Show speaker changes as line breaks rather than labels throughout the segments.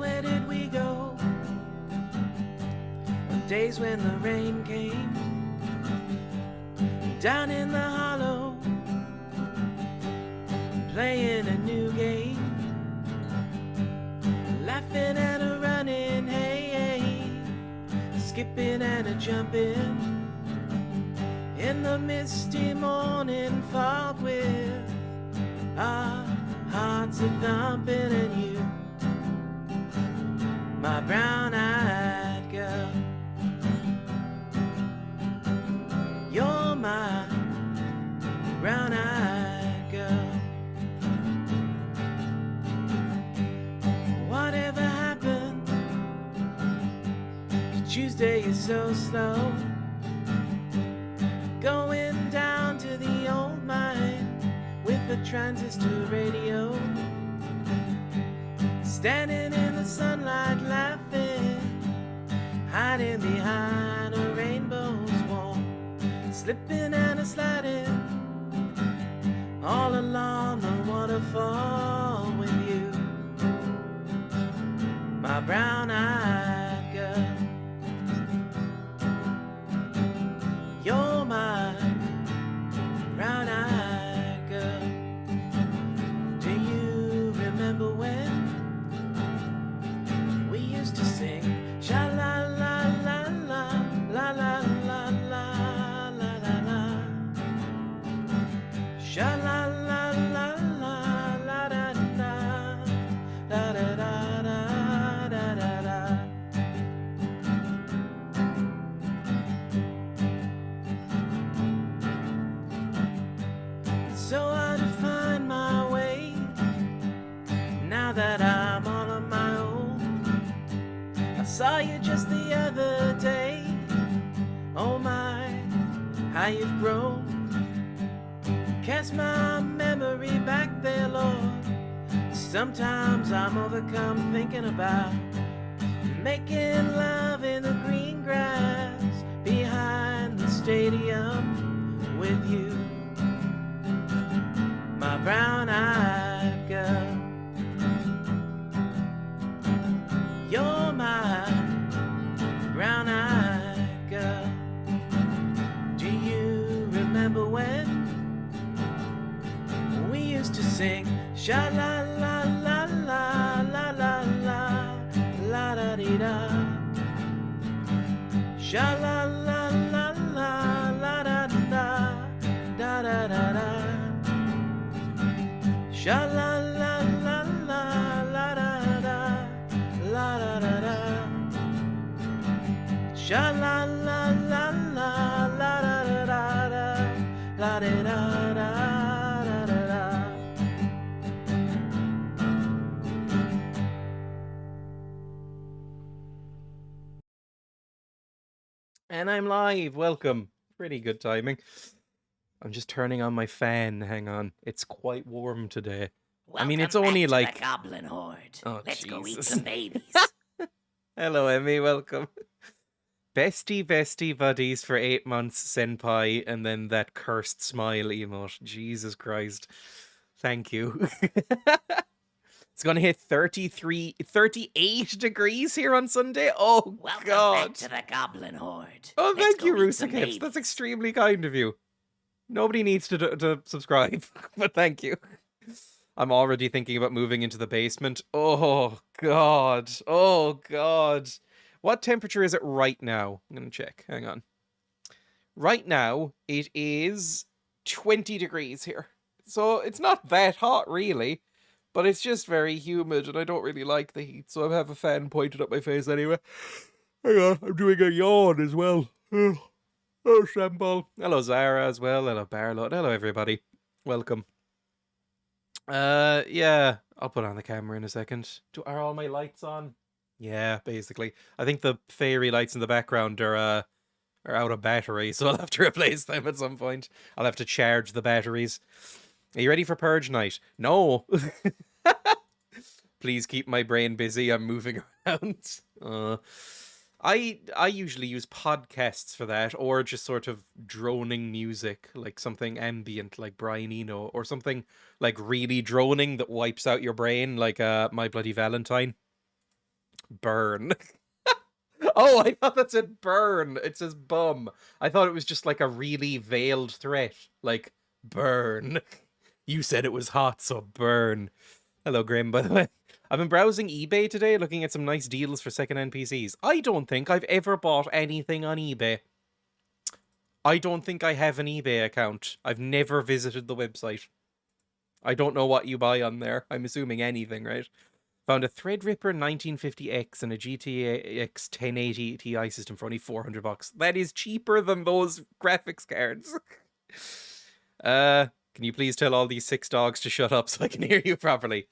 where did we go? On days when the rain came down in the hollow, playing a new game, laughing and a running, hey, hey, skipping and a jumping in the misty morning fog with our hearts a thumping, and you, my brown-eyed girl, you're my brown-eyed girl. Whatever happened? Tuesday is so slow, going down to the old mine with a transistor radio, standing in the sunlight laughing, hiding behind a rainbow's wall, slipping and a sliding all along the waterfall with you, my brown-eyed girl. You're my brown-eyed girl. Do you remember when we used to sing sha-la-la-la-la, la-la-la-la, la-la-la, sha-la-la-la-la, la-da-da, da-da-da-da-da-da-da. So hard to find my way now that I'm all on my own. I saw you just the other day. Oh my, how you've grown. Cast my memory back there, Lord. Sometimes I'm overcome thinking about making love in the green grass behind the stadium with you, my brown-eyed girl. You're my brown-eyed girl. Do you remember when we used to sing sha-la-la-la-la-la-la-la, la-da-dee-da, sha-la-la-la-la-la-da-da-da, da-da-da-da, sha-la-la-la-la-la-da-da, la-da-da-da, sha-la-la-la-la-la-da-da-da, la-da-da-da-da-da-da. And I'm live. Welcome. Pretty good timing. I'm just turning on my fan. Hang on. It's quite warm today.
Welcome
I mean, it's only
back to
like
the Goblin Horde.
Oh,
Let's go eat
Jesus.
some babies.
Hello, Emmy. Welcome. Bestie buddies for 8 months, senpai, and then that cursed smile emote. Jesus Christ. Thank you. It's going to hit 38 degrees here on Sunday. Oh,
Welcome
God.
back to the Goblin Horde.
Oh,
Let's
thank
go
you,
eat some
Rusikips. That's
babies.
extremely kind of you. Nobody needs to subscribe, but thank you. I'm already thinking about moving into the basement. Oh, God. Oh, God. What temperature is it right now? I'm going to check. Hang on. Right now, it is 20 degrees here. So it's not that hot, really. But it's just very humid, and I don't really like the heat. So I have a fan pointed at my face anyway. Hang on, I'm doing a yawn as well. Oh, Shambol. Hello, Zara, as well. Hello, Barlot. Hello, everybody. Welcome. Yeah, I'll put on the camera in a second. Are all my lights on? Yeah, basically. I think the fairy lights in the background are out of battery, so I'll have to replace them at some point. I'll have to charge the batteries. Are you ready for Purge Night? No. Please keep my brain busy. I'm moving around. I usually use podcasts for that, or just sort of droning music, like something ambient, like Brian Eno, or something like really droning that wipes out your brain, like My Bloody Valentine. Burn. Oh, I thought that said burn. It says bum. I thought it was just like a really veiled threat. Like, burn. You said it was hot, so burn. Hello, Grim, by the way. I've been browsing eBay today, looking at some nice deals for second-hand PCs. I don't think I've ever bought anything on eBay. I don't think I have an eBay account. I've never visited the website. I don't know what you buy on there. I'm assuming anything, right? Found a Threadripper 1950X and a GTX 1080 Ti system for only $400. That is cheaper than those graphics cards. Can you please tell all these 6 dogs to shut up so I can hear you properly?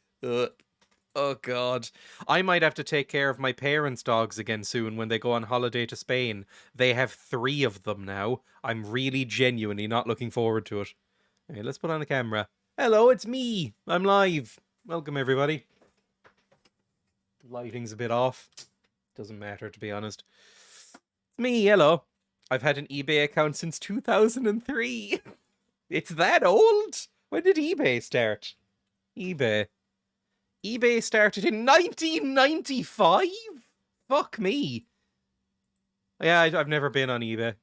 Oh god. I might have to take care of my parents' dogs again soon when they go on holiday to Spain. They have 3 of them now. I'm really genuinely not looking forward to it. Okay, let's put on a camera. Hello, it's me. I'm live. Welcome, everybody. Lighting's a bit off. Doesn't matter, to be honest. It's me, hello. I've had an eBay account since 2003. It's that old? When did eBay start? eBay started in 1995? Fuck me. Yeah, I've never been on eBay.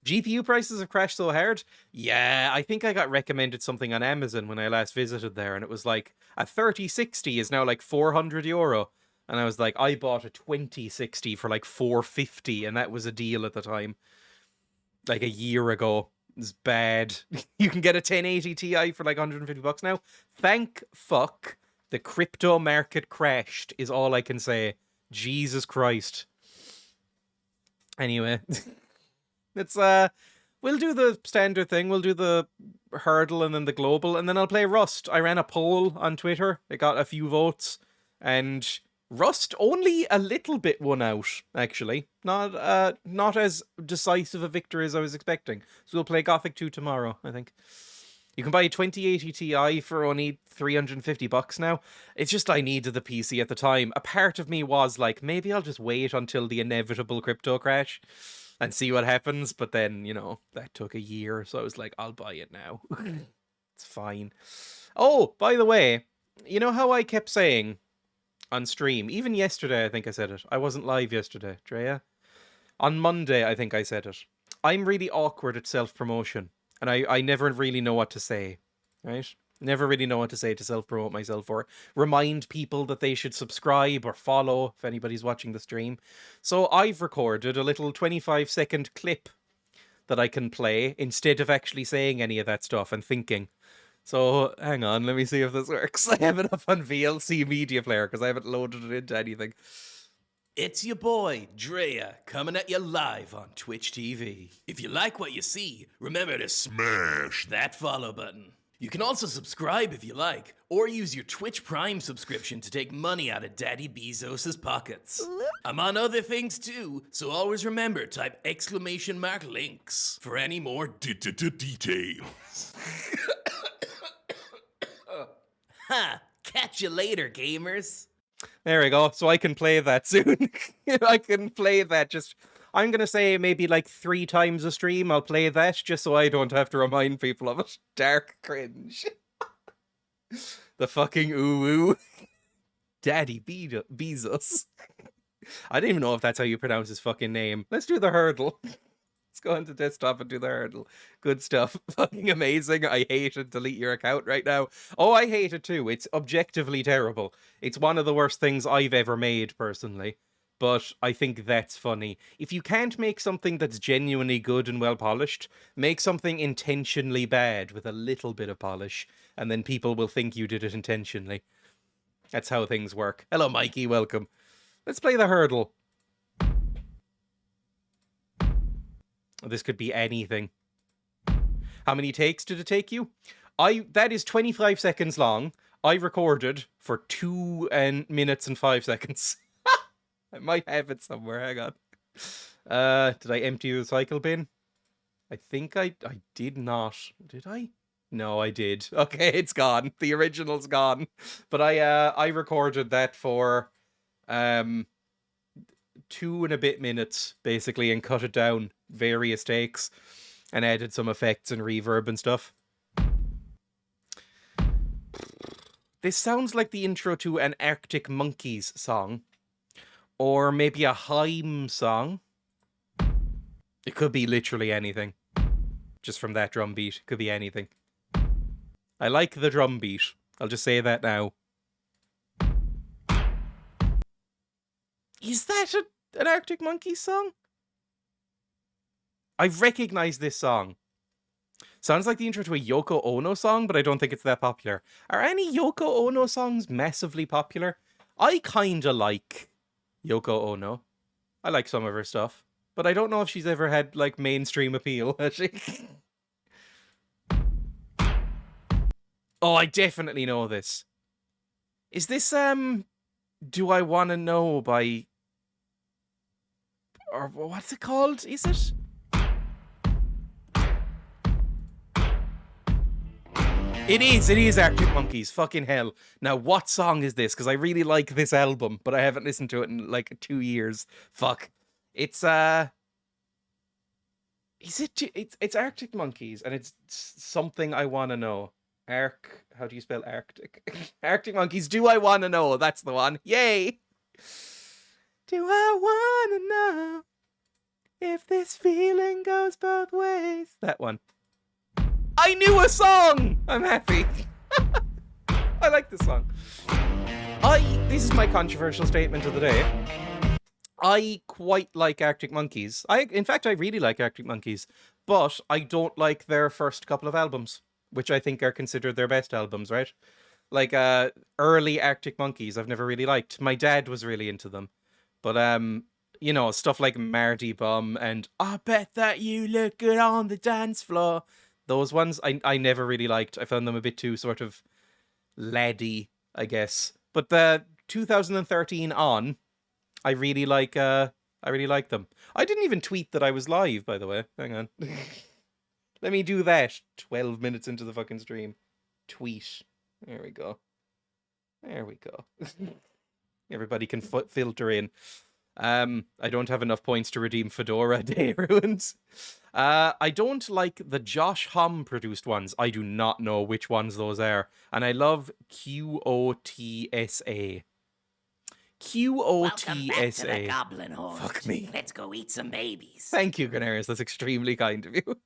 GPU prices have crashed so hard? Yeah, I think I got recommended something on Amazon when I last visited there, and it was like, a 3060 is now like €400. And I was like, I bought a 2060 for like $450, and that was a deal at the time. Like a year ago. It's bad. You can get a 1080 Ti for like $150 now. Thank fuck the crypto market crashed, is all I can say. Jesus Christ. Anyway. It's we'll do the standard thing. We'll do the hurdle and then the global, and then I'll play Rust. I ran a poll on Twitter. It got a few votes, and Rust only a little bit won out, actually. Not as decisive a victory as I was expecting. So we'll play Gothic 2 tomorrow, I think. You can buy a 2080 Ti for only $350 now. It's just I needed the PC at the time. A part of me was like, maybe I'll just wait until the inevitable crypto crash and see what happens, but then, you know, that took a year, so I was like, I'll buy it now. It's fine. Oh, by the way, you know how I kept saying on stream, even yesterday I think I said it, I wasn't live yesterday, Dreya? On Monday I think I said it. I'm really awkward at self-promotion, and I never really know what to say, right? Never really know what to say to self-promote myself or remind people that they should subscribe or follow if anybody's watching the stream. So I've recorded a little 25-second clip that I can play instead of actually saying any of that stuff and thinking. So hang on, let me see if this works. I have it up on VLC Media Player because I haven't loaded it into anything.
It's your boy, Dreya, coming at you live on Twitch TV. If you like what you see, remember to smash that follow button. You can also subscribe if you like, or use your Twitch Prime subscription to take money out of Daddy Bezos' pockets. I'm on other things too, so always remember, type !links for any more details. Ha! Catch you later, gamers.
There we go. So I can play that soon. I can play that just... I'm going to say maybe like 3 times a stream I'll play that just so I don't have to remind people of it. Dark cringe. The fucking ooh-ooh. Daddy Bezos. I don't even know if that's how you pronounce his fucking name. Let's do the hurdle. Let's go into desktop and do the hurdle. Good stuff. Fucking amazing. I hate it. Delete your account right now. Oh, I hate it too. It's objectively terrible. It's one of the worst things I've ever made, personally. But I think that's funny. If you can't make something that's genuinely good and well polished, make something intentionally bad with a little bit of polish, and then people will think you did it intentionally. That's how things work. Hello, Mikey. Welcome. Let's play the hurdle. This could be anything. How many takes did it take you? That is 25 seconds long. I recorded for 2 minutes and 5 seconds. I might have it somewhere. Hang on. Did I empty the recycle bin? I think I did not. Did I? No, I did. Okay, it's gone. The original's gone. But I recorded that for 2 and a bit minutes, basically, and cut it down various takes and added some effects and reverb and stuff. This sounds like the intro to an Arctic Monkeys song. Or maybe a Haim song. It could be literally anything. Just from that drum beat. It could be anything. I like the drum beat. I'll just say that now. Is that an Arctic Monkeys song? I recognize this song. Sounds like the intro to a Yoko Ono song, but I don't think it's that popular. Are any Yoko Ono songs massively popular? I kinda like Yoko Ono. I like some of her stuff. But I don't know if she's ever had, like, mainstream appeal, has she? Oh, I definitely know this. Is this, Do I Wanna Know by... Or what's it called? Is it? It is Arctic Monkeys. Fucking hell. Now, what song is this? Because I really like this album, but I haven't listened to it in, like, 2 years. Fuck. It's, It's Arctic Monkeys, and it's Something I Wanna Know. How do you spell Arctic? Arctic Monkeys, Do I Wanna Know? That's the one. Yay! Do I wanna know if this feeling goes both ways? That one. I knew a song! I'm happy. I like this song. This is my controversial statement of the day. I quite like Arctic Monkeys. In fact, I really like Arctic Monkeys, but I don't like their first couple of albums, which I think are considered their best albums, right? Like, early Arctic Monkeys, I've never really liked. My dad was really into them. But, you know, stuff like Marty Bum and I Bet That You Look Good on the Dance Floor. Those ones, I never really liked. I found them a bit too sort of laddie, I guess. But the 2013 on... I really like them. I didn't even tweet that I was live, by the way. Hang on. Let me do that 12 minutes into the fucking stream. Tweet. There we go. Everybody can filter in. I don't have enough points to redeem Fedora Day Ruins. I don't like the Josh Homme produced ones. I do not know which ones those are. And I love QOTSA.
Welcome back to the
QOTSA.
Goblin Horde.
Fuck me.
Let's go eat some babies.
Thank you, Granarius. That's extremely kind of you.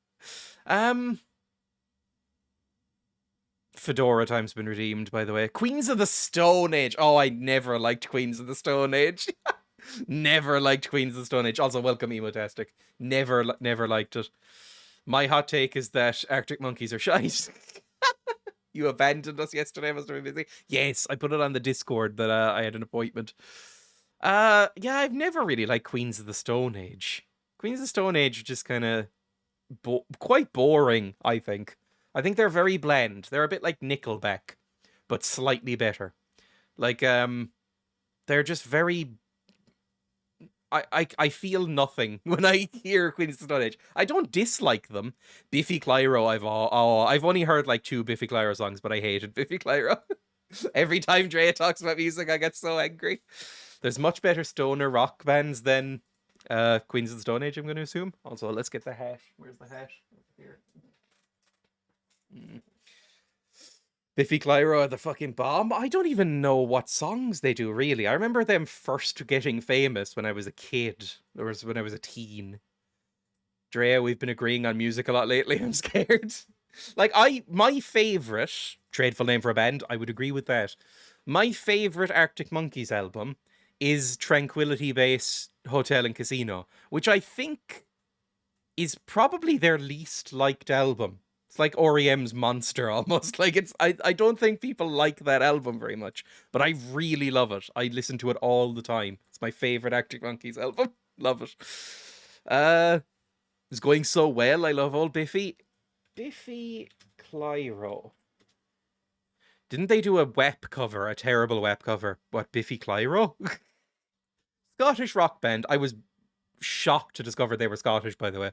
Fedora time's been redeemed, by the way. Queens of the Stone Age. Oh, I never liked Queens of the Stone Age. Never liked Queens of the Stone Age. Also, welcome, Emotastic. Never liked it. My hot take is that Arctic Monkeys are shite. You abandoned us yesterday. I must have been busy. Yes, I put it on the Discord that I had an appointment. Yeah, I've never really liked Queens of the Stone Age. Queens of the Stone Age are just kind of quite boring, I think. I think they're very bland. They're a bit like Nickelback, but slightly better. Like, they're just very... I feel nothing when I hear Queens of the Stone Age. I don't dislike them. Biffy Clyro, I've only heard like 2 Biffy Clyro songs, but I hated Biffy Clyro. Every time Dreya talks about music, I get so angry. There's much better stoner rock bands than Queens of the Stone Age, I'm going to assume. Also, let's get the hash. Where's the hash? Here. Biffy Clyro are the fucking bomb. I don't even know what songs they do, really. I remember them first getting famous when I was a kid. Or when I was a teen. Dreya, we've been agreeing on music a lot lately. I'm scared. Like, my favourite, dreadful name for a band, I would agree with that. My favourite Arctic Monkeys album is Tranquility Base Hotel and Casino, which I think is probably their least liked album. It's like R.E.M's Monster, almost. Like, I don't think people like that album very much, but I really love it. I listen to it all the time. It's my favourite Arctic Monkeys album. Love it. It's going so well. I love old Biffy. Biffy Clyro. Didn't they do a WEP cover, a terrible WEP cover? What, Biffy Clyro? Scottish rock band. I was shocked to discover they were Scottish, by the way.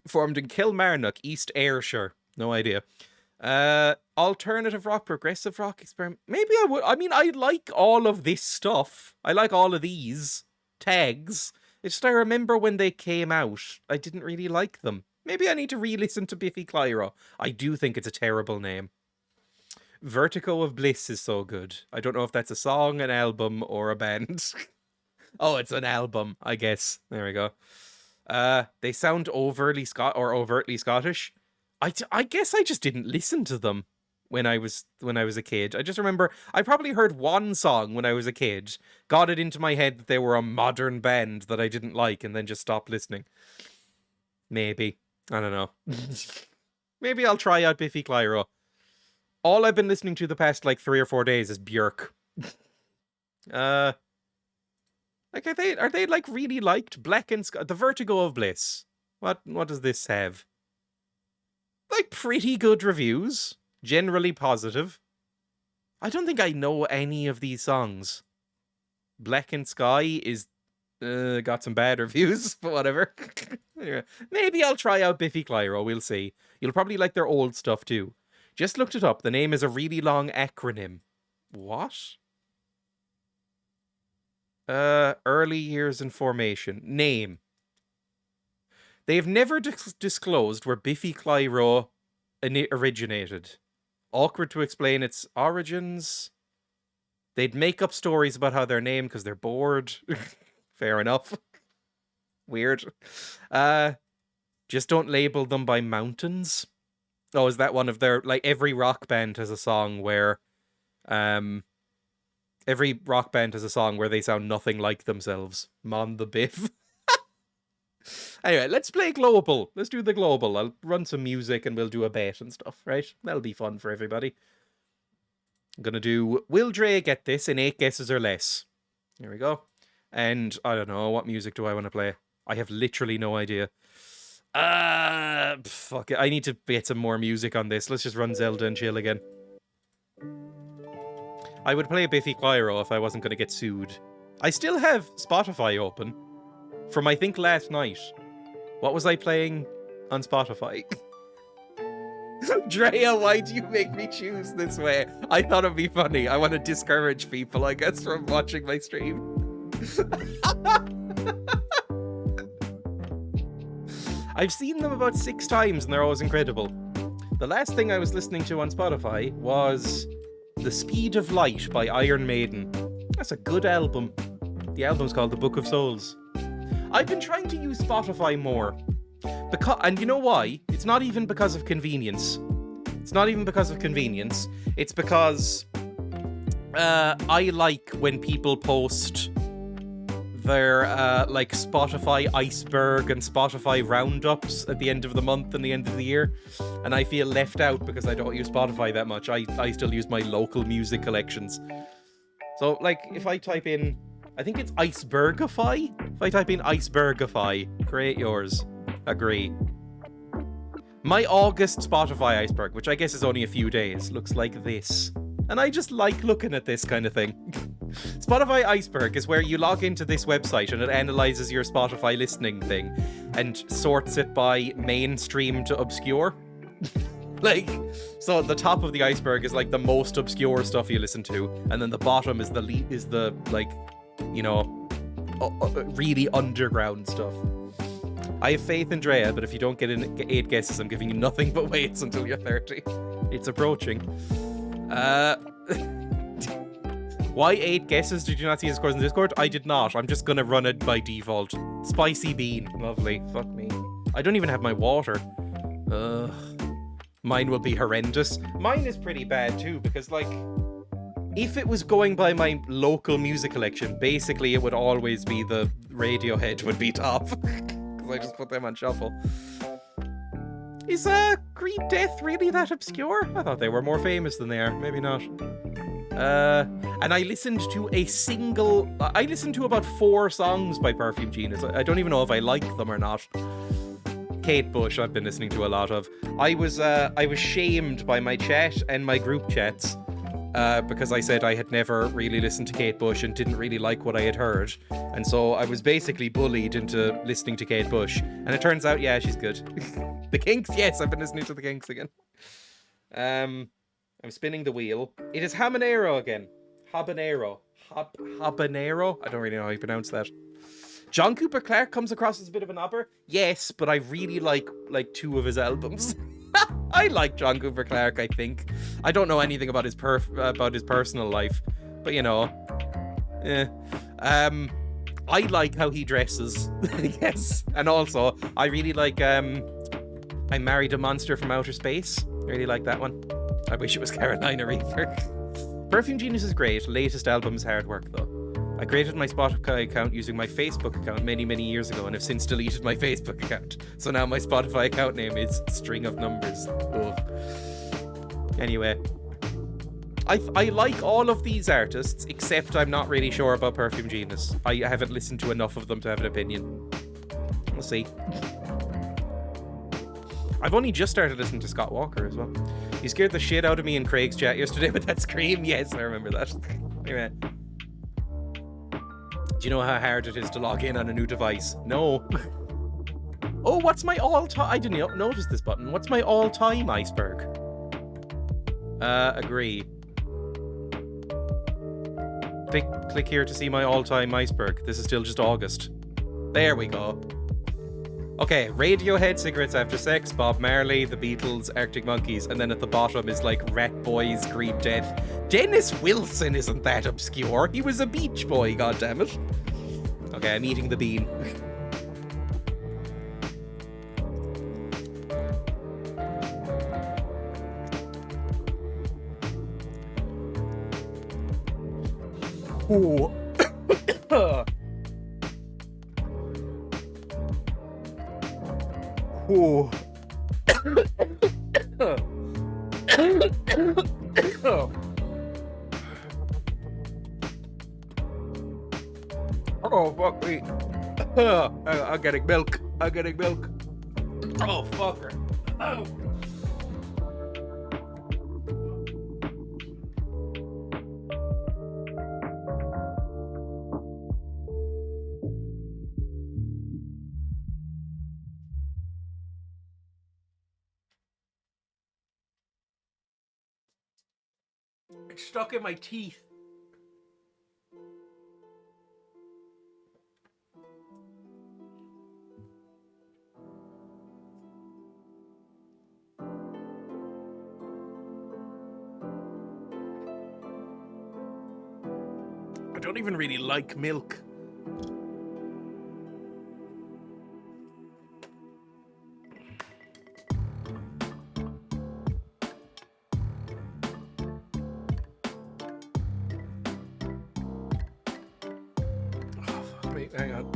Formed in Kilmarnock, East Ayrshire. No idea. Alternative rock, progressive rock, experiment. Maybe I would. I mean, I like all of this stuff. I like all of these tags. It's just I remember when they came out, I didn't really like them. Maybe I need to re-listen to Biffy Clyro. I do think it's a terrible name. Vertigo of Bliss is so good. I don't know if that's a song, an album, or a band. Oh, it's an album, I guess. There we go. They sound overtly Scottish. I guess I just didn't listen to them when I was a kid. I just remember I probably heard one song when I was a kid, got it into my head that they were a modern band that I didn't like, and then just stopped listening. Maybe. I don't know. Maybe I'll try out Biffy Clyro. All I've been listening to the past like 3 or 4 days is Björk. Like are they like really liked? Black and The Vertigo of Bliss. What does this have? Like pretty good reviews, generally positive. I don't think I know any of these songs. Black and Sky is got some bad reviews, but whatever. Anyway, maybe I'll try out Biffy Clyro, we'll see. You'll probably like their old stuff too. Just looked it up. The name is a really long acronym. What? Early years in formation. Name. They've never disclosed where Biffy Clyro originated. Awkward to explain its origins. They'd make up stories about how they're named because they're bored. Fair enough. Weird. Just don't label them by mountains. Oh, is that one of their... Like, every rock band has a song where... Every rock band has a song where they sound nothing like themselves. Mon the Biff. Anyway, let's play Global. Let's do the Global. I'll run some music and we'll do a bet and stuff, right? That'll be fun for everybody. I'm going to do Will Dreya Get This in 8 guesses or less. Here we go. And I don't know, what music do I want to play? I have literally no idea. Fuck it. I need to get some more music on this. Let's just run Zelda and chill again. I would play Biffy Clyro if I wasn't going to get sued. I still have Spotify open from, I think, last night. What was I playing on Spotify? Dreya, why do you make me choose this way? I thought it'd be funny. I want to discourage people, I guess, from watching my stream. I've seen them about 6 times and they're always incredible. The last thing I was listening to on Spotify was The Speed of Light by Iron Maiden. That's a good album. The album's called The Book of Souls. I've been trying to use Spotify more. And you know why? It's not even because of convenience. It's because I like when people post their like Spotify iceberg and Spotify roundups at the end of the month and the end of the year, and I feel left out because I don't use Spotify that much. I still use my local music collections. So like if I type in, I think it's Icebergify. If I type in Icebergify, create yours. Agree. My August Spotify iceberg, which I guess is only a few days, looks like this. And I just like looking at this kind of thing. Spotify iceberg is where you log into this website and it analyzes your Spotify listening thing and sorts it by mainstream to obscure. Like, so the top of the iceberg is like the most obscure stuff you listen to, and then the bottom is the like, you know, really underground stuff. I have faith in Dreya, but if you don't get in 8 guesses, I'm giving you nothing but waits until you're 30. It's approaching. Why 8 guesses? Did you not see his scores in Discord? I did not. I'm just gonna run it by default. Spicy bean. Lovely. Fuck me. I don't even have my water. Mine will be horrendous. Mine is pretty bad too, because like, if it was going by my local music collection, basically it would always be the Radiohead would be top. Because I just put them on shuffle. Is Green Death really that obscure? I thought they were more famous than they are. Maybe not. And I listened to about 4 songs by Perfume Genius. I don't even know if I like them or not. Kate Bush I've been listening to a lot of. I was shamed by my chat and my group chats because I said I had never really listened to Kate Bush and didn't really like what I had heard. And so I was basically bullied into listening to Kate Bush. And it turns out, yeah, she's good. The Kinks, yes, I've been listening to the Kinks again. I'm spinning the wheel. It is habanero again. Habanero. Habanero? I don't really know how you pronounce that. John Cooper Clarke comes across as a bit of an opera. Yes, but I really like 2 of his albums. I like John Cooper Clarke, I think. I don't know anything about his personal life, but you know. I like how he dresses, yes. And also, I really like I Married a Monster from Outer Space. I really like that one. I wish it was Carolina Reaper. Perfume Genius is great. Latest album is hard work, though. I created my Spotify account using my Facebook account many, many years ago and have since deleted my Facebook account. So now my Spotify account name is String of Numbers. Ugh. Anyway. I like all of these artists, except I'm not really sure about Perfume Genius. I haven't listened to enough of them to have an opinion. We'll see. I've only just started listening to Scott Walker as well. You scared the shit out of me in Craig's chat yesterday with that scream. Yes, I remember that. Anyway. Do you know how hard it is to log in on a new device? No. Oh, what's my all-time... I didn't notice this button. What's my all-time iceberg? Agree. Click here to see my all-time iceberg. This is still just August. There we go. Okay, Radiohead, Cigarettes After Sex, Bob Marley, The Beatles, Arctic Monkeys, and then at the bottom is like Rat Boys, Green Death. Dennis Wilson isn't that obscure. He was a Beach Boy, goddammit. Okay, I'm eating the bean. Ooh. Ooh. Oh, fuck me. I'm getting milk. I'm getting milk. Oh, fucker. Oh. It's stuck in my teeth. I don't even really like milk. Hang on.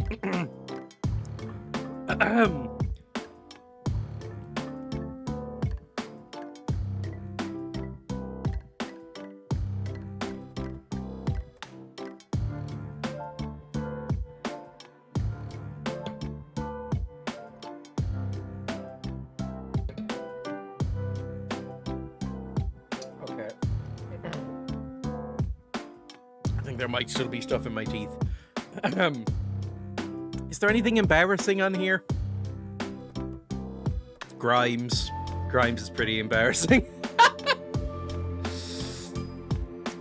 Okay. I think there might still be stuff in my teeth. Is there anything embarrassing on here? Grimes. Grimes is pretty embarrassing.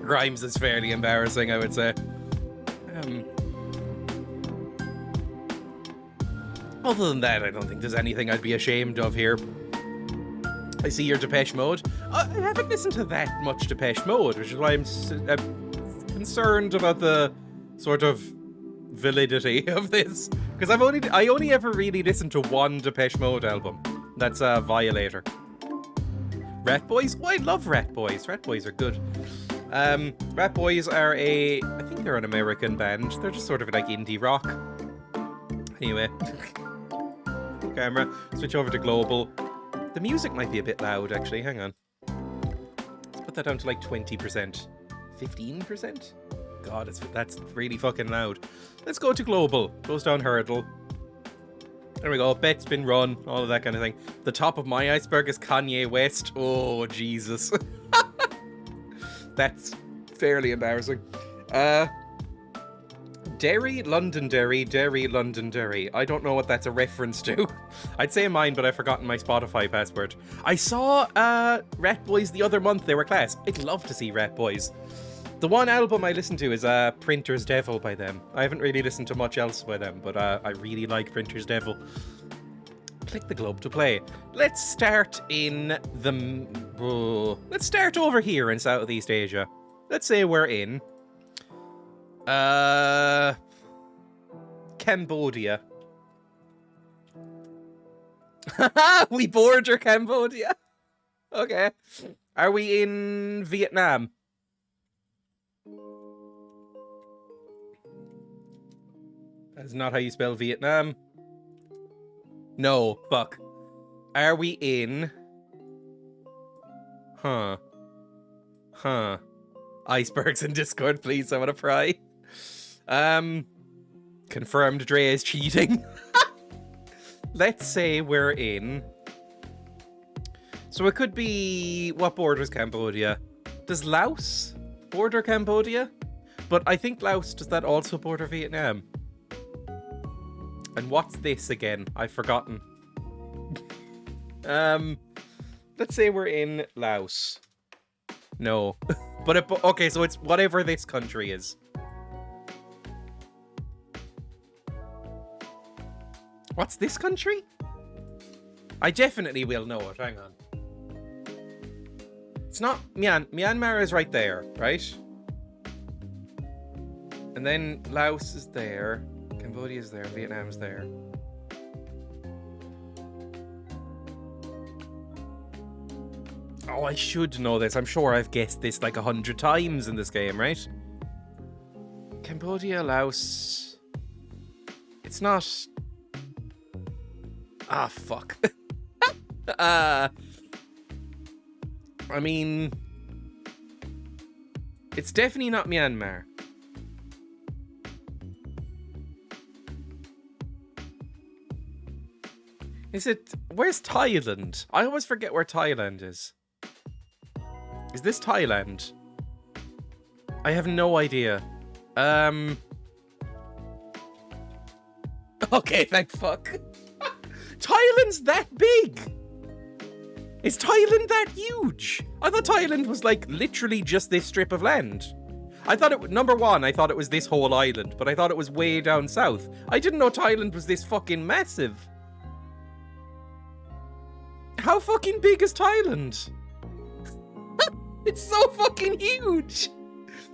Grimes is fairly embarrassing, I would say. Other than that, I don't think there's anything I'd be ashamed of here. I see your Depeche Mode. I haven't listened to that much Depeche Mode, which is why I'm concerned about the sort of validity of this. Because I only ever really listened to one Depeche Mode album. That's Violator. Rat Boys? Oh, I love Rat Boys. Rat Boys are good. Rat Boys are I think they're an American band. They're just sort of like indie rock. Anyway. Camera. Switch over to global. The music might be a bit loud, actually. Hang on. Let's put that down to like 20%. 15%? God, that's really fucking loud. Let's go to global. Goes down hurdle. There we go. Bet's been run. All of that kind of thing. The top of my iceberg is Kanye West. Oh, Jesus. That's fairly embarrassing. Derry, Londonderry, Derry, Londonderry. I don't know what that's a reference to. I'd say mine, but I've forgotten my Spotify password. I saw Rat Boys the other month. They were class. I'd love to see Rat Boys. The one album I listened to is Printer's Devil by them. I haven't really listened to much else by them, but I really like Printer's Devil. Click the globe to play. Let's start in the... let's start over here in Southeast Asia. Let's say we're in... Cambodia. We border Cambodia. Okay. Are we in Vietnam? That's not how you spell Vietnam. No, fuck. Are we in... Huh. Icebergs in Discord, please. I want to pry. Confirmed Dreya is cheating. Let's say we're in... So it could be... What borders Cambodia? Does Laos border Cambodia? But I think Laos, does that also border Vietnam? And what's this again? I've forgotten. Let's say we're in Laos. No. But okay, so it's whatever this country is. What's this country? I definitely will know it. Hang on. It's not Myanmar is right there, right? And then Laos is there. Cambodia's there. Vietnam's there. Oh, I should know this. I'm sure I've guessed this like 100 times in this game, right? Cambodia, Laos... It's not... Ah, fuck. I mean... It's definitely not Myanmar. Is it... Where's Thailand? I always forget where Thailand is. Is this Thailand? I have no idea. Okay, thank fuck. Thailand's that big! Is Thailand that huge? I thought Thailand was like literally just this strip of land. I thought it... Number one, I thought it was this whole island, but I thought it was way down south. I didn't know Thailand was this fucking massive. How fucking big is Thailand? It's so fucking huge!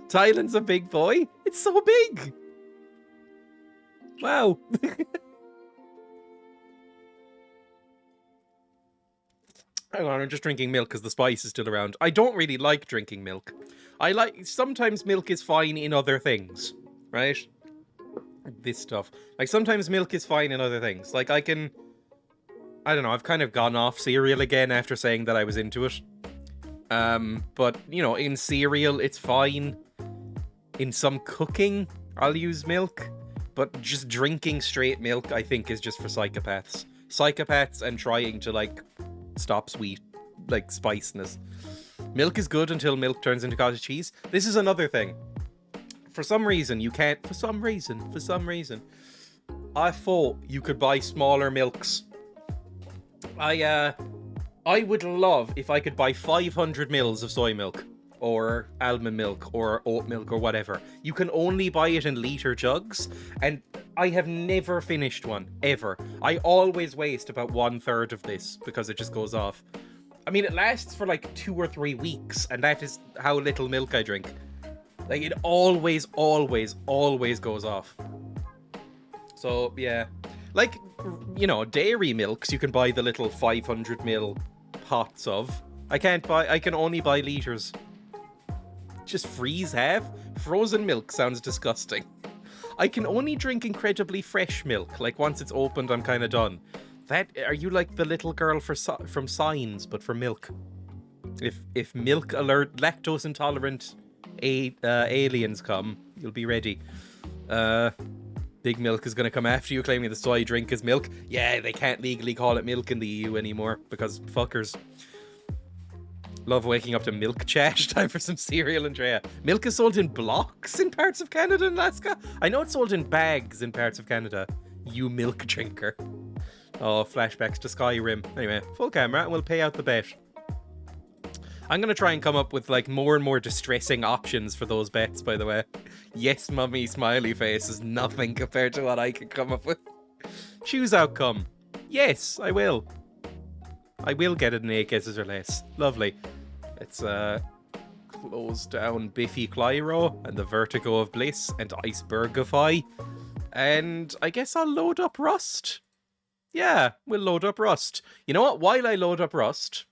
Thailand's a big boy. It's so big! Wow. Hang on, I'm just drinking milk because the spice is still around. I don't really like drinking milk. Sometimes milk is fine in other things, right? This stuff. Like, sometimes milk is fine in other things. Like, I don't know, I've kind of gone off cereal again after saying that I was into it. But, you know, in cereal, it's fine. In some cooking, I'll use milk. But just drinking straight milk, I think, is just for psychopaths. Psychopaths and trying to, like, stop sweet, like, spiciness. Milk is good until milk turns into cottage cheese. This is another thing. For some reason, you can't... For some reason. I thought you could buy smaller milks. I would love if I could buy 500 mils of soy milk, or almond milk, or oat milk, or whatever. You can only buy it in litre jugs, and I have never finished one, ever. I always waste about 1/3 of this, because it just goes off. I mean, it lasts for like 2 or 3 weeks, and that is how little milk I drink. Like, it always goes off. So, yeah. Like, you know, dairy milks, you can buy the little 500 ml pots of. I can only buy litres. Just freeze half? Frozen milk sounds disgusting. I can only drink incredibly fresh milk. Like, once it's opened, I'm kind of done. Are you like the little girl from Signs, but for milk? If milk alert, lactose intolerant aliens come, you'll be ready. Big Milk is going to come after you, claiming the soy drink is milk. Yeah, they can't legally call it milk in the EU anymore, because fuckers. Love waking up to milk chat. Time for some cereal and Dreya. Milk is sold in blocks in parts of Canada and Alaska. I know it's sold in bags in parts of Canada. You milk drinker. Oh, flashbacks to Skyrim. Anyway, full camera and we'll pay out the bet. I'm going to try and come up with like more and more distressing options for those bets, by the way. Yes, mummy smiley face is nothing compared to what I can come up with. Choose outcome. Yes, I will. I will get it in 8 guesses or less. Lovely. Let's close down Biffy Clyro and the Vertigo of Bliss and Icebergify. And I guess I'll load up Rust. Yeah, we'll load up Rust. You know what? While I load up Rust,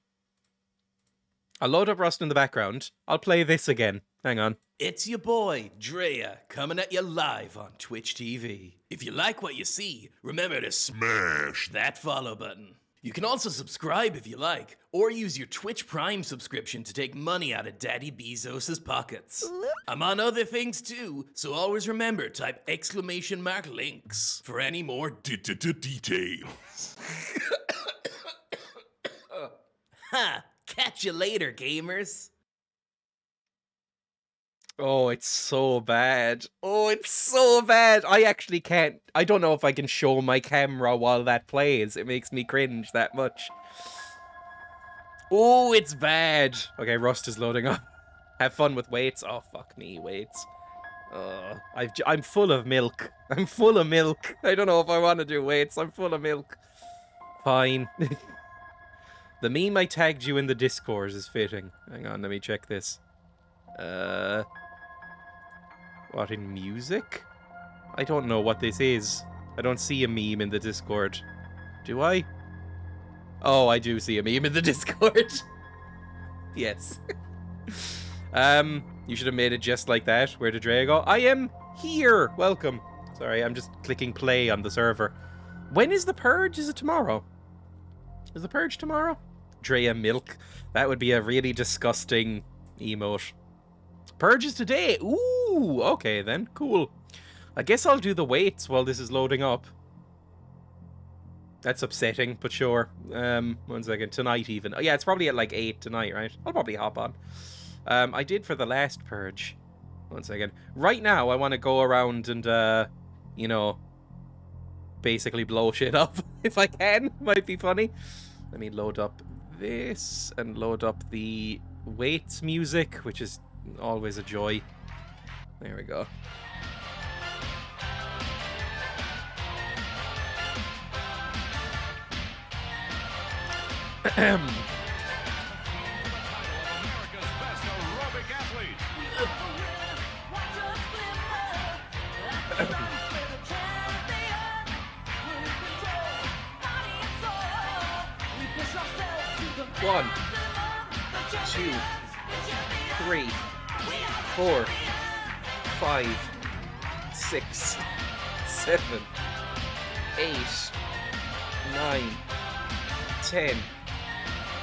I'll load up Rust in the background. I'll play this again. Hang on.
It's your boy, Dreya, coming at you live on Twitch TV. If you like what you see, remember to smash that follow button. You can also subscribe if you like, or use your Twitch Prime subscription to take money out of Daddy Bezos' pockets. I'm on other things too, so always remember type !links for any more details. Ha! Catch you later, gamers.
Oh, it's so bad. Oh, it's so bad. I actually can't. I don't know if I can show my camera while that plays. It makes me cringe that much. Oh, it's bad. Okay, Rust is loading up. Have fun with weights. Oh, fuck me, weights. I'm full of milk. I'm full of milk. I don't know if I want to do weights. I'm full of milk. Fine. The meme I tagged you in the Discord is fitting. Hang on, let me check this. What, in music? I don't know what this is. I don't see a meme in the Discord. Do I? Oh, I do see a meme in the Discord. Yes. You should have made it just like that. Where did Dreya go? I am here! Welcome. Sorry, I'm just clicking play on the server. When is the purge? Is it tomorrow? Is the purge tomorrow? Dreya milk. That would be a really disgusting emote. Purge is today. Ooh, okay then. Cool. I guess I'll do the weights while this is loading up. That's upsetting, but sure. 1 second. Tonight even. Oh, yeah, it's probably at like 8 tonight, right? I'll probably hop on. I did for the last purge. 1 second. Right now, I want to go around and, you know, basically blow shit up if I can. Might be funny. Let me load up this and load up the weights music, which is always a joy. There we go. One, 2, 3, 4, 5, 6, 7, 8, 9, 10,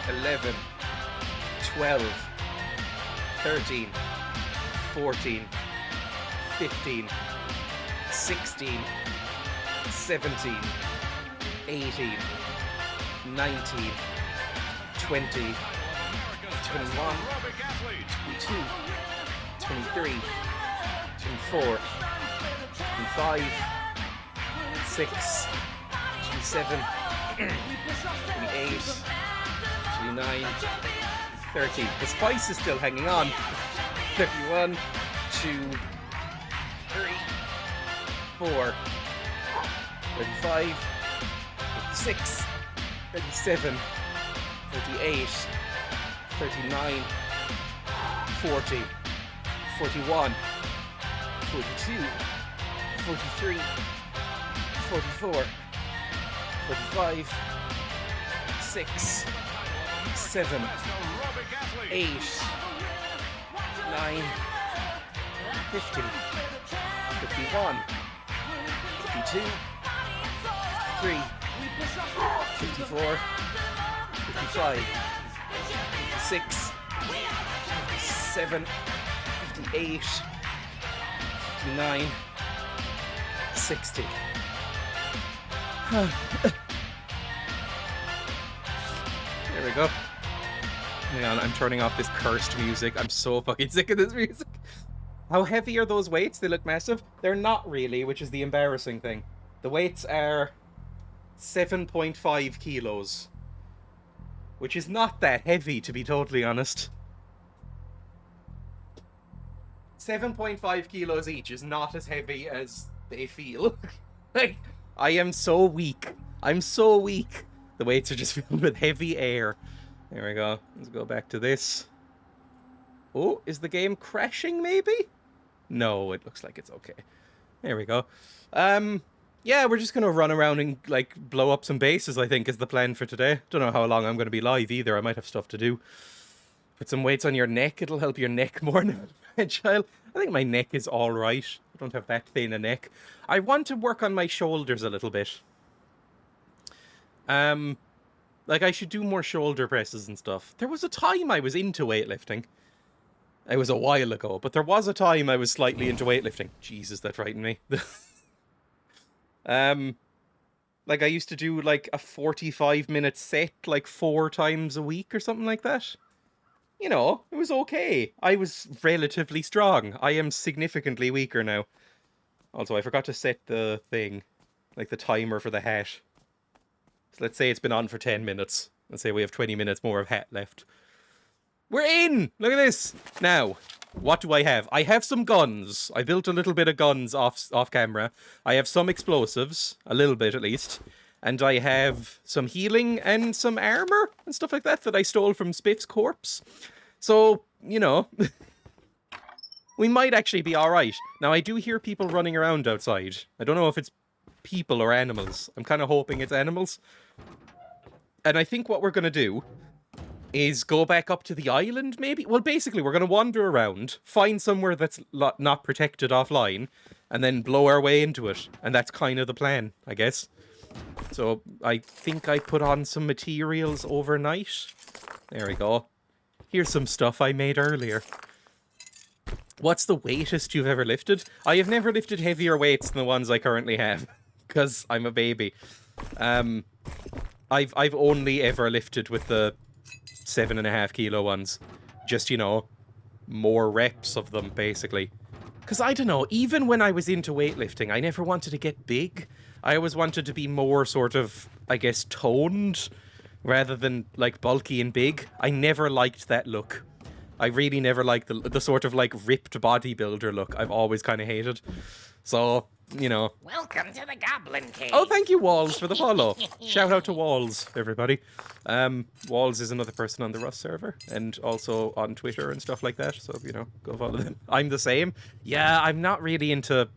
11, 12, 13, 14, 15, 16, 17, 18, 19, 20, 21, 22, 23, 24, 25, 6, 27, 28, 29, 30. The spice is still hanging on. 31, 2, 3, 4, 35, 36, 37, 38, 39, 40, 41, 42, 43, 44, 45, 6, 7, 8, 9, 50, 51, 52, 53, 54, 55, 56, 57, 58, 59, 60. There we go. Hang on, I'm turning off this cursed music. I'm so fucking sick of this music. How heavy are those weights? They look massive. They're not really, which is the embarrassing thing. The weights are 7.5 kilos. Which is not that heavy, to be totally honest. 7.5 kilos each is not as heavy as they feel. Like, I am so weak. I'm so weak. The weights are just filled with heavy air. There we go. Let's go back to this. Oh, is the game crashing maybe? No, it looks like it's okay. There we go. Yeah, we're just gonna run around and like blow up some bases, I think, is the plan for today. Don't know how long I'm gonna be live either. I might have stuff to do. Put some weights on your neck, it'll help your neck more now. Fragile. I think my neck is alright. I don't have that thin a neck. I want to work on my shoulders a little bit. Like I should do more shoulder presses and stuff. There was a time I was into weightlifting. It was a while ago, but there was a time I was slightly into weightlifting. Jesus, that frightened me. um, like I used to do like a 45-minute set like 4 times a week or something like that. You know, it was okay. I was relatively strong. I am significantly weaker now. Also, I forgot to set the thing, like the timer for the hat. So let's say it's been on for 10 minutes. Let's say we have 20 minutes more of hat left. We're in! Look at this! Now, what do I have? I have some guns. I built a little bit of guns off camera. I have some explosives, a little bit at least. And I have some healing and some armor and stuff like that I stole from Spiff's corpse. So, you know, we might actually be alright. Now, I do hear people running around outside. I don't know if it's people or animals. I'm kind of hoping it's animals. And I think what we're going to do is go back up to the island, maybe? Well, basically, we're going to wander around, find somewhere that's not protected offline, and then blow our way into it. And that's kind of the plan, I guess. So I think I put on some materials overnight. There we go. Here's some stuff I made earlier. What's the weightest you've ever lifted? I have never lifted heavier weights than the ones I currently have, because I'm a baby. I've only ever lifted with the 7.5 kilo ones. Just, you know, more reps of them, basically. Because I don't know, even when I was into weightlifting, I never wanted to get big. I always wanted to be more sort of, I guess, toned, rather than, like, bulky and big. I never liked that look. I really never liked the sort of, like, ripped bodybuilder look. I've always kind of hated. So, you know.
Welcome to the Goblin Cave.
Oh, thank you, Walls, for the follow. Shout out to Walls, everybody. Walls is another person on the Rust server, and also on Twitter and stuff like that, so, you know, go follow them. I'm the same. Yeah, I'm not really into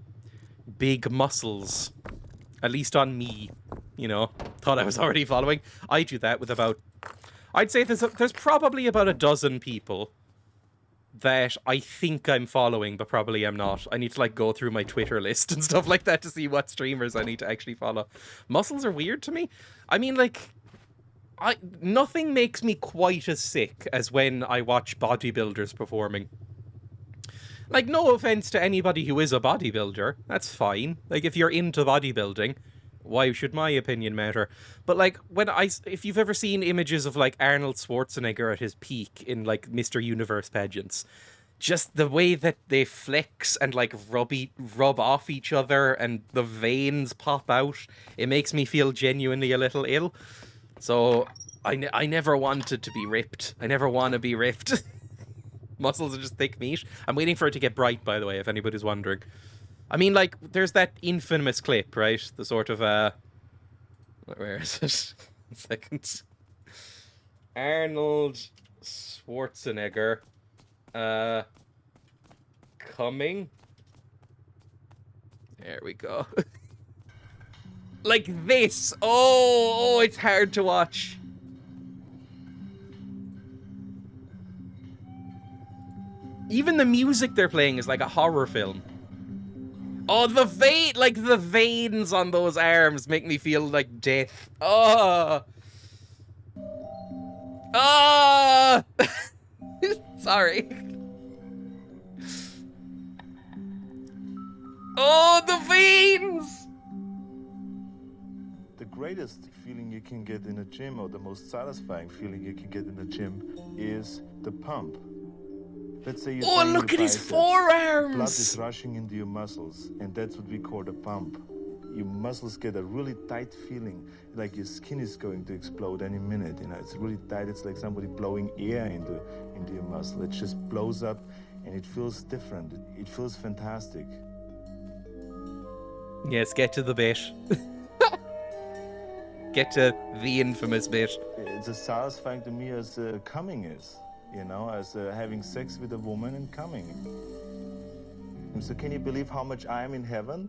big muscles. At least on me, you know. Thought I was already following. I do that with about... I'd say there's probably about a dozen people that I think I'm following, but probably I'm not. I need to, like, go through my Twitter list and stuff like that to see what streamers I need to actually follow. Muscles are weird to me. I mean, like... nothing makes me quite as sick as when I watch bodybuilders performing. Like, no offense to anybody who is a bodybuilder. That's fine. Like, if you're into bodybuilding, why should my opinion matter? But, like, if you've ever seen images of, like, Arnold Schwarzenegger at his peak in, like, Mr. Universe pageants, just the way that they flex and, like, rub off each other and the veins pop out, it makes me feel genuinely a little ill. So, I never wanted to be ripped. I never want to be ripped. Muscles are just thick meat. I'm waiting for it to get bright, by the way, if anybody's wondering. I mean, like, there's that infamous clip, right? The sort of, where is it? 1 second. Arnold Schwarzenegger, coming. There we go. Like this. Oh, it's hard to watch. Even the music they're playing is like a horror film. Oh, the veins on those arms make me feel like death. Oh. Oh. Sorry. Oh, the veins.
The greatest feeling you can get in a gym, or the most satisfying feeling you can get in a gym, is the pump. Let's say
oh, look at his forearms!
Blood is rushing into your muscles, and that's what we call the pump. Your muscles get a really tight feeling, like your skin is going to explode any minute. You know, it's really tight. It's like somebody blowing air into your muscle. It just blows up, and it feels different. It feels fantastic.
Yes, get to the bit. Get to the infamous bit.
It's as satisfying to me as coming is. You know, as having sex with a woman and coming. So can you believe how much I am in heaven?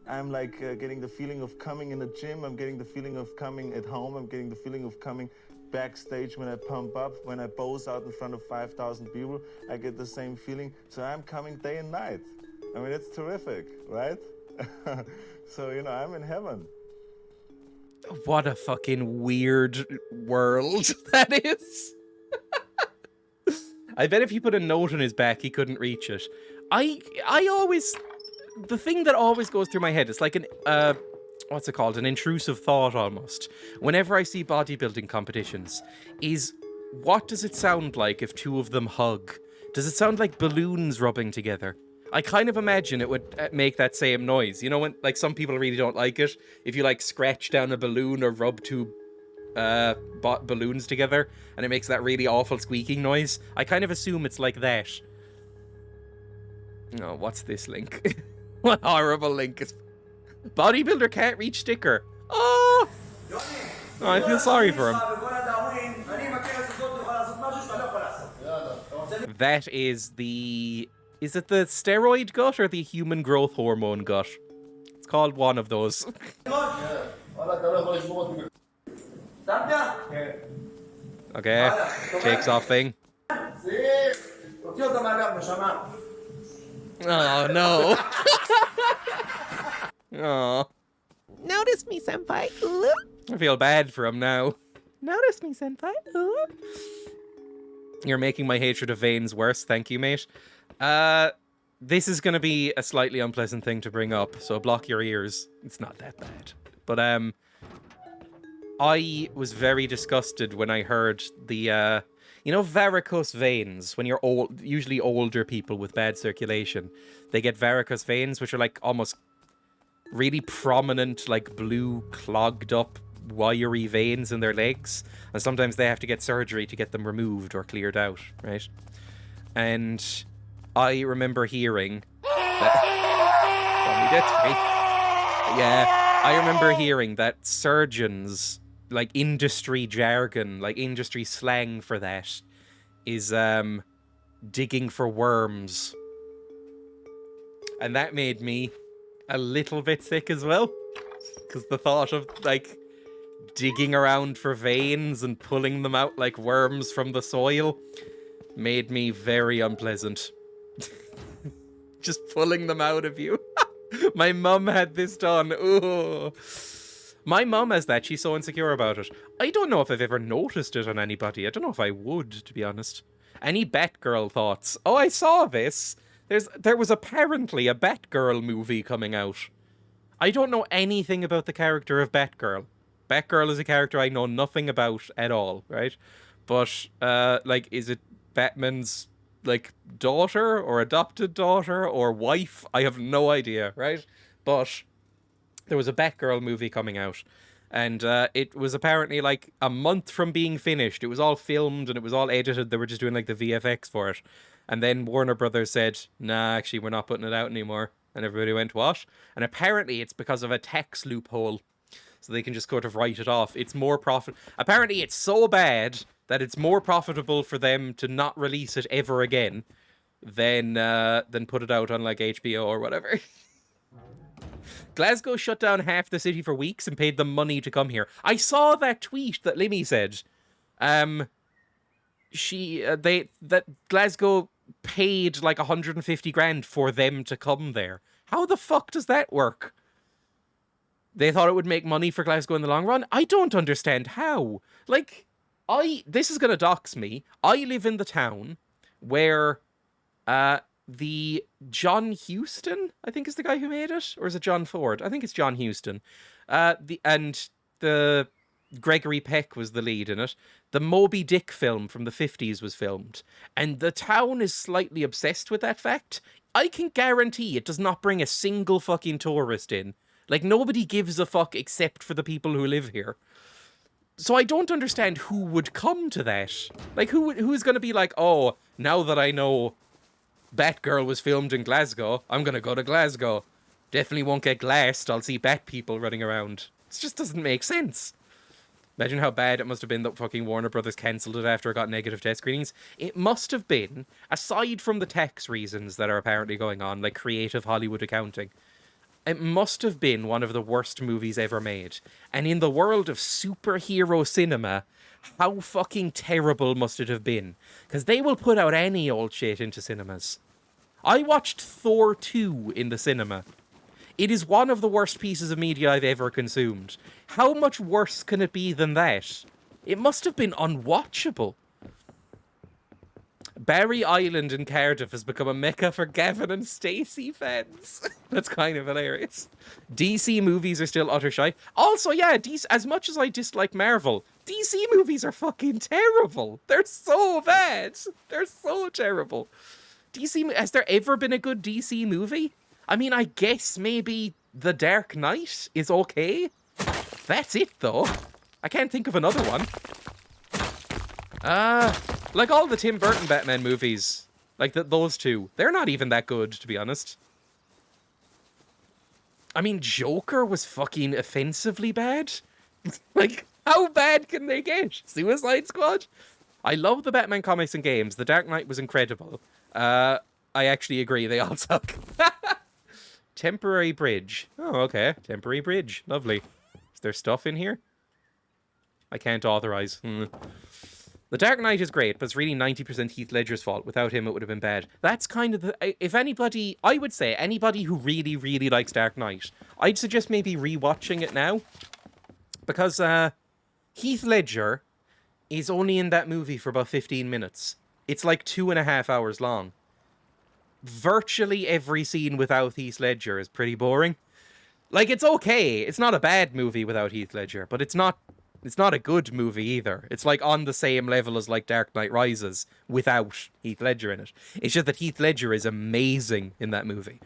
I'm like getting the feeling of coming in the gym. I'm getting the feeling of coming at home. I'm getting the feeling of coming backstage when I pump up, when I pose out in front of 5,000 people. I get the same feeling. So I'm coming day and night. I mean, it's terrific, right? So, you know, I'm in heaven.
What a fucking weird world that is. I bet if he put a note on his back, he couldn't reach it. I always... The thing that always goes through my head is like an... what's it called? An intrusive thought, almost. Whenever I see bodybuilding competitions, is what does it sound like if two of them hug? Does it sound like balloons rubbing together? I kind of imagine it would make that same noise. You know, when like some people really don't like it, if you like scratch down a balloon or rub two balloons together, and it makes that really awful squeaking noise. I kind of assume it's like that. Oh, what's this link? What horrible link is... Bodybuilder can't reach sticker. Oh! Oh, I feel sorry for him. That is the... Is it the steroid gut or the human growth hormone gut? It's called one of those. Okay, takes off thing. Oh, no. Oh.
Notice me, senpai.
I feel bad for him now.
Notice me, senpai.
You're making my hatred of veins worse, thank you, mate. This is gonna be a slightly unpleasant thing to bring up, so block your ears. It's not that bad. But, I was very disgusted when I heard the, you know, varicose veins, when you're old, usually older people with bad circulation, they get varicose veins, which are like almost really prominent, like blue, clogged up, wiry veins in their legs. And sometimes they have to get surgery to get them removed or cleared out, right? And I remember hearing that... Yeah, I remember hearing that surgeons... like industry jargon, like industry slang for that is digging for worms. And that made me a little bit sick as well. Because the thought of like digging around for veins and pulling them out like worms from the soil made me very unpleasant. Just pulling them out of you. My mum had this done. Ooh. My mum has that. She's so insecure about it. I don't know if I've ever noticed it on anybody. I don't know if I would, to be honest. Any Batgirl thoughts? Oh, I saw this. There was apparently a Batgirl movie coming out. I don't know anything about the character of Batgirl. Batgirl is a character I know nothing about at all, right? But, like, is it Batman's, like, daughter or adopted daughter or wife? I have no idea, right? But... there was a Batgirl movie coming out, and it was apparently like a month from being finished. It was all filmed and it was all edited. They were just doing like the VFX for it. And then Warner Brothers said, nah, actually, we're not putting it out anymore. And everybody went, what? And apparently it's because of a tax loophole. So they can just sort of write it off. It's more apparently it's so bad that it's more profitable for them to not release it ever again than put it out on like HBO or whatever. Glasgow shut down half the city for weeks and paid them money to come here. I saw that tweet that Limmy said. That Glasgow paid like 150 grand for them to come there. How the fuck does that work? They thought it would make money for Glasgow in the long run? I don't understand how. Like, this is gonna dox me. I live in the town where, the John Huston, I think is the guy who made it, or is it John Ford? I think it's John Huston. And the Gregory Peck was the lead in it. The Moby Dick film from the 50s was filmed, and the town is slightly obsessed with that fact. I can guarantee it does not bring a single fucking tourist in. Like, nobody gives a fuck except for the people who live here. So I don't understand who would come to that. Like, who's going to be like, oh, now that I know Batgirl was filmed in Glasgow, I'm going to go to Glasgow. Definitely won't get glassed. I'll see bat people running around. It just doesn't make sense. Imagine how bad it must have been that fucking Warner Brothers cancelled it after it got negative test screenings. It must have been, aside from the tax reasons that are apparently going on, like creative Hollywood accounting, it must have been one of the worst movies ever made. And in the world of superhero cinema, how fucking terrible must it have been? Because they will put out any old shit into cinemas. I watched Thor 2 in the cinema. It is one of the worst pieces of media I've ever consumed. How much worse can it be than that? It must have been unwatchable. Barry Island in Cardiff has become a mecca for Gavin and Stacey fans. That's kind of hilarious. DC movies are still utter shite. Also, yeah, as much as I dislike Marvel, DC movies are fucking terrible. They're so bad. They're so terrible. Has there ever been a good DC movie? I mean, I guess maybe The Dark Knight is okay. That's it, though. I can't think of another one. Like all the Tim Burton Batman movies. Like those two. They're not even that good, to be honest. I mean, Joker was fucking offensively bad. Like, how bad can they get? Suicide Squad? I love the Batman comics and games. The Dark Knight was incredible. I actually agree, they all suck. Temporary bridge. Oh, okay. Temporary bridge. Lovely. Is there stuff in here? I can't authorize. The Dark Knight is great, but it's really 90% Heath Ledger's fault. Without him, it would have been bad. That's kind of the... If anybody... I would say anybody who really, really likes Dark Knight, I'd suggest maybe rewatching it now. Because Heath Ledger is only in that movie for about 15 minutes. It's like 2.5 hours long. Virtually every scene without Heath Ledger is pretty boring. Like, it's okay. It's not a bad movie without Heath Ledger, but it's not a good movie either. It's like on the same level as like Dark Knight Rises without Heath Ledger in it. It's just that Heath Ledger is amazing in that movie.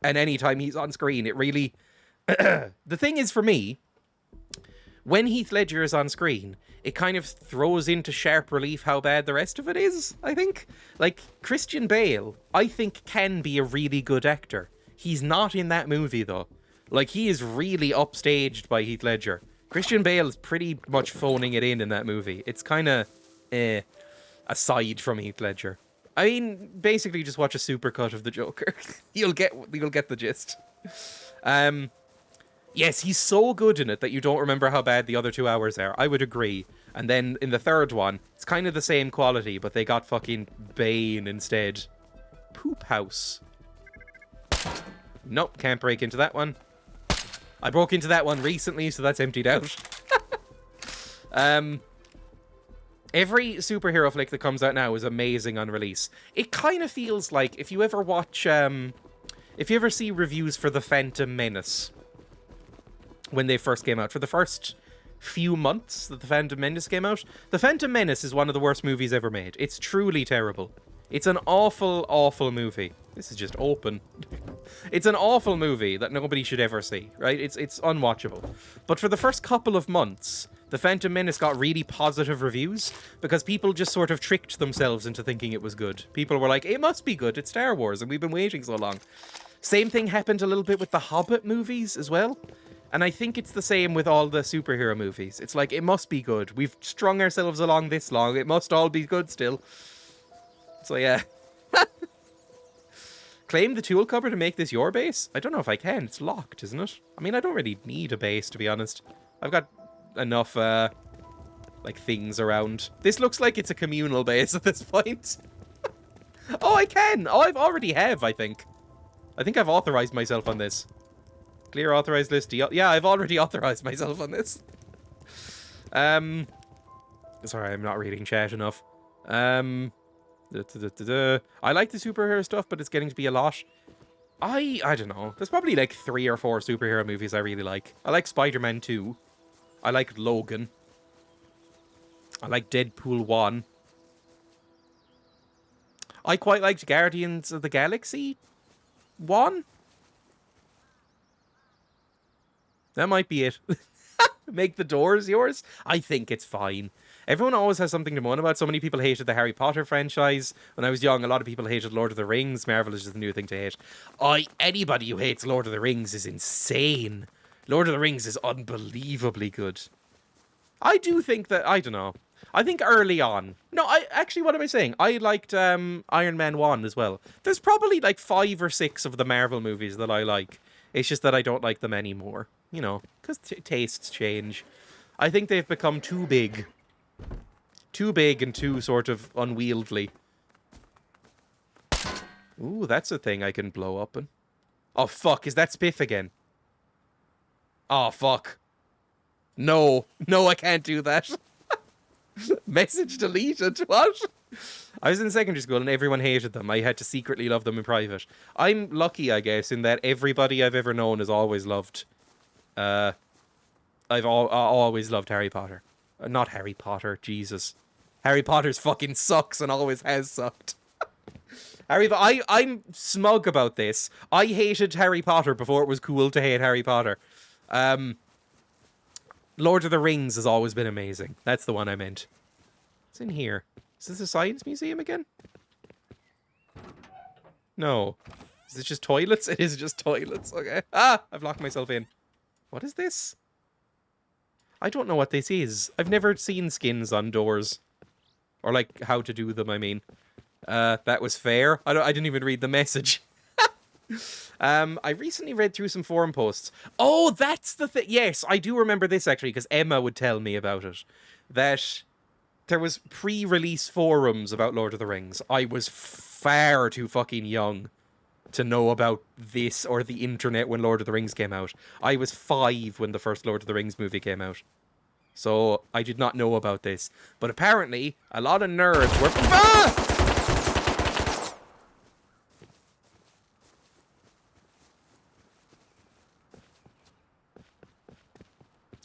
And anytime he's on screen, it really... The thing is, for me, when Heath Ledger is on screen, it kind of throws into sharp relief how bad the rest of it is, I think. Like, Christian Bale, I think, can be a really good actor. He's not in that movie, though. Like, he is really upstaged by Heath Ledger. Christian Bale is pretty much phoning it in that movie. It's kind of, aside from Heath Ledger. I mean, basically just watch a supercut of the Joker. You'll get the gist. Yes, he's so good in it that you don't remember how bad the other 2 hours are. I would agree. And then in the third one, it's kind of the same quality, but they got fucking Bane instead. Poop house. Nope, can't break into that one. I broke into that one recently, so that's emptied out. Every superhero flick that comes out now is amazing on release. It kind of feels like if you ever watch, if you ever see reviews for The Phantom Menace, when they first came out, for the first few months that The Phantom Menace came out, The Phantom Menace is one of the worst movies ever made. It's truly terrible. It's an awful, awful movie. This is just open. It's an awful movie that nobody should ever see, right? It's unwatchable. But for the first couple of months, The Phantom Menace got really positive reviews because people just sort of tricked themselves into thinking it was good. People were like, it must be good, it's Star Wars, and we've been waiting so long. Same thing happened a little bit with the Hobbit movies as well. And I think it's the same with all the superhero movies. It's like, it must be good. We've strung ourselves along this long. It must all be good still. So yeah. Claim the tool cupboard to make this your base? I don't know if I can. It's locked, isn't it? I mean, I don't really need a base, to be honest. I've got enough, like, things around. This looks like it's a communal base at this point. Oh, I can! Oh, I've already have, I think. I think I've authorized myself on this. Clear authorized list. Yeah, I've already authorized myself on this. Sorry, I'm not reading chat enough. I like the superhero stuff, but it's getting to be a lot. I don't know. There's probably like 3 or 4 superhero movies I really like. I like Spider-Man 2. I like Logan. I like Deadpool 1. I quite liked Guardians of the Galaxy 1. That might be it. Make the doors yours? I think it's fine. Everyone always has something to moan about. So many people hated the Harry Potter franchise. When I was young, a lot of people hated Lord of the Rings. Marvel is just the new thing to hate. Anybody who hates Lord of the Rings is insane. Lord of the Rings is unbelievably good. I do think that, I don't know. I think early on. No, what am I saying? I liked Iron Man 1 as well. There's probably like 5 or 6 of the Marvel movies that I like. It's just that I don't like them anymore. You know, because tastes change. I think they've become too big. Too big and too sort of unwieldy. Ooh, that's a thing I can blow up in. Oh, fuck. Is that Spiff again? Oh, fuck. No. No, I can't do that. Message deleted. What? I was in secondary school and everyone hated them. I had to secretly love them in private. I'm lucky, I guess, in that everybody I've ever known has always loved... I've always loved Harry Potter. Not Harry Potter, Jesus. Harry Potter's fucking sucks and always has sucked. I'm smug about this. I hated Harry Potter before it was cool to hate Harry Potter. Lord of the Rings has always been amazing. That's the one I meant. What's in here? Is this a science museum again? No. Is this just toilets? It is just toilets. Okay. Ah! I've locked myself in. What is this? I don't know what this is. I've never seen skins on doors. Or, like, how to do them, I mean. That was fair. I didn't even read the message. I recently read through some forum posts. Oh, that's the thing. Yes, I do remember this, actually, because Emma would tell me about it. That there was pre-release forums about Lord of the Rings. I was far too fucking young to know about this or the internet when Lord of the Rings came out. I was 5 when the first Lord of the Rings movie came out. So I did not know about this. But apparently, a lot of nerds were... Ah!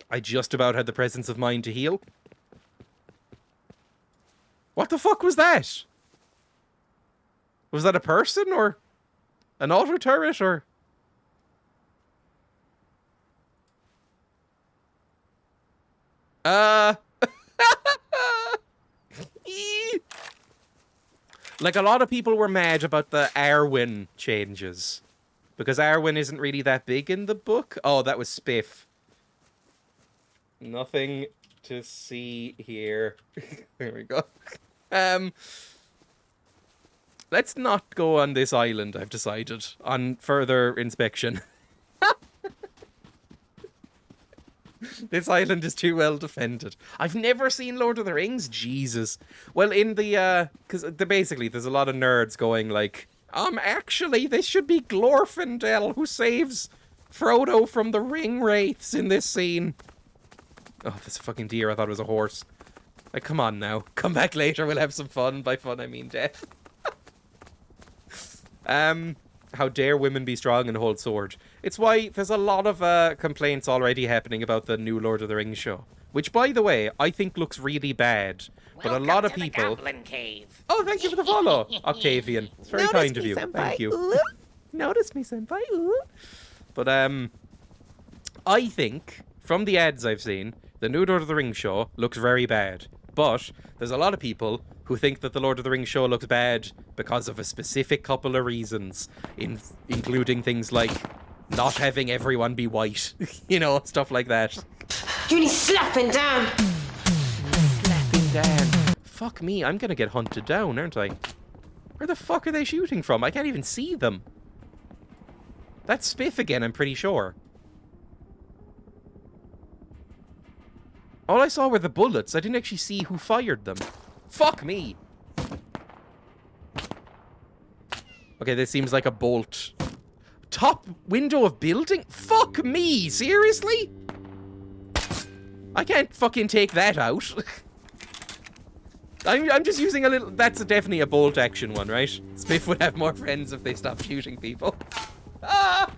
I just about had the presence of mind to heal. What the fuck was that? Was that a person or an auto turret or... Like, a lot of people were mad about the Arwen changes. Because Arwen isn't really that big in the book. Oh, that was Spiff. Nothing to see here. There we go. Let's not go on this island, I've decided, on further inspection. This island is too well defended. I've never seen Lord of the Rings. Jesus. Well, in the, because basically there's a lot of nerds going like, actually, this should be Glorfindel who saves Frodo from the ring wraiths in this scene. Oh, this fucking deer, I thought it was a horse. Like, come on now. Come back later, we'll have some fun. By fun, I mean death. How dare women be strong and hold sword. It's why there's a lot of complaints already happening about the new Lord of the Rings show. Which, by the way, I think looks really bad. But a lot of people...
Cave.
Oh, thank you for the follow, Octavian. It's very kind of you. Thank you.
Ooh. Notice me, senpai. Ooh.
But, I think, from the ads I've seen, the new Lord of the Rings show looks very bad. But there's a lot of people who think that the Lord of the Rings show looks bad because of a specific couple of reasons, including things like not having everyone be white, you know, stuff like that.
You need slapping down.
Slapping down. Fuck me, I'm gonna get hunted down, aren't I? Where the fuck are they shooting from? I can't even see them. That's Spiff again, I'm pretty sure. All I saw were the bullets. I didn't actually see who fired them. Fuck me. Okay, this seems like a bolt. Top window of building? Fuck me, seriously? I can't fucking take that out. I'm just using a little... That's definitely a bolt action one, right? Spiff would have more friends if they stopped shooting people. Ah!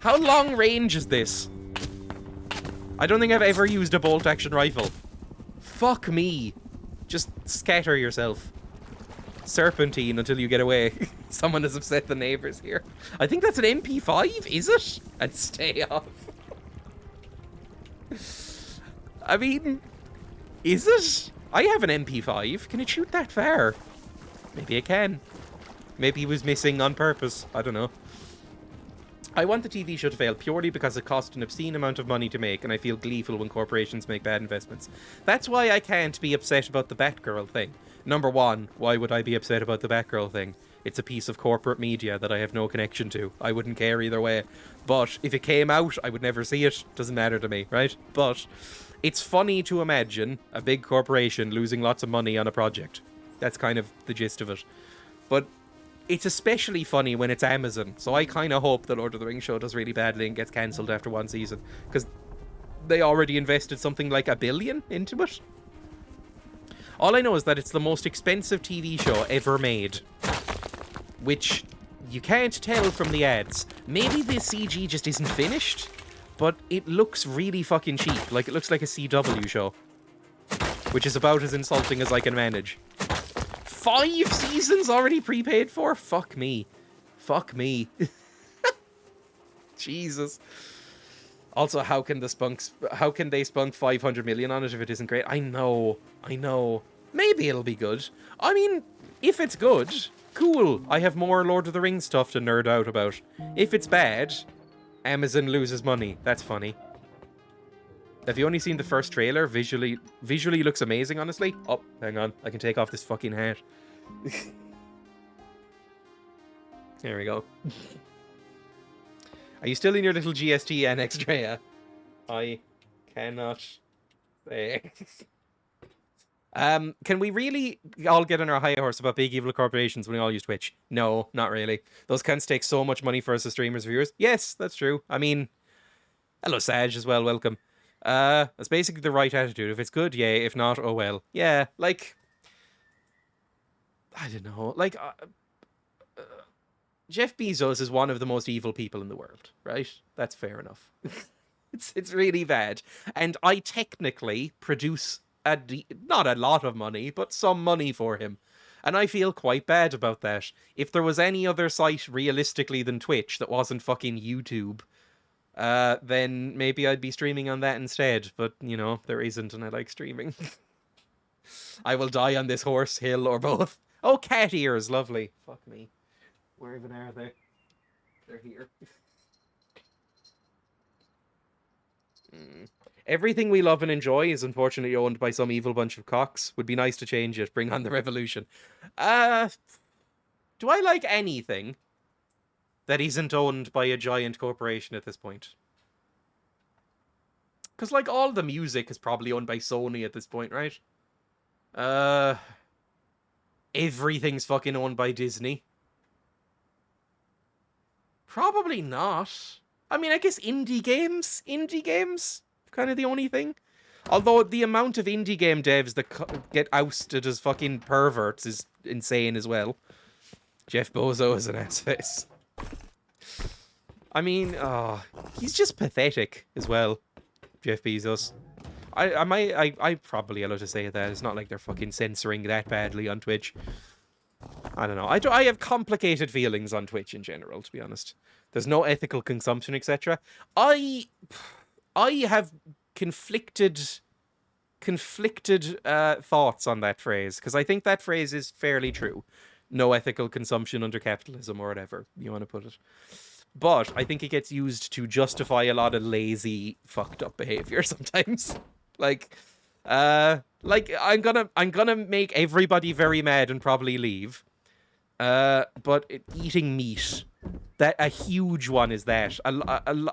How long range is this? I don't think I've ever used a bolt action rifle. Fuck me. Just scatter yourself. Serpentine until you get away. Someone has upset the neighbors here. I think that's an MP5, is it? And stay off. I mean, is it? I have an MP5. Can it shoot that far? Maybe it can. Maybe he was missing on purpose. I don't know. I want the TV show to fail purely because it cost an obscene amount of money to make, and I feel gleeful when corporations make bad investments. That's why I can't be upset about the Batgirl thing. Number one, why would I be upset about the Batgirl thing? It's a piece of corporate media that I have no connection to. I wouldn't care either way. But if it came out, I would never see it. Doesn't matter to me, right? But it's funny to imagine a big corporation losing lots of money on a project. That's kind of the gist of it. But it's especially funny when it's Amazon. So I kind of hope the Lord of the Rings show does really badly and gets cancelled after one season. Because they already invested something like $1 billion into it. All I know is that it's the most expensive TV show ever made. Which you can't tell from the ads. Maybe the CG just isn't finished, but it looks really fucking cheap. Like, it looks like a CW show. Which is about as insulting as I can manage. 5 seasons already prepaid for? Fuck me. Fuck me. Jesus. Also, how can they spunk 500 million on it if it isn't great? I know. Maybe it'll be good. I mean, if it's good, cool. I have more Lord of the Rings stuff to nerd out about. If it's bad, Amazon loses money. That's funny. Have you only seen the first trailer? Visually looks amazing, honestly. Oh, hang on. I can take off this fucking hat. There we go. Are you still in your little GST annex, Dreya? I cannot say. Can we really all get on our high horse about big evil corporations when we all use Twitch? No, not really. Those cunts take so much money for us as streamers, viewers. Yes, that's true. I mean, hello Saj as well, welcome. That's basically the right attitude. If it's good, yay. If not, oh well. Yeah, like, I don't know. Like, Jeff Bezos is one of the most evil people in the world, right? That's fair enough. It's really bad. And I technically produce not a lot of money, but some money for him. And I feel quite bad about that. If there was any other site realistically than Twitch that wasn't fucking YouTube, then maybe I'd be streaming on that instead. But, you know, there isn't, and I like streaming. I will die on this horse, hill, or both. Oh, cat ears, lovely. Fuck me. Where even are they? They're here. Everything we love and enjoy is unfortunately owned by some evil bunch of cocks. Would be nice to change it. Bring on the revolution. Do I like anything that isn't owned by a giant corporation at this point? Because, like, all the music is probably owned by Sony at this point, right? Everything's fucking owned by Disney. Probably not. I mean, I guess indie games, kind of the only thing. Although the amount of indie game devs that get ousted as fucking perverts is insane as well. Jeff Bezos is an assface. I mean, he's just pathetic as well, Jeff Bezos. I probably allowed to say that. It's not like they're fucking censoring that badly on Twitch. I don't know. I have complicated feelings on Twitch in general, to be honest. There's no ethical consumption, etc. I have conflicted thoughts on that phrase, because I think that phrase is fairly true. No ethical consumption under capitalism, or whatever you want to put it. But I think it gets used to justify a lot of lazy, fucked up behavior sometimes. Like I'm gonna make everybody very mad and probably leave. But eating meat, that a huge one is that.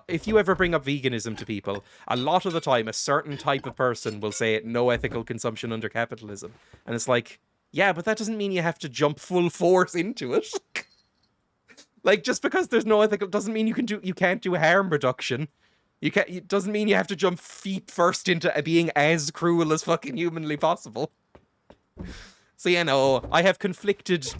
If you ever bring up veganism to people, a lot of the time a certain type of person will say no ethical consumption under capitalism, and it's like, yeah, but that doesn't mean you have to jump full force into it. Like, just because there's no ethical doesn't mean you can't do harm reduction. It doesn't mean you have to jump feet first into being as cruel as fucking humanly possible. So, you know, I have conflicted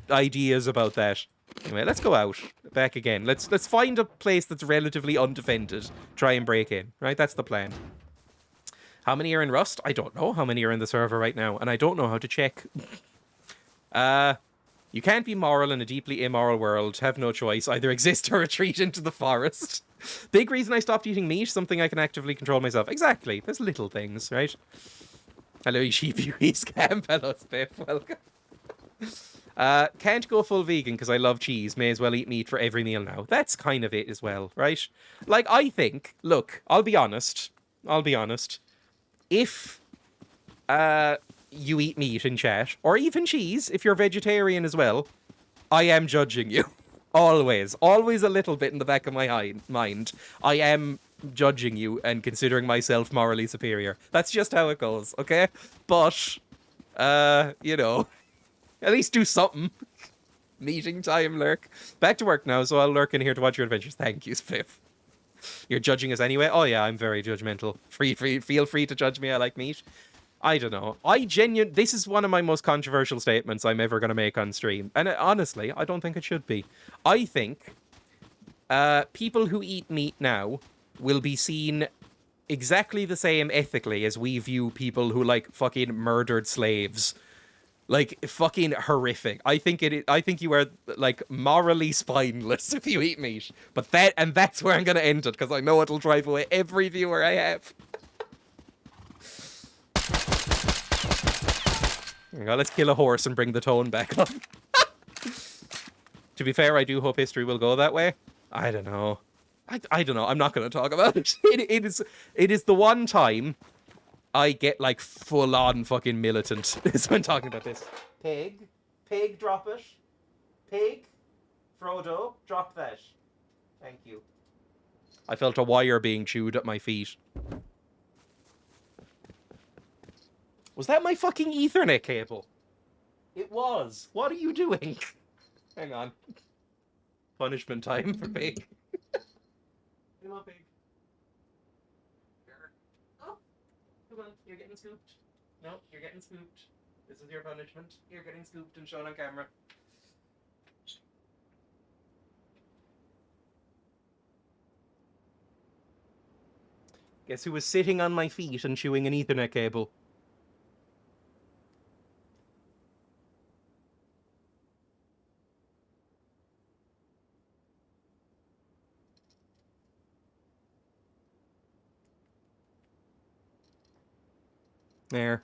ideas about that. Anyway, let's go out. Back again. Let's find a place that's relatively undefended. Try and break in. Right? That's the plan. How many are in Rust? I don't know how many are in the server right now. And I don't know how to check. You can't be moral in a deeply immoral world. Have no choice. Either exist or retreat into the forest. Big reason I stopped eating meat. Something I can actively control myself. Exactly. There's little things, right? Hello, you sheepy wee scamp. Hello, Spiff. Welcome. Can't go full vegan because I love cheese. May as well eat meat for every meal now. That's kind of it as well, right? Like, I think, look, I'll be honest. If you eat meat in chat, or even cheese, if you're vegetarian as well, I am judging you. Always a little bit in the back of my mind. I am judging you and considering myself morally superior. That's just how it goes, okay? But, you know, at least do something. Meeting time, lurk. Back to work now, so I'll lurk in here to watch your adventures. Thank you, Spiff. You're judging us anyway? Oh yeah, I'm very judgmental. Feel free to judge me, I like meat. I don't know. This is one of my most controversial statements I'm ever going to make on stream. And honestly, I don't think it should be. I think people who eat meat now will be seen exactly the same ethically as we view people who, like, fucking murdered slaves. Like, fucking horrific. I think you are, like, morally spineless if you eat meat. But that's where I'm going to end it, because I know it'll drive away every viewer I have. Let's kill a horse and bring the tone back up. To be fair, I do hope history will go that way. I don't know. I don't know. I'm not going to talk about it. It is the one time I get, like, full-on fucking militant is when talking about this. Pig, drop it. Pig, Frodo, drop that. Thank you. I felt a wire being chewed at my feet. Was that my fucking Ethernet cable? It was. What are you doing? Hang on. Punishment time for Pig. Come on, Pig. Oh, come on. You're getting scooped. No, you're getting scooped. This is your punishment. You're getting scooped and shown on camera. Guess who was sitting on my feet and chewing an Ethernet cable? There.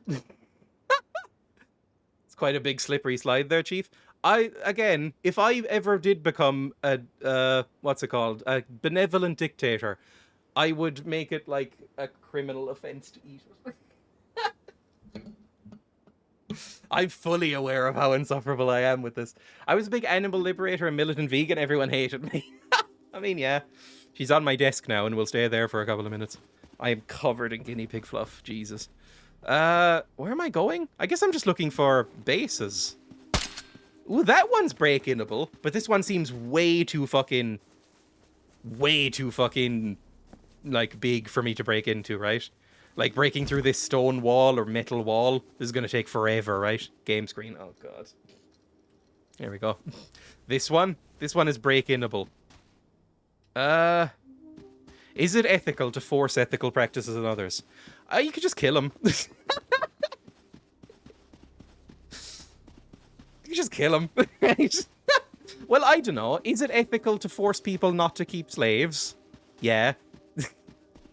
It's quite a big slippery slide there, Chief. Again, if I ever did become a, what's it called? A benevolent dictator, I would make it like a criminal offense to eat it. I'm fully aware of how insufferable I am with this. I was a big animal liberator and militant vegan. Everyone hated me. I mean, yeah. She's on my desk now and will stay there for a couple of minutes. I am covered in guinea pig fluff. Jesus. Where am I going? I guess I'm just looking for bases. Ooh, that one's break-inable, but this one seems way too fucking, like, big for me to break into, right? Like, breaking through this stone wall or metal wall, this is gonna take forever, right? Game screen, oh god. There we go. This one is break-inable. Is it ethical to force ethical practices on others? You could just kill him. You could just kill him. Right? Well, I don't know. Is it ethical to force people not to keep slaves? Yeah.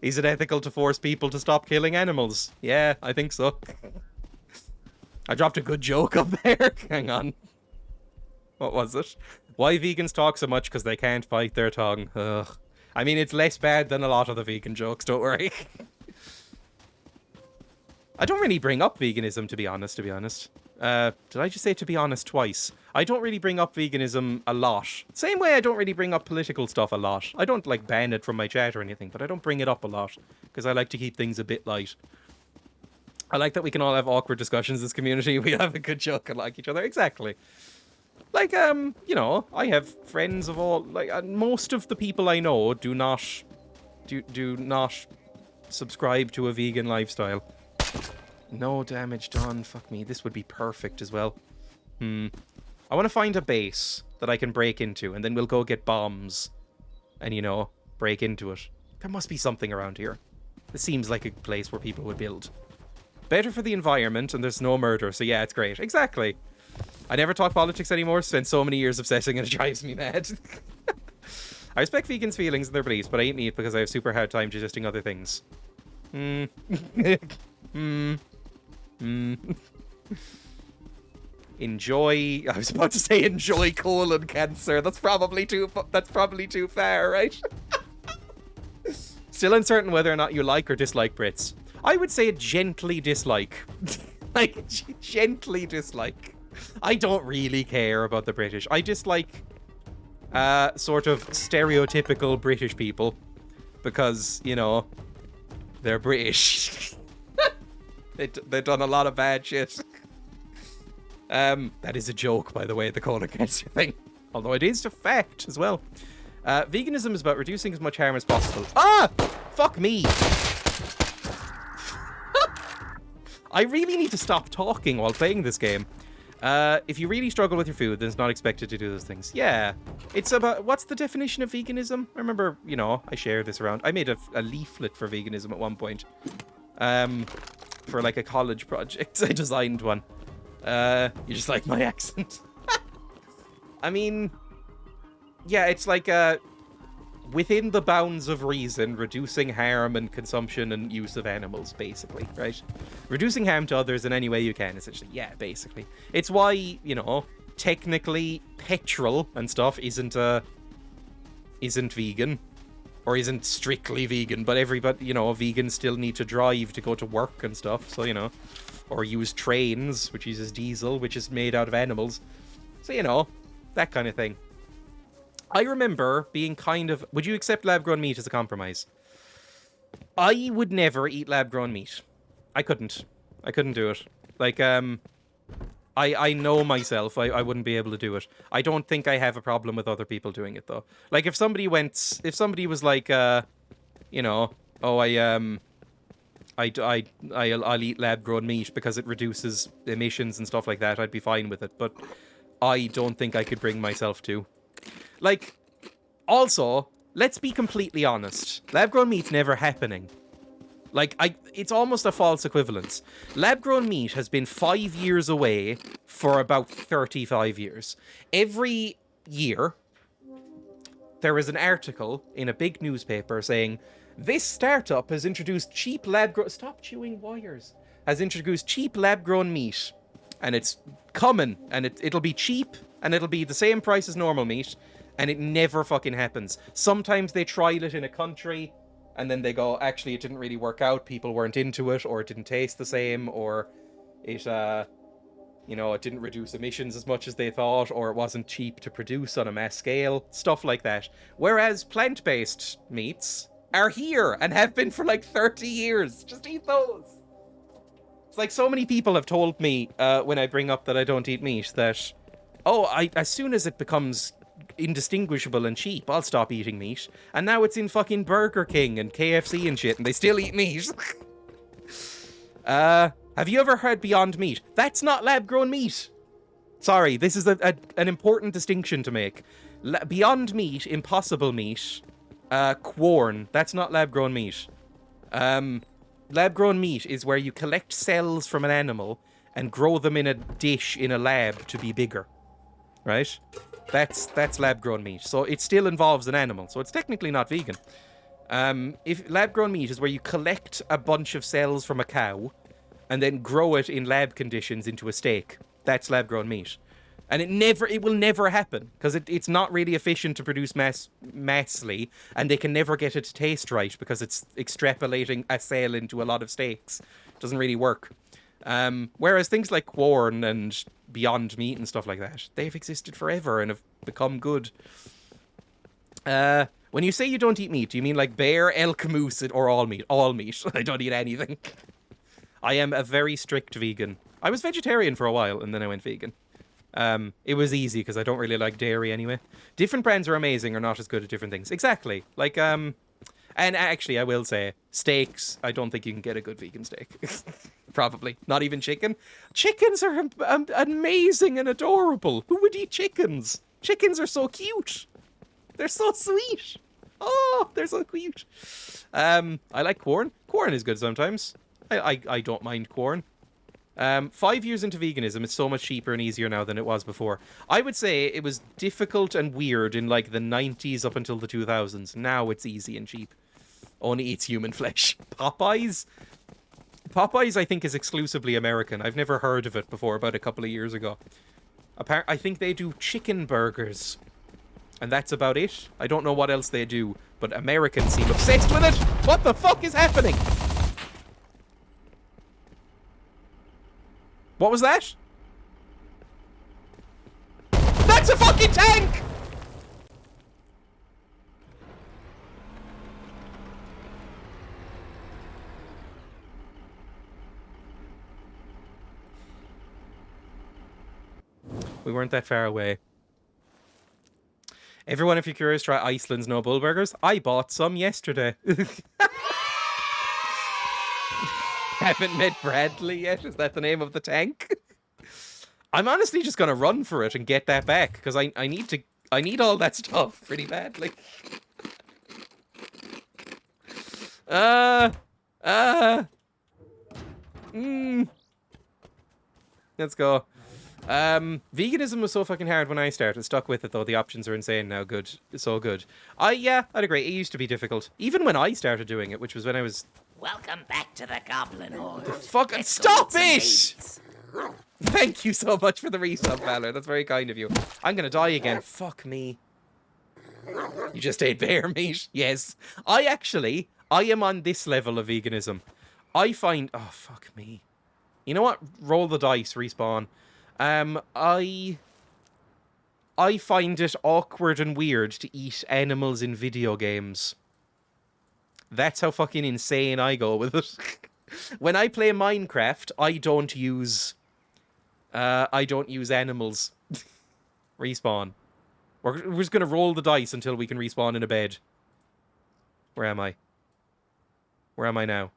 Is it ethical to force people to stop killing animals? Yeah, I think so. I dropped a good joke up there. Hang on. What was it? Why vegans talk so much? Because they can't bite their tongue. Ugh. I mean, it's less bad than a lot of the vegan jokes, don't worry. I don't really bring up veganism, to be honest. Did I just say to be honest twice? I don't really bring up veganism a lot. Same way I don't really bring up political stuff a lot. I don't, like, ban it from my chat or anything, but I don't bring it up a lot, because I like to keep things a bit light. I like that we can all have awkward discussions in this community. We have a good joke and like each other. Exactly. Like, you know, I have friends of all, like, most of the people I know do not subscribe to a vegan lifestyle. No damage done. Fuck me. This would be perfect as well. I want to find a base that I can break into, and then we'll go get bombs and, you know, break into it. There must be something around here. This seems like a place where people would build. Better for the environment, and there's no murder, so yeah, it's great. Exactly. I never talk politics anymore. Spent so many years obsessing, and it drives me mad. I respect vegans' feelings and their beliefs, but I eat meat because I have super hard time digesting other things. enjoy. I was about to say enjoy colon cancer. That's probably too far, right? Still uncertain whether or not you like or dislike Brits. I would say gently dislike. Like, gently dislike. I don't really care about the British. I dislike sort of stereotypical British people because, you know, they're British. They've done a lot of bad shit. That is a joke, by the way, the colon cancer thing. Although it is a fact as well. Veganism is about reducing as much harm as possible. Ah! Fuck me! I really need to stop talking while playing this game. If you really struggle with your food, then it's not expected to do those things. Yeah. It's about... What's the definition of veganism? I remember, you know, I shared this around. I made a leaflet for veganism at one point. For, like, a college project. I designed one. You just like my accent. I mean... Yeah, it's like, within the bounds of reason, reducing harm and consumption and use of animals, basically, right? Reducing harm to others in any way you can, essentially. Yeah, basically. It's why, you know, technically petrol and stuff isn't vegan. Or isn't strictly vegan, but everybody, you know, vegans still need to drive to go to work and stuff, so, you know. Or use trains, which uses diesel, which is made out of animals. So, you know, that kind of thing. I remember being kind of... Would you accept lab-grown meat as a compromise? I would never eat lab-grown meat. I couldn't. I couldn't do it. Like, I know myself. I wouldn't be able to do it. I don't think I have a problem with other people doing it, though. Like, if somebody was like, you know, oh, I'll eat lab-grown meat because it reduces emissions and stuff like that, I'd be fine with it. But I don't think I could bring myself to. Like, also, let's be completely honest. Lab-grown meat's never happening. Like, it's almost a false equivalence. Lab-grown meat has been 5 years away for about 35 years. Every year, there is an article in a big newspaper saying, this startup has introduced cheap lab-grown... Stop chewing wires. Has introduced cheap lab-grown meat. And it's coming. And it'll be cheap. And it'll be the same price as normal meat. And it never fucking happens. Sometimes they trial it in a country, and then they go, actually, it didn't really work out. People weren't into it, or it didn't taste the same, or it, you know, it didn't reduce emissions as much as they thought, or it wasn't cheap to produce on a mass scale. Stuff like that. Whereas plant-based meats are here, and have been for like 30 years. Just eat those. It's like so many people have told me, when I bring up that I don't eat meat, that, oh, as soon as it becomes indistinguishable and cheap, I'll stop eating meat. And now it's in fucking Burger King and KFC and shit, and they still eat meat. Have you ever heard Beyond Meat? That's not lab-grown meat. Sorry, this is an important distinction to make. Beyond Meat, Impossible Meat, Quorn, that's not lab-grown meat. Lab-grown meat is where you collect cells from an animal and grow them in a dish in a lab to be bigger. Right? That's lab-grown meat. So it still involves an animal. So it's technically not vegan. If lab-grown meat is where you collect a bunch of cells from a cow and then grow it in lab conditions into a steak. That's lab-grown meat. And it will never happen because it's not really efficient to produce massively, and they can never get it to taste right because it's extrapolating a cell into a lot of steaks. It doesn't really work. Whereas things like Quorn and Beyond Meat and stuff like that, they've existed forever and have become good. When you say you don't eat meat, do you mean like bear, elk, moose, or all meat? All meat. I don't eat anything. I am a very strict vegan. I was vegetarian for a while and then I went vegan. It was easy because I don't really like dairy anyway. Different brands are amazing or not as good at different things. Exactly. Like, and actually I will say, steaks, I don't think you can get a good vegan steak. Probably. Not even chicken. Chickens are amazing and adorable. Who would eat chickens? Chickens are so cute. They're so sweet. Oh, they're so cute. I like Quorn. Quorn is good sometimes. I don't mind Quorn. 5 years into veganism, it's so much cheaper and easier now than it was before. I would say it was difficult and weird in like the 90s up until the 2000s. Now it's easy and cheap. Only eats human flesh. Popeyes, I think, is exclusively American. I've never heard of it before, about a couple of years ago. I think they do chicken burgers. And that's about it. I don't know what else they do, but Americans seem obsessed with it. What the fuck is happening? What was that? That's a fucking tank! We weren't that far away. Everyone, if you're curious, try Iceland's no bull burgers. I bought some yesterday. Haven't met Bradley yet. Is that the name of the tank? I'm honestly just gonna run for it and get that back because I need all that stuff pretty badly. Let's go. Veganism was so fucking hard when I started. Stuck with it though. The options are insane now. Good. So good. Yeah, I'd agree. It used to be difficult. Even when I started doing it, which was when I was...
Welcome back to the Goblin Horde.
Fucking stop it! Thank you so much for the resub, Valor. That's very kind of you. I'm gonna die again. Fuck me. You just ate bear meat. Yes. I am on this level of veganism. I find... Oh, fuck me. You know what? Roll the dice, respawn. I find it awkward and weird to eat animals in video games. That's how fucking insane I go with it. When I play Minecraft, I don't use animals. Respawn. We're just gonna roll the dice until we can respawn in a bed. Where am I? Where am I now?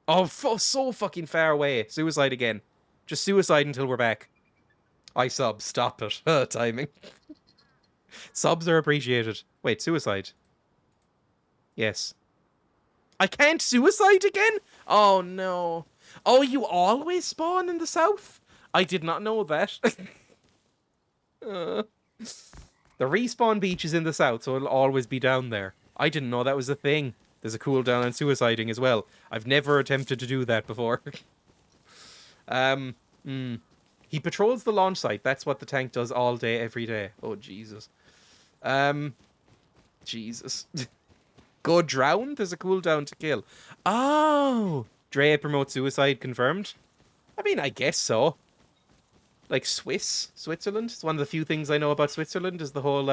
Oh, so fucking far away. Suicide again. Just suicide until we're back. I sub. Stop it. Timing. Subs are appreciated. Wait, suicide. Yes. I can't suicide again? Oh, no. Oh, you always spawn in the south? I did not know that. The respawn beach is in the south, so it'll always be down there. I didn't know that was a thing. There's a cooldown on suiciding as well. I've never attempted to do that before. He patrols the launch site. That's what the tank does all day, every day. Oh, Jesus. Jesus. Go drown? There's a cooldown to kill. Oh! Dreya promotes suicide confirmed? I mean, I guess so. Like Switzerland. It's one of the few things I know about Switzerland is the whole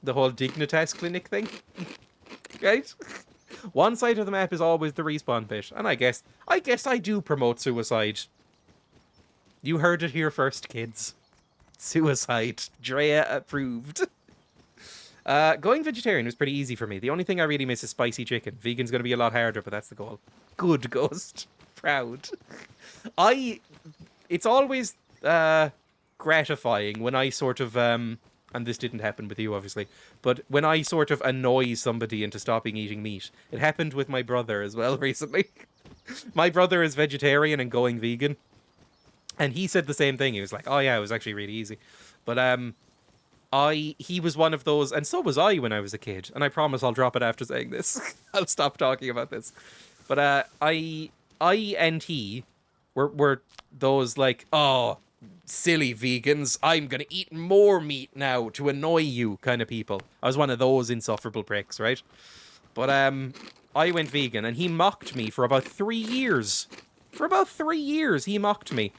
Dignitas clinic thing. Right? One side of the map is always the respawn bit, and I guess I do promote suicide. You heard it here first, kids. Suicide. Dreya approved. Going vegetarian was pretty easy for me. The only thing I really miss is spicy chicken. Vegan's going to be a lot harder, but that's the goal. Good, Ghost. Proud. It's always gratifying when I sort of... and this didn't happen with you, obviously, but when I sort of annoy somebody into stopping eating meat. It happened with my brother as well recently. My brother is vegetarian and going vegan. And he said the same thing. He was like, oh yeah, it was actually really easy. But he was one of those, and so was I when I was a kid. And I promise I'll drop it after saying this. I'll stop talking about this. But I and he were those like, oh, silly vegans, I'm gonna eat more meat now to annoy you kind of people. I was one of those insufferable pricks, right? But I went vegan and he mocked me for about 3 years. For about 3 years, he mocked me.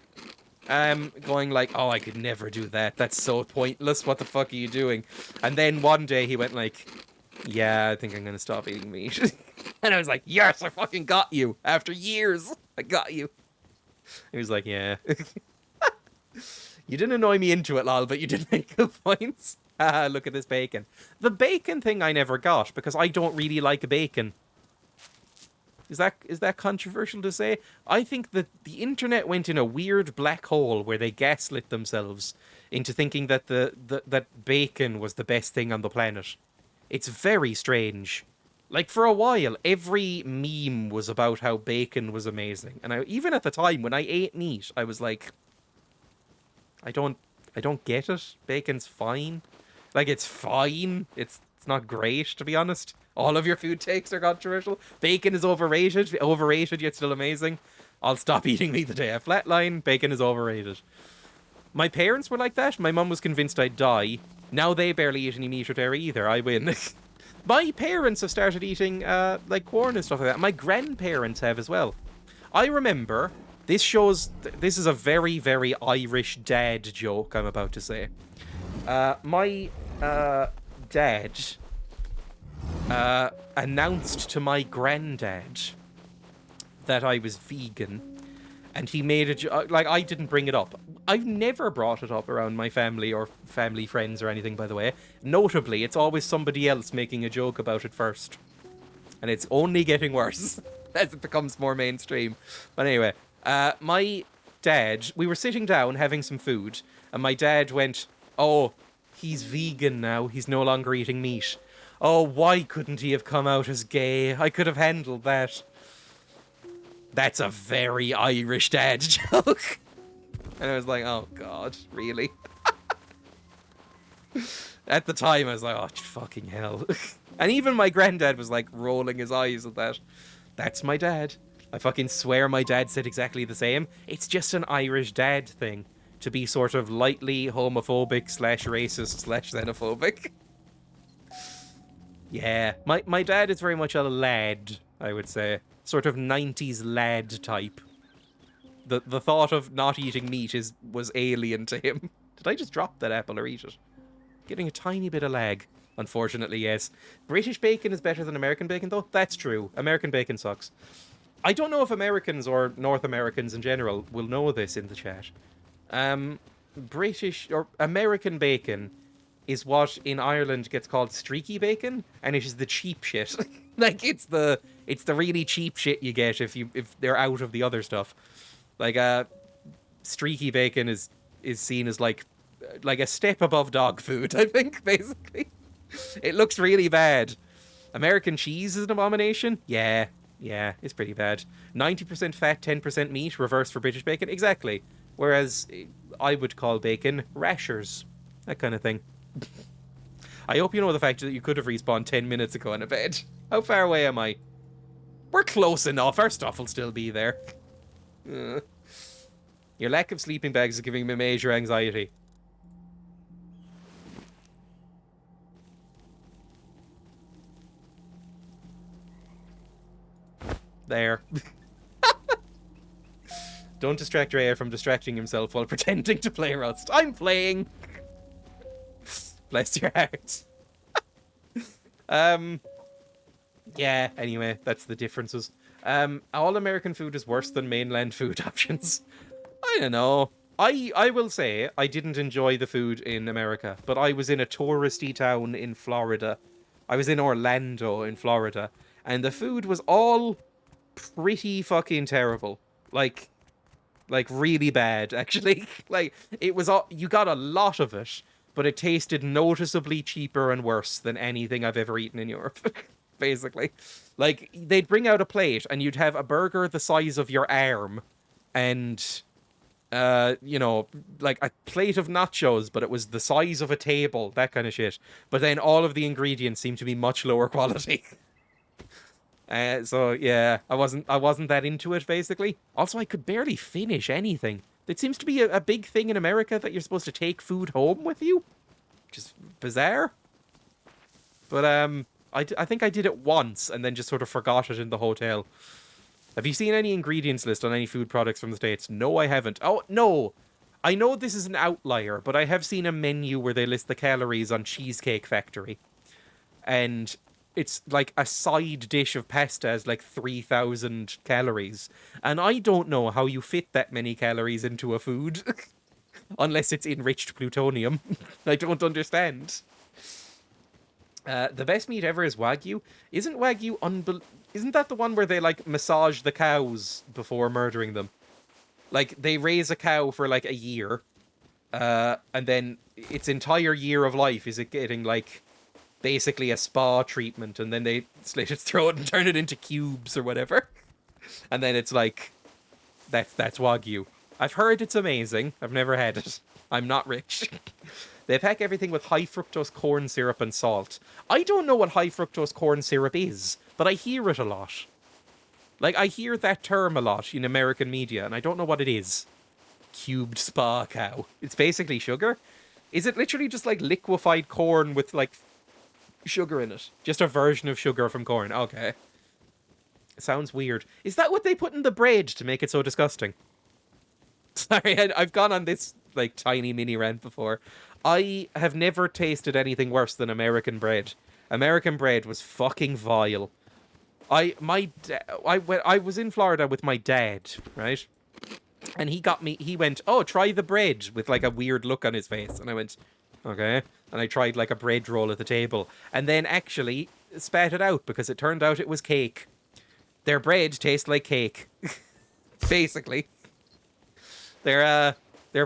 Going like, oh, I could never do that. That's so pointless. What the fuck are you doing? And then one day he went like, yeah, I think I'm gonna stop eating meat. And I was like, yes, I fucking got you. After years, I got you. He was like, yeah. You didn't annoy me into it, lol, but you did make good points. Haha, look at this bacon. The bacon thing I never got, because I don't really like bacon. Is that controversial to say? I think that the internet went in a weird black hole where they gaslit themselves into thinking that that bacon was the best thing on the planet. It's very strange. Like, for a while, every meme was about how bacon was amazing. And even at the time, when I ate meat, I was like... I don't get it. Bacon's fine. Like, it's fine. It's not great, to be honest. All of your food takes are controversial. Bacon is overrated. Overrated, yet still amazing. I'll stop eating meat the day I flatline. Bacon is overrated. My parents were like that. My mum was convinced I'd die. Now they barely eat any meat or dairy either. I win. My parents have started eating, like, corn and stuff like that. My grandparents have as well. I remember, this is a very, very Irish dad joke I'm about to say. My dad announced to my granddad that I was vegan, and he made a joke. Like, I didn't bring it up. I've never brought it up around my family or family friends or anything, by the way. Notably, it's always somebody else making a joke about it first. And it's only getting worse as it becomes more mainstream. But anyway, my dad, we were sitting down having some food, and my dad went, "Oh, he's vegan now. He's no longer eating meat. Oh, why couldn't he have come out as gay? I could have handled that." That's a very Irish dad joke. And I was like, oh god, really? At the time, I was like, oh, fucking hell. And even my granddad was like rolling his eyes at that. That's my dad. I fucking swear my dad said exactly the same. It's just an Irish dad thing to be sort of lightly homophobic / racist / xenophobic. Yeah, my dad is very much a lad, I would say. Sort of 90s lad type. The thought of not eating meat was alien to him. Did I just drop that apple or eat it? Getting a tiny bit of lag. Unfortunately, yes. British bacon is better than American bacon, though? That's true. American bacon sucks. I don't know if Americans or North Americans in general will know this in the chat. British or American bacon is what in Ireland gets called streaky bacon, and it is the cheap shit. Like, it's the really cheap shit you get if they're out of the other stuff. Like, streaky bacon is seen as like a step above dog food, I think, basically. It looks really bad. American cheese is an abomination? Yeah, it's pretty bad. 90% fat, 10% meat, reverse for British bacon? Exactly. Whereas I would call bacon rashers. That kind of thing. I hope you know the fact that you could have respawned 10 minutes ago in a bed. How far away am I? We're close enough. Our stuff will still be there. Your lack of sleeping bags is giving me major anxiety. There. Don't distract Dreya from distracting himself while pretending to play Rust. I'm playing! Bless your heart. Yeah, anyway, that's the differences. All American food is worse than mainland food options. I don't know. I will say I didn't enjoy the food in America, but I was in a touristy town in Florida. I was in Orlando in Florida, and the food was all pretty fucking terrible. Like really bad, actually. Like, it was all, you got a lot of it, but it tasted noticeably cheaper and worse than anything I've ever eaten in Europe. Basically. Like, they'd bring out a plate and you'd have a burger the size of your arm and, you know, like a plate of nachos, but it was the size of a table, that kind of shit. But then all of the ingredients seemed to be much lower quality. So yeah, I wasn't that into it, basically. Also, I could barely finish anything. It seems to be a big thing in America that you're supposed to take food home with you, which is bizarre. But I think I did it once and then just sort of forgot it in the hotel. Have you seen any ingredients list on any food products from the States? No, I haven't. Oh, no. I know this is an outlier, but I have seen a menu where they list the calories on Cheesecake Factory. And it's like a side dish of pasta has like 3,000 calories. And I don't know how you fit that many calories into a food. Unless it's enriched plutonium. I don't understand. The best meat ever is Wagyu. Isn't Wagyu Isn't that the one where they like massage the cows before murdering them? Like, they raise a cow for like a year. And then its entire year of life is it getting like basically a spa treatment, and then they slit its throat and turn it into cubes or whatever. And then it's like, that's Wagyu. I've heard it's amazing. I've never had it. I'm not rich. They pack everything with high fructose corn syrup and salt. I don't know what high fructose corn syrup is, but I hear it a lot. Like, I hear that term a lot in American media, and I don't know what it is. cubed spa cow. It's basically sugar. Is it literally just like liquefied corn with like sugar in it? Just a version of sugar from corn. Okay. Sounds weird. Is that what they put in the bread to make it so disgusting? Sorry, I've gone on this like tiny mini rant before. I have never tasted anything worse than American bread. American bread was fucking vile. I was in Florida with my dad, right? And he went, "Oh, try the bread," with like a weird look on his face. And I went, "Okay." And I tried like a bread roll at the table. And then actually spat it out because it turned out it was cake. Their bread tastes like cake. Basically. Their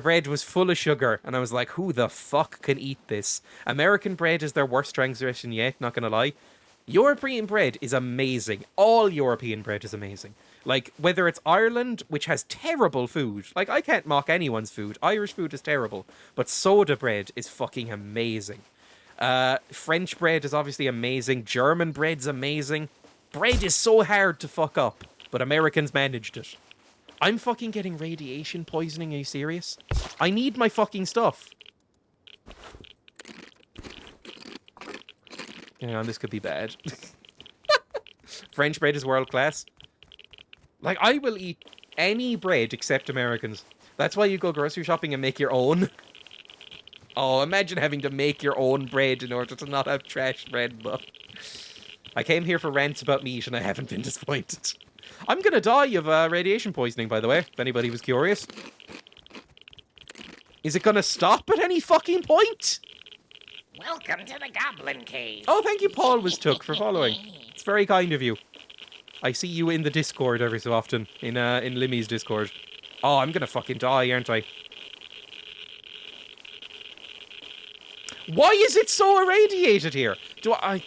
bread was full of sugar. And I was like, who the fuck can eat this? American bread is their worst transgression yet, not gonna lie. European bread is amazing. All European bread is amazing. Like, whether it's Ireland, which has terrible food. Like, I can't mock anyone's food. Irish food is terrible. But soda bread is fucking amazing. French bread is obviously amazing. German bread's amazing. Bread is so hard to fuck up. But Americans managed it. I'm fucking getting radiation poisoning. Are you serious? I need my fucking stuff. Hang on, this could be bad. French bread is world class. Like, I will eat any bread except Americans. That's why you go grocery shopping and make your own. Oh, imagine having to make your own bread in order to not have trash bread, but... I came here for rants about meat and I haven't been disappointed. I'm gonna die of radiation poisoning, by the way, if anybody was curious. Is it gonna stop at any fucking point?
Welcome to the Goblin Cave.
Oh, thank you, Paul was took for following. It's very kind of you. I see you in the Discord every so often, in Limmy's Discord. Oh, I'm gonna fucking die, aren't I? Why is it so irradiated here? Do I...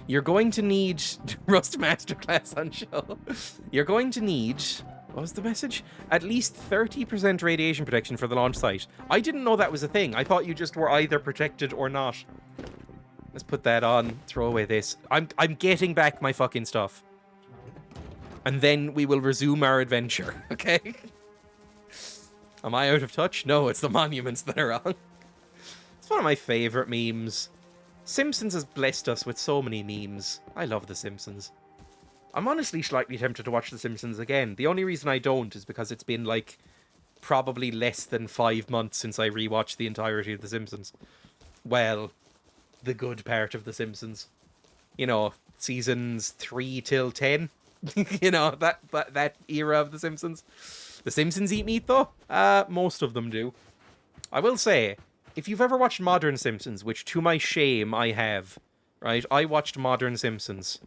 You're going to need Rust Masterclass on show. You're going to need, what was the message? At least 30% radiation protection for the launch site. I didn't know that was a thing. I thought you just were either protected or not. Let's put that on. Throw away this. I'm getting back my fucking stuff. And then we will resume our adventure, okay? Am I out of touch? No, it's the monuments that are wrong. It's one of my favorite memes. Simpsons has blessed us with so many memes. I love The Simpsons. I'm honestly slightly tempted to watch The Simpsons again. The only reason I don't is because it's been, like, probably less than 5 months since I rewatched the entirety of The Simpsons. Well, the good part of The Simpsons. You know, seasons 3 till 10. You know, that era of The Simpsons. The Simpsons eat meat, though? Most of them do. I will say... If you've ever watched Modern Simpsons, which to my shame I have, right? I watched Modern Simpsons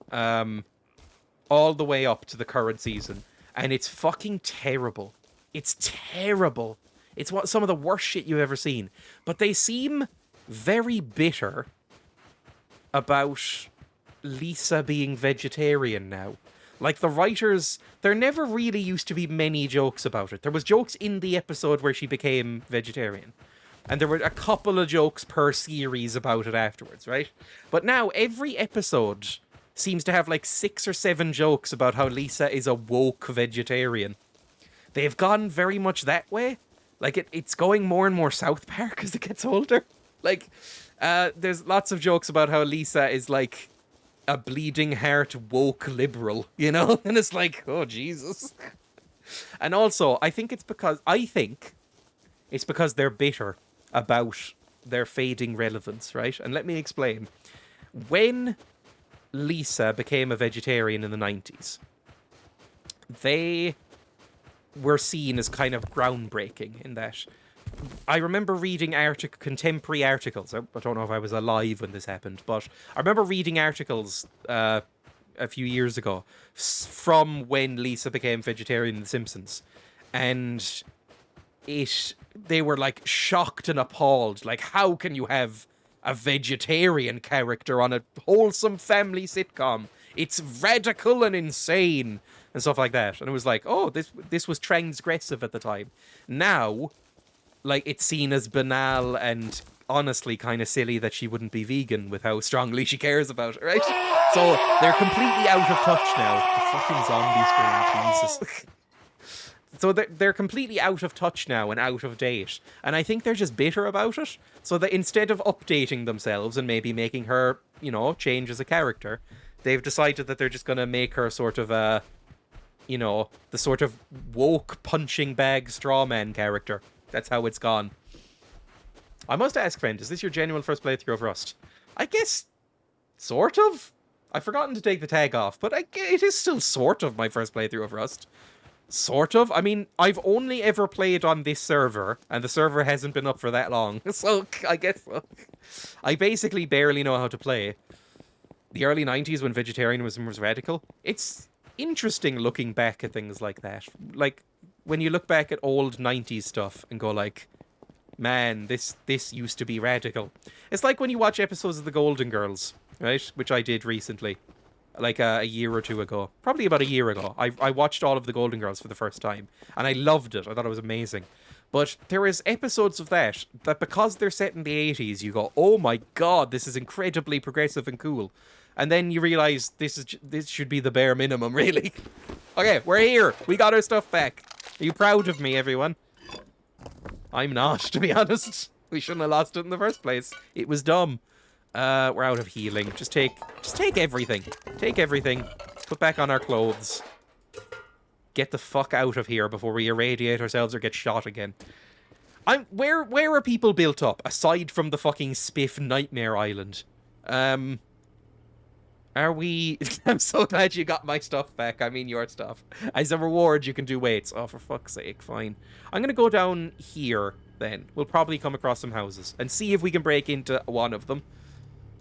all the way up to the current season, and it's fucking terrible. It's terrible. It's some of the worst shit you've ever seen. But they seem very bitter about Lisa being vegetarian now. Like, the writers, there never really used to be many jokes about it. There was jokes in the episode where she became vegetarian. And there were a couple of jokes per series about it afterwards, right? But now, every episode seems to have like 6 or 7 jokes about how Lisa is a woke vegetarian. They've gone very much that way. Like, it's going more and more South Park as it gets older. Like, there's lots of jokes about how Lisa is like a bleeding heart woke liberal, you know? And it's like, oh, Jesus. And also, I think it's because they're bitter about their fading relevance, right? And let me explain. When Lisa became a vegetarian in the 90s, they were seen as kind of groundbreaking in that. I remember reading contemporary articles. I don't know if I was alive when this happened, but I remember reading articles a few years ago from when Lisa became vegetarian in The Simpsons. And they were like shocked and appalled. Like, how can you have a vegetarian character on a wholesome family sitcom? it's radical and insane and stuff like that. And it was like, oh, this was transgressive at the time. Now, like, it's seen as banal and honestly kind of silly that she wouldn't be vegan with how strongly she cares about it, right? So they're completely out of touch now. The fucking zombie scream, Jesus. So they're completely out of touch now and out of date. And I think they're just bitter about it. So that instead of updating themselves and maybe making her, you know, change as a character, they've decided that they're just going to make her sort of a, you know, the sort of woke punching bag straw man character. That's how it's gone. I must ask, friend, is this your genuine first playthrough of Rust? I guess, sort of. I've forgotten to take the tag off, but it is still sort of my first playthrough of Rust. Sort of. I mean, I've only ever played on this server, and the server hasn't been up for that long, so I guess so. I basically barely know how to play. The early 90s when vegetarianism was radical, it's interesting looking back at things like that. Like, when you look back at old 90s stuff and go like, man, this used to be radical. It's like when you watch episodes of The Golden Girls, right? Which I did recently. Like a year or two ago. Probably about a year ago. I watched all of The Golden Girls for the first time. And I loved it. I thought it was amazing. But there is episodes of that because they're set in the 80s, you go, oh my god, this is incredibly progressive and cool. And then you realise this should be the bare minimum, really. Okay, we're here. We got our stuff back. Are you proud of me, everyone? I'm not, to be honest. We shouldn't have lost it in the first place. It was dumb. We're out of healing. Just take everything. Take everything. Put back on our clothes. Get the fuck out of here before we irradiate ourselves or get shot again. Where are people built up aside from the fucking Spiff Nightmare Island? Are we? I'm so glad you got my stuff back. I mean your stuff. As a reward, you can do weights. Oh, for fuck's sake! Fine. I'm gonna go down here. Then we'll probably come across some houses and see if we can break into one of them.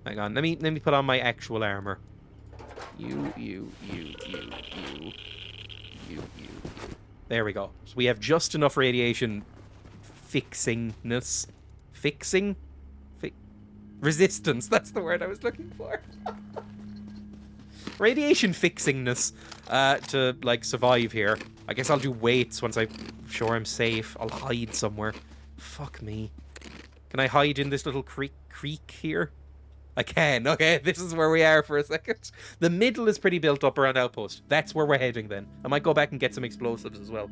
Hang on, let me put on my actual armor. You. There we go. So we have just enough radiation fixingness. Resistance, that's the word I was looking for. Radiation fixingness to, like, survive here. I guess I'll do weights once I'm sure I'm safe. I'll hide somewhere. Fuck me. Can I hide in this little creek here? I can. Okay, this is where we are for a second. The middle is pretty built up around Outpost. That's where we're heading then. I might go back and get some explosives as well.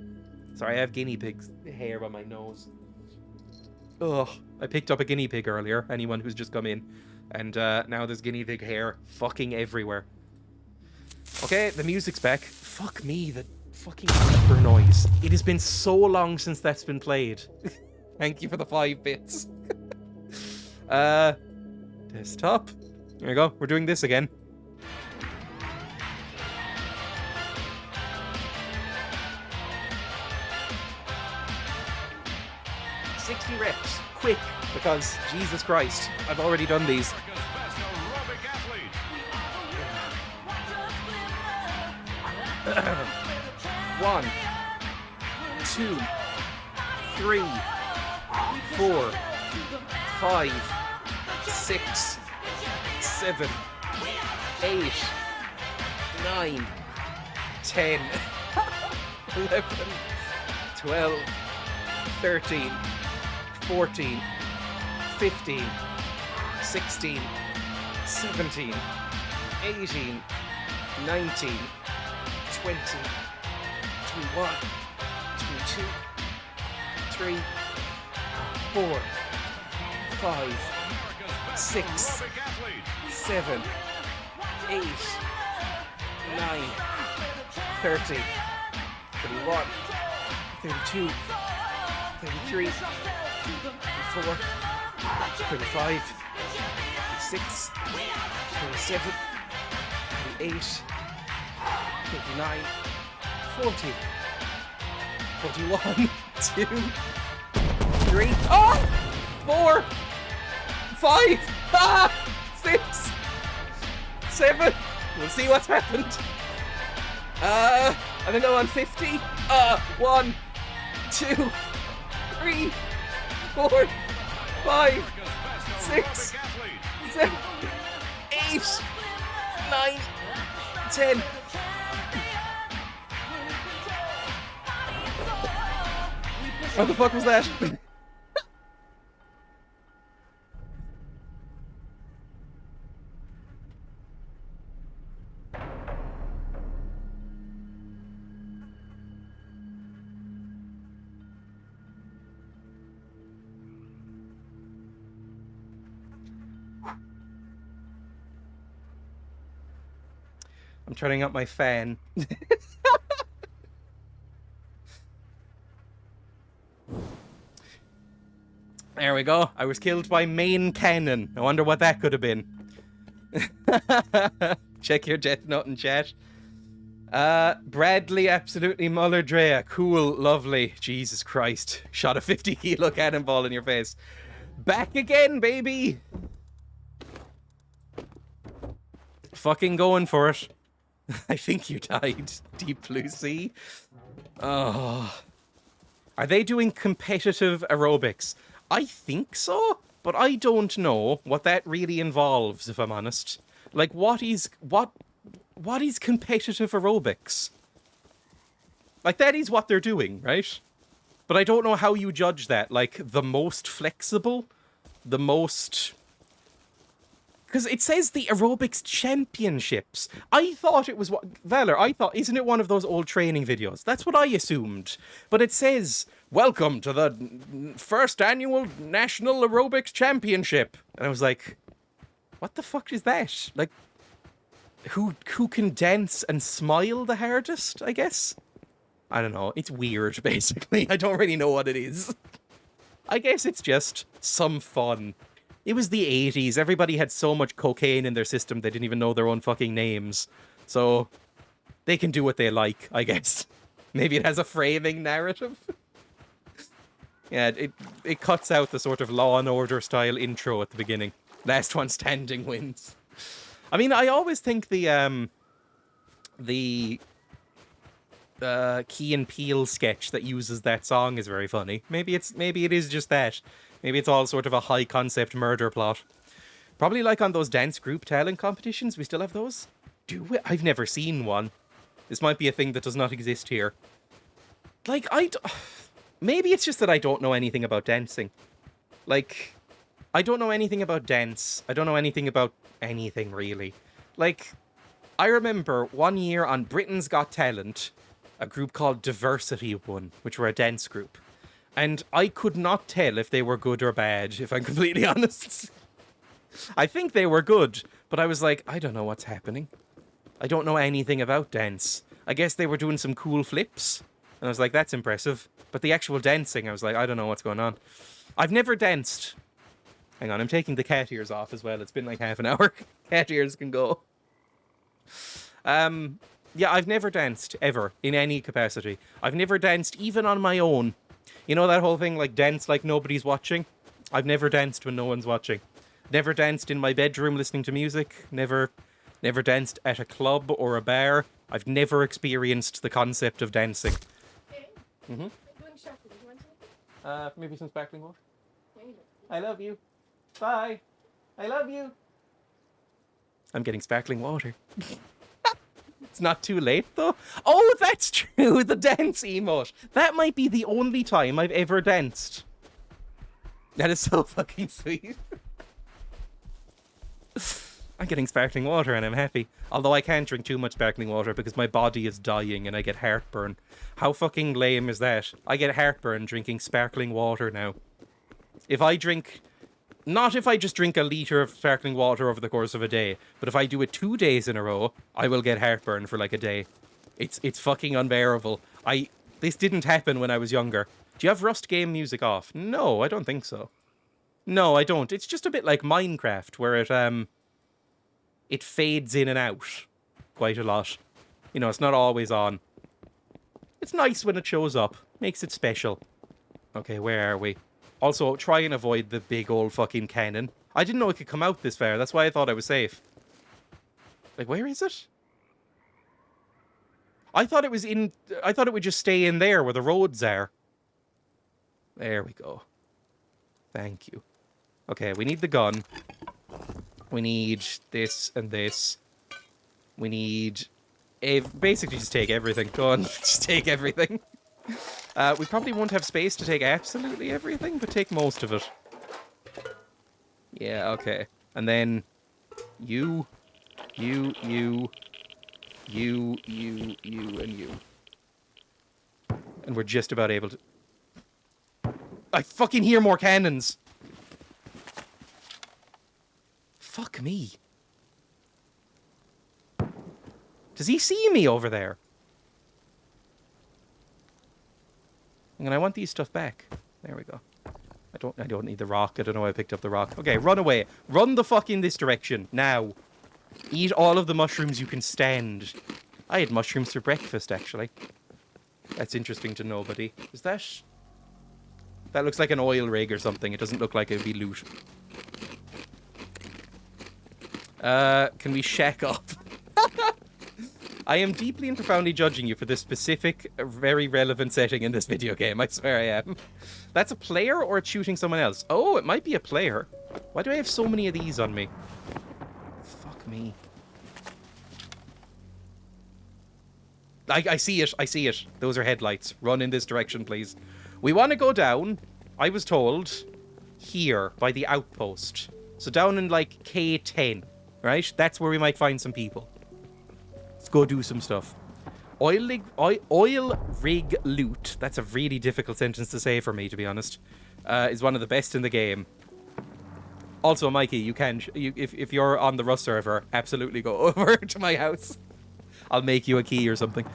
Sorry, I have guinea pig's hair on my nose. Ugh. I picked up a guinea pig earlier, anyone who's just come in. And now there's guinea pig hair fucking everywhere. Okay, the music's back. Fuck me, the fucking creeper noise. It has been so long since that's been played. Thank you for the 5 bits. Desktop. There we go. We're doing this again. "60 reps. Quick. Because, Jesus Christ, I've already done these. One, 2, 3, 4, 5, 6, 7, 8, 9, 10, 11, 12, 13, 14, 15, 16, 17, 18, 19, 20, 21, 22, 3, 4, 5, 6, 7, 8, 9, 30, 31, 32, 33, 34, 35, 36, 37, 38, 39, 40, 41, 2, 3, 4, 5, 6, 7. We'll see what's happened. I think I'm on 50. 1, 2, 3, 4, 5, 6, 7, 8, 9, 10. What the fuck was that? I'm turning up my fan. There we go. I was killed by main cannon. I wonder what that could have been. Check your death note in chat. Bradley, absolutely Muller Dreya. Cool, lovely. Jesus Christ. Shot a 50 kilo cannonball in your face. Back again, baby! Fucking going for it. I think you died. Deep Blue Sea. Oh. Are they doing competitive aerobics? I think so, but I don't know what that really involves, if I'm honest. Like, what is competitive aerobics? Like, that is what they're doing, right? But I don't know how you judge that. Like, the most flexible? The most... Because it says the aerobics championships. I thought it was what... Valor, I thought... Isn't it one of those old training videos? That's what I assumed. But it says, welcome to the first annual National Aerobics Championship. And I was like, what the fuck is that? Like, who can dance and smile the hardest, I guess? I don't know. It's weird, basically. I don't really know what it is. I guess it's just some fun. It was the 80s. Everybody had so much cocaine in their system they didn't even know their own fucking names. So they can do what they like, I guess. Maybe it has a framing narrative. Yeah, it cuts out the sort of Law and Order style intro at the beginning. Last one standing wins. I mean, I always think the Key and Peele sketch that uses that song is very funny. Maybe it is just that. Maybe it's all sort of a high concept murder plot. Probably like on those dance group talent competitions. We still have those? Do we? I've never seen one. This might be a thing that does not exist here. Like, maybe it's just that I don't know anything about dancing. Like, I don't know anything about dance. I don't know anything about anything, really. Like, I remember one year on Britain's Got Talent, a group called Diversity won, which were a dance group. And I could not tell if they were good or bad, if I'm completely honest. I think they were good, but I was like, I don't know what's happening. I don't know anything about dance. I guess they were doing some cool flips. And I was like, that's impressive. But the actual dancing, I was like, I don't know what's going on. I've never danced. Hang on, I'm taking the cat ears off as well. It's been like half an hour. Cat ears can go. Yeah, I've never danced, ever, in any capacity. I've never danced even on my own. You know that whole thing, like, dance like nobody's watching? I've never danced when no one's watching. Never danced in my bedroom listening to music. Never danced at a club or a bar. I've never experienced the concept of dancing. Mm-hmm. Maybe some sparkling water? I love you. Bye. I love you. I'm getting sparkling water. It's not too late, though. Oh, that's true. The dance emote. That might be the only time I've ever danced. That is so fucking sweet. I'm getting sparkling water and I'm happy. Although I can't drink too much sparkling water because my body is dying and I get heartburn. How fucking lame is that? I get heartburn drinking sparkling water now. If I drink... Not if I just drink a litre of sparkling water over the course of a day, but if I do it 2 days in a row, I will get heartburn for like a day. It's fucking unbearable. This didn't happen when I was younger. Do you have Rust game music off? No, I don't think so. No, I don't. It's just a bit like Minecraft, where it fades in and out quite a lot. You know, it's not always on. It's nice when it shows up. Makes it special. Okay, where are we? Also, try and avoid the big old fucking cannon. I didn't know it could come out this far. That's why I thought I was safe. Like, where is it? I thought it would just stay in there where the roads are. There we go. Thank you. Okay, we need the gun. We need this and this. We need Basically, just take everything. Go on, just take everything. We probably won't have space to take absolutely everything, but take most of it. Yeah, okay. And then you, and you. And we're just about able to... I fucking hear more cannons! Fuck me. Does he see me over there? And I want these stuff back. There we go. I don't need the rock. I don't know why I picked up the rock. Okay, run away. Run the fuck in this direction. Now. Eat all of the mushrooms you can stand. I had mushrooms for breakfast, actually. That's interesting to nobody. Is that... That looks like an oil rig or something. It doesn't look like it would be loot. Can we shack up? I am deeply and profoundly judging you for this specific, very relevant setting in this video game. I swear I am. That's a player or it's shooting someone else? Oh, it might be a player. Why do I have so many of these on me? Fuck me. I see it. I see it. Those are headlights. Run in this direction, please. We want to go down, I was told, here, by the outpost. So down in, like, K10, right? That's where we might find some people. Let's go do some stuff. Oil rig loot. That's a really difficult sentence to say for me, to be honest. Is one of the best in the game. Also, Mikey, you can, if you're on the Rust server, absolutely go over to my house. I'll make you a key or something.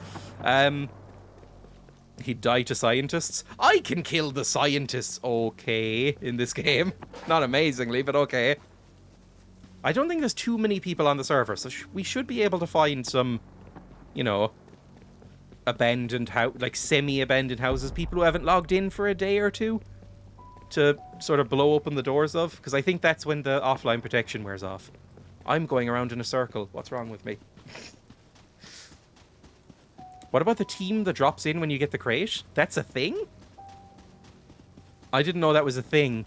He'd die to scientists. I can kill the scientists, okay, in this game. Not amazingly, but okay. I don't think there's too many people on the server, so we should be able to find some, you know, abandoned house, like semi-abandoned houses, people who haven't logged in for a day or two, to sort of blow open the doors of, because I think that's when the offline protection wears off. I'm going around in a circle. What's wrong with me? What about the team that drops in when you get the crate? That's a thing? I didn't know that was a thing.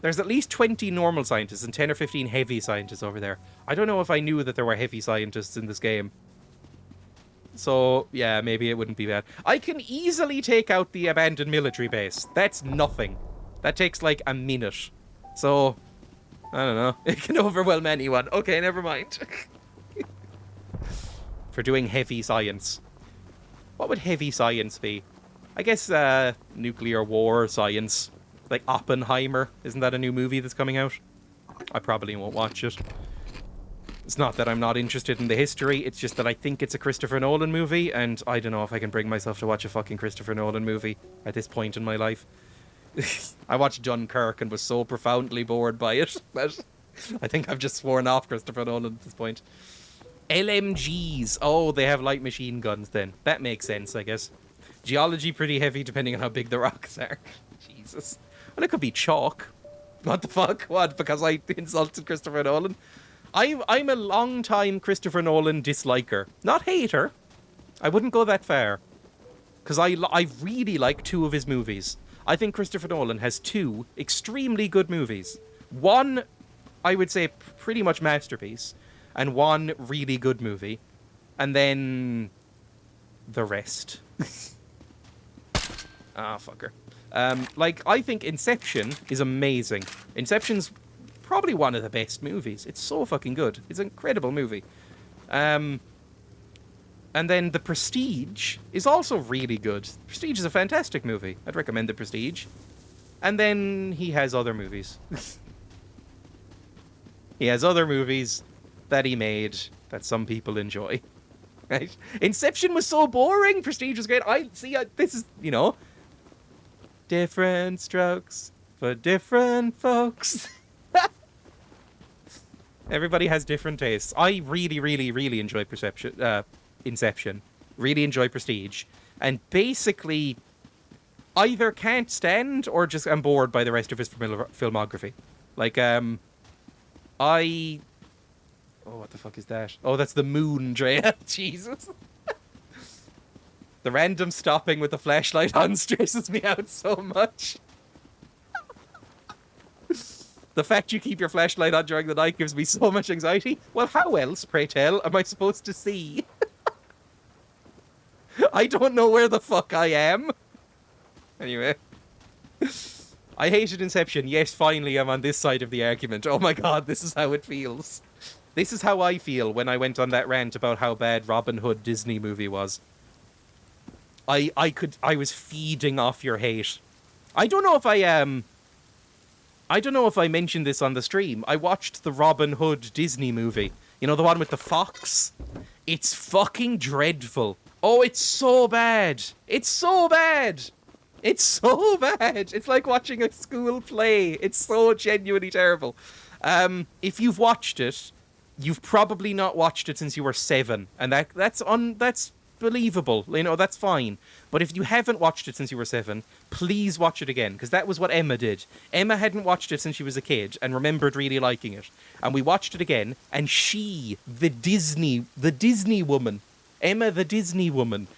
There's at least 20 normal scientists and 10 or 15 heavy scientists over there. I don't know if I knew that there were heavy scientists in this game. So, yeah, maybe it wouldn't be bad. I can easily take out the abandoned military base. That's nothing. That takes like a minute. So, I don't know. It can overwhelm anyone. Okay, never mind. For doing heavy science. What would heavy science be? I guess nuclear war science. Like Oppenheimer. Isn't that a new movie that's coming out? I probably won't watch it. It's not that I'm not interested in the history, it's just that I think it's a Christopher Nolan movie, and I don't know if I can bring myself to watch a fucking Christopher Nolan movie at this point in my life. I watched Dunkirk and was so profoundly bored by it that I think I've just sworn off Christopher Nolan at this point. LMGs. Oh, they have light machine guns then. That makes sense, I guess. Geology pretty heavy depending on how big the rocks are. Jesus. Well, it could be chalk. What the fuck? What? Because I insulted Christopher Nolan? I'm a long-time Christopher Nolan disliker. Not hater. I wouldn't go that far. Because I really like two of his movies. I think Christopher Nolan has two extremely good movies. One, I would say, pretty much masterpiece. And one really good movie. And then... the rest. Ah, fucker. Like, I think Inception is amazing. Inception's probably one of the best movies. It's so fucking good. It's an incredible movie. And then The Prestige is also really good. Prestige is a fantastic movie. I'd recommend The Prestige. And then he has other movies. He has other movies that he made that some people enjoy. Right? Inception was so boring. Prestige was great. This is, you know, different strokes for different folks. Everybody has different tastes. I really, really, really enjoy Inception. Really enjoy Prestige. And basically, either can't stand or just am bored by the rest of his filmography. Like, Oh, what the fuck is that? Oh, that's the moon, Dreya. Jesus. The random stopping with the flashlight on stresses me out so much. The fact you keep your flashlight on during the night gives me so much anxiety. Well, how else, pray tell, am I supposed to see? I don't know where the fuck I am. Anyway. I hated Inception. Yes, finally I'm on this side of the argument. Oh my god, this is how it feels. This is how I feel when I went on that rant about how bad Robin Hood Disney movie was. I was feeding off your hate. I don't know if I mentioned this on the stream. I watched the Robin Hood Disney movie. You know, the one with the fox? It's fucking dreadful. Oh, it's so bad. It's so bad. It's so bad. It's like watching a school play. It's so genuinely terrible. If you've watched it, you've probably not watched it since you were 7, and that's believable. You know, that's fine. But if you haven't watched it since you were 7, please watch it again, because that was what Emma did. Emma hadn't watched it since she was a kid and remembered really liking it. And we watched it again, and she, the Disney woman, Emma the Disney woman,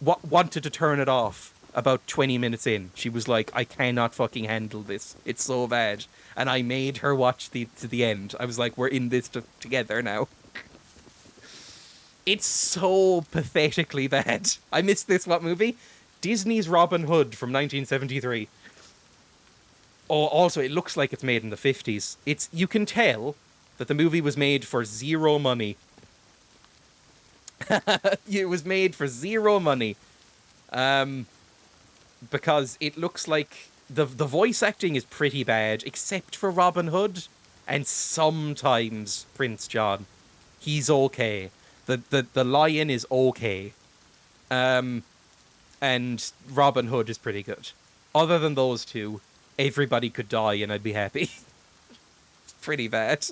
wanted to turn it off about 20 minutes in. She was like, I cannot fucking handle this. It's so bad. And I made her watch to the end. I was like, we're in this together now. It's so pathetically bad. I missed this, what movie? Disney's Robin Hood from 1973. Oh, also, it looks like it's made in the 50s. You can tell that the movie was made for zero money. It was made for zero money. Because it looks like the voice acting is pretty bad, except for Robin Hood and sometimes Prince John. He's okay. The lion is okay. And Robin Hood is pretty good. Other than those two, everybody could die and I'd be happy. It's pretty bad.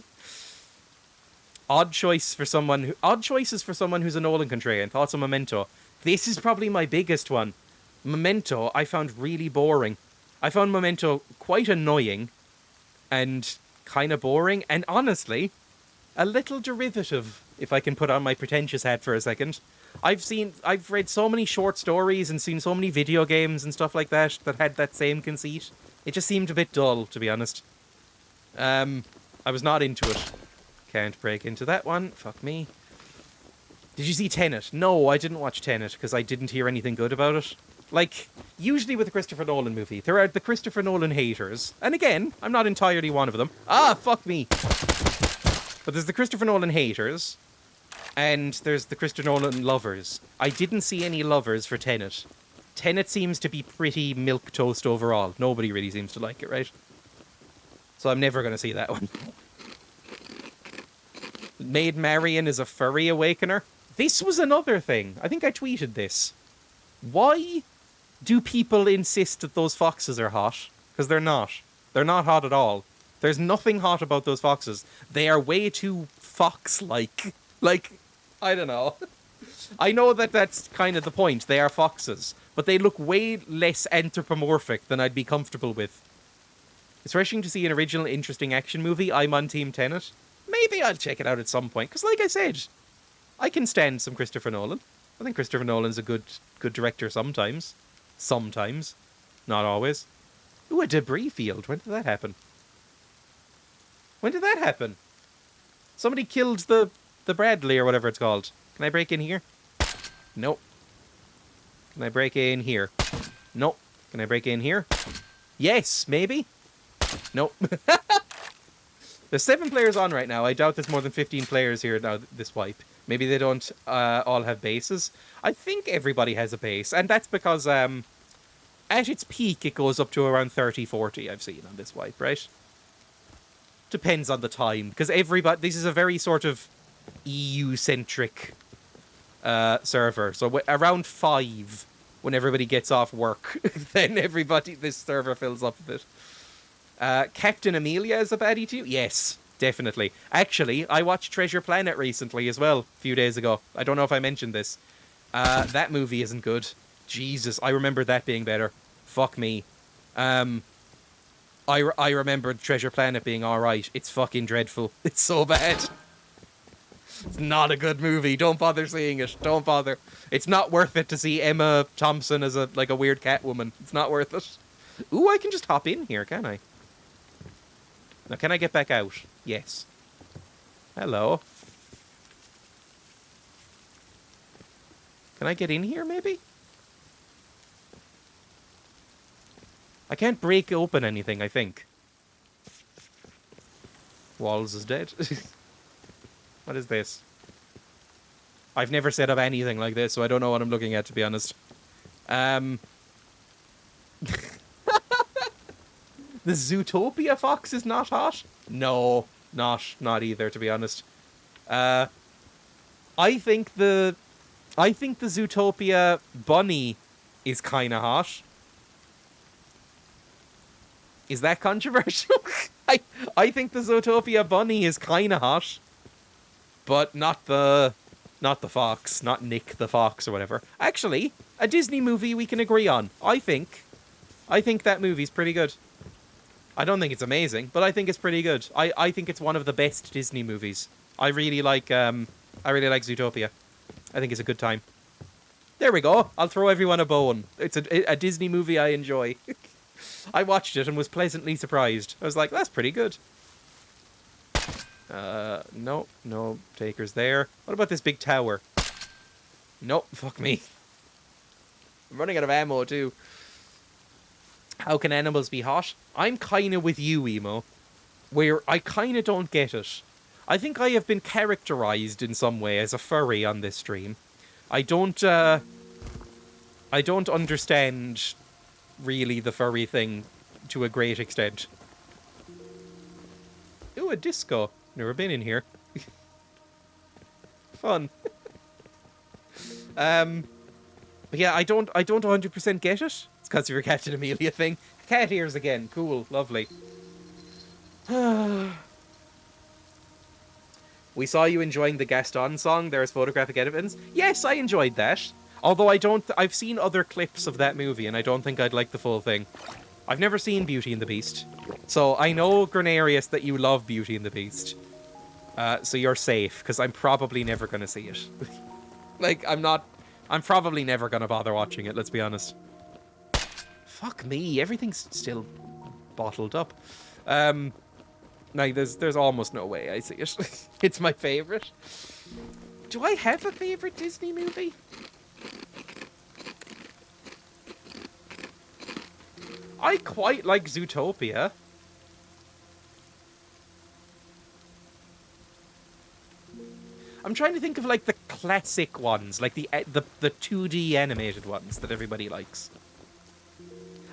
Odd choices for someone who's a Nolan contrarian. Thoughts on Memento? This is probably my biggest one. Memento, I found really boring. I found Memento quite annoying and kind of boring, and honestly, a little derivative, if I can put on my pretentious hat for a second. I've read so many short stories and seen so many video games and stuff like that had that same conceit. It just seemed a bit dull, to be honest. I was not into it. Can't break into that one. Fuck me. Did you see Tenet? No, I didn't watch Tenet because I didn't hear anything good about it. Like, usually with a Christopher Nolan movie, there are the Christopher Nolan haters. And again, I'm not entirely one of them. Ah, fuck me. But there's the Christopher Nolan haters, and there's the Christopher Nolan lovers. I didn't see any lovers for Tenet. Tenet seems to be pretty milquetoast overall. Nobody really seems to like it, right? So I'm never going to see that one. Maid Marian is a furry awakener. This was another thing. I think I tweeted this. Why do people insist that those foxes are hot? Because they're not. They're not hot at all. There's nothing hot about those foxes. They are way too fox-like. Like, I don't know. I know that that's kind of the point. They are foxes. But they look way less anthropomorphic than I'd be comfortable with. It's refreshing to see an original, interesting action movie. I'm on Team Tenet. Maybe I'll check it out at some point. Because like I said, I can stand some Christopher Nolan. I think Christopher Nolan's a good director sometimes. Sometimes. Not always. Ooh, a debris field. When did that happen? When did that happen? Somebody killed the Bradley or whatever it's called. Can I break in here? Nope. Can I break in here? Nope. Can I break in here? Yes, maybe? Nope. There's 7 players on right now. I doubt there's more than 15 players here now this wipe. Maybe they don't all have bases. I think everybody has a base. And that's because at its peak, it goes up to around 30, 40, I've seen on this wipe, right? Depends on the time. Because this is a very sort of EU-centric server. So around 5, when everybody gets off work, then this server fills up a bit. Captain Amelia is a baddie too? Yes, definitely. Actually, I watched Treasure Planet recently as well, a few days ago. I don't know if I mentioned this. That movie isn't good. Jesus, I remember that being better. Fuck me. I remember Treasure Planet being alright. It's fucking dreadful. It's so bad. It's not a good movie. Don't bother seeing it. Don't bother. It's not worth it to see Emma Thompson as a weird cat woman. It's not worth it. Ooh, I can just hop in here, can I? Now, can I get back out? Yes. Hello. Can I get in here, maybe? I can't break open anything, I think. Walls is dead. What is this? I've never set up anything like this, so I don't know what I'm looking at, to be honest. The Zootopia fox is not hot? No, not either, to be honest. I think the Zootopia bunny is kind of hot. Is that controversial? I think the Zootopia bunny is kind of hot, but not the fox, not Nick the fox or whatever. Actually, a Disney movie we can agree on. I think that movie's pretty good. I don't think it's amazing, but I think it's pretty good. I think it's one of the best Disney movies. I really like Zootopia. I think it's a good time. There we go. I'll throw everyone a bone. It's a Disney movie I enjoy. I watched it and was pleasantly surprised. I was like, that's pretty good. No takers there. What about this big tower? Nope, fuck me. I'm running out of ammo too. How can animals be hot? I'm kinda with you, Emo. Where I kinda don't get it. I think I have been characterized in some way as a furry on this stream. I don't understand really the furry thing to a great extent. Ooh, a disco. Never been in here. Fun. But yeah, I don't 100% get it. It's because of your Captain Amelia thing. Cat ears again. Cool. Lovely. We saw you enjoying the Gaston song. There's photographic evidence. Yes, I enjoyed that. Although I've seen other clips of that movie, and I don't think I'd like the full thing. I've never seen Beauty and the Beast. So I know, Grenarius, that you love Beauty and the Beast. So you're safe, because I'm probably never going to see it. Like, I'm probably never going to bother watching it, let's be honest. Fuck me, everything's still bottled up. Like, there's almost no way I see it. It's my favorite. Do I have a favorite Disney movie? I quite like Zootopia. I'm trying to think of like the classic ones, like the 2D animated ones that everybody likes.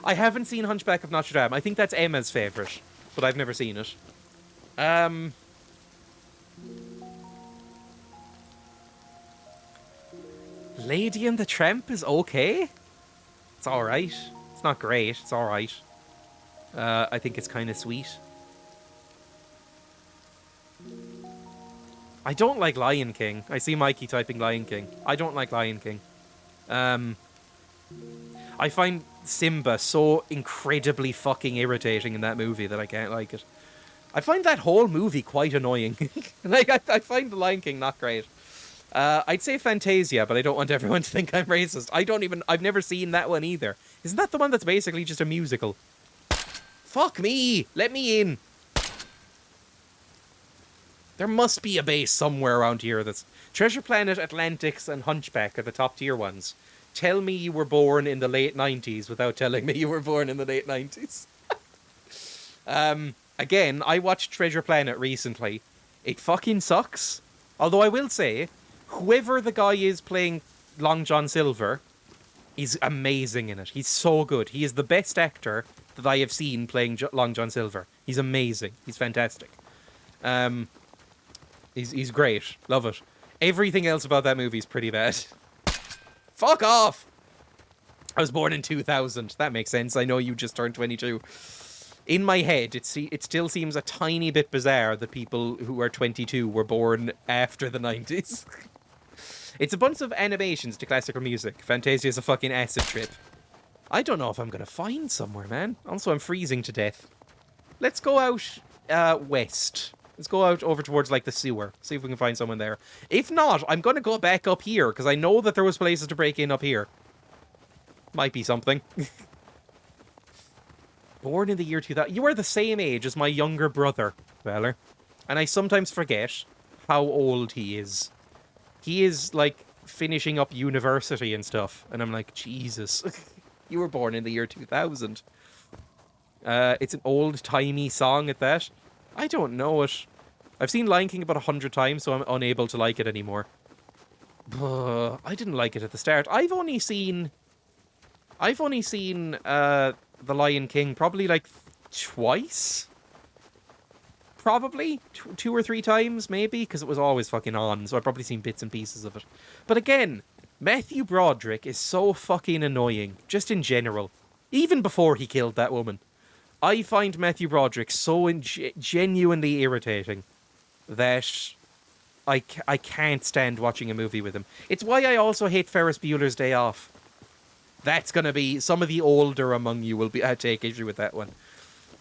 I haven't seen Hunchback of Notre Dame. I think that's Emma's favorite, but I've never seen it. Lady and the Tramp is okay. It's alright. It's not great. It's alright. I think it's kind of sweet. I don't like Lion King. I see Mikey typing Lion King. I don't like Lion King. I find Simba so incredibly fucking irritating in that movie that I can't like it. I find that whole movie quite annoying. Like, I find The Lion King not great. I'd say Fantasia, but I don't want everyone to think I'm racist. I've never seen that one either. Isn't that the one that's basically just a musical? Fuck me! Let me in! There must be a base somewhere around here that's... Treasure Planet, Atlantis, and Hunchback are the top tier ones. Tell me you were born in the late 90s without telling me you were born in the late 90s. Again, I watched Treasure Planet recently. It fucking sucks. Although I will say, whoever the guy is playing Long John Silver is amazing in it. He's so good. He is the best actor that I have seen playing Long John Silver. He's amazing. He's fantastic. He's great. Love it. Everything else about that movie is pretty bad. Fuck off! I was born in 2000. That makes sense. I know you just turned 22. In my head, it still seems a tiny bit bizarre that people who are 22 were born after the 90s. It's a bunch of animations to classical music. Fantasia is a fucking acid trip. I don't know if I'm gonna find somewhere, man. Also, I'm freezing to death. Let's go out west. Let's go out over towards, like, the sewer. See if we can find someone there. If not, I'm gonna go back up here, because I know that there was places to break in up here. Might be something. Born in the year 2000. You are the same age as my younger brother, Valor. And I sometimes forget how old he is. He is, like, finishing up university and stuff. And I'm like, Jesus, you were born in the year 2000. It's an old-timey song at that. I don't know it. I've seen Lion King about 100 times, so I'm unable to like it anymore. I didn't like it at the start. I've only seen The Lion King probably like twice. Probably 2 or 3 times, maybe, because it was always fucking on, so I've probably seen bits and pieces of it. But again, Matthew Broderick is so fucking annoying, just in general. Even before he killed that woman. I find Matthew Broderick so genuinely irritating that I can't stand watching a movie with him. It's why I also hate Ferris Bueller's Day Off. That's going to be... Some of the older among you will take issue with that one.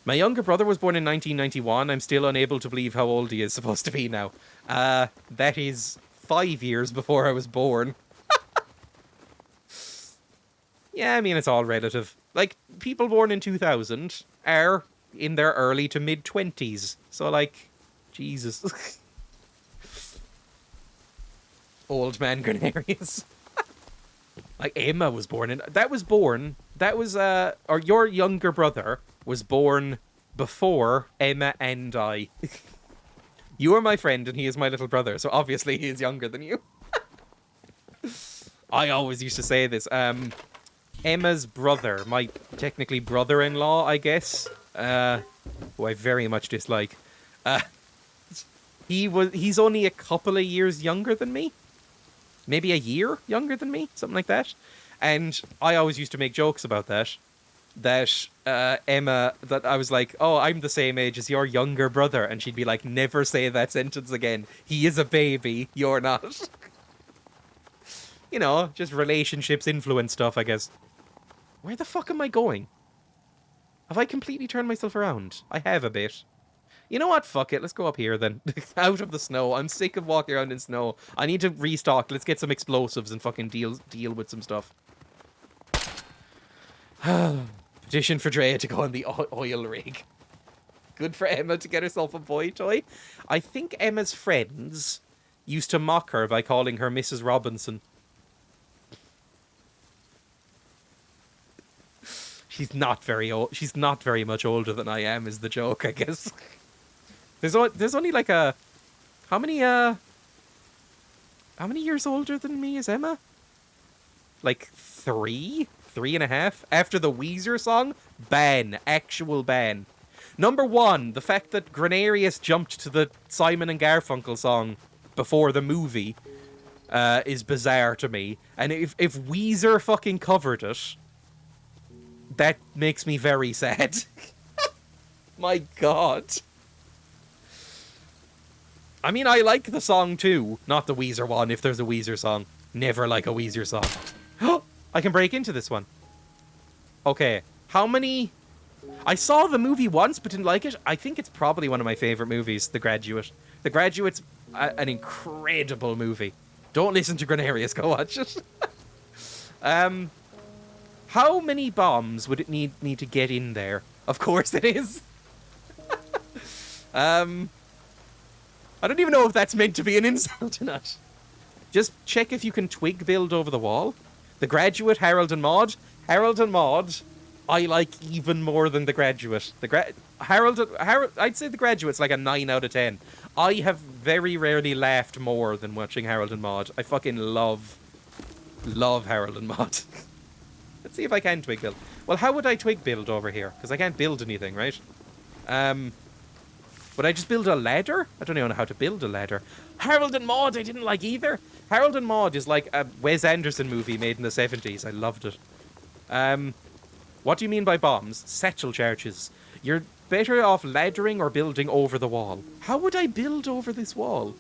My younger brother was born in 1991. I'm still unable to believe how old he is supposed to be now. That is 5 years before I was born. Yeah, I mean, it's all relative. Like, people born in 2000 are in their early to mid-20s. So, like, Jesus. Old man Grenarius. Like, Emma was born in... or your younger brother was born before Emma and I. You are my friend and he is my little brother, so obviously he is younger than you. I always used to say this. Emma's brother, my technically brother-in-law, I guess, who I very much dislike, he's only a couple of years younger than me. Maybe a year younger than me, something like that. And I always used to make jokes about that. Emma, that I was like, oh, I'm the same age as your younger brother. And she'd be like, never say that sentence again. He is a baby, you're not. You know, just relationships influence stuff, I guess. Where the fuck am I going? Have I completely turned myself around? I have a bit. You know what? Fuck it. Let's go up here then. Out of the snow. I'm sick of walking around in snow. I need to restock. Let's get some explosives and fucking deal with some stuff. Petition for Dreya to go on the oil rig. Good for Emma to get herself a boy toy. I think Emma's friends used to mock her by calling her Mrs. Robinson. She's not very old. She's not very much older than I am, is the joke, I guess. There's only like a... How many years older than me is Emma? Like 3? 3.5? After the Weezer song? Ban. Actual ban. Number 1, the fact that Grenarius jumped to the Simon and Garfunkel song before the movie is bizarre to me. And if Weezer fucking covered it, that makes me very sad. My God. I mean, I like the song too. Not the Weezer one, if there's a Weezer song. Never like a Weezer song. I can break into this one. Okay. How many... I saw the movie once, but didn't like it. I think it's probably one of my favorite movies, The Graduate. The Graduate's an incredible movie. Don't listen to Grenarius, go watch it. How many bombs would it need to get in there? Of course it is. I don't even know if that's meant to be an insult or not. Just check if you can twig build over the wall. The Graduate, Harold and Maude. Harold and Maude, I like even more than The Graduate. Harold, I'd say The Graduate's like a 9 out of 10. I have very rarely laughed more than watching Harold and Maude. I fucking love Harold and Maude. Let's see if I can twig build. Well, how would I twig build over here? Because I can't build anything, right? Would I just build a ladder? I don't even know how to build a ladder. Harold and Maude I didn't like either. Harold and Maude is like a Wes Anderson movie made in the 70s. I loved it. What do you mean by bombs? Satchel charges. You're better off laddering or building over the wall. How would I build over this wall?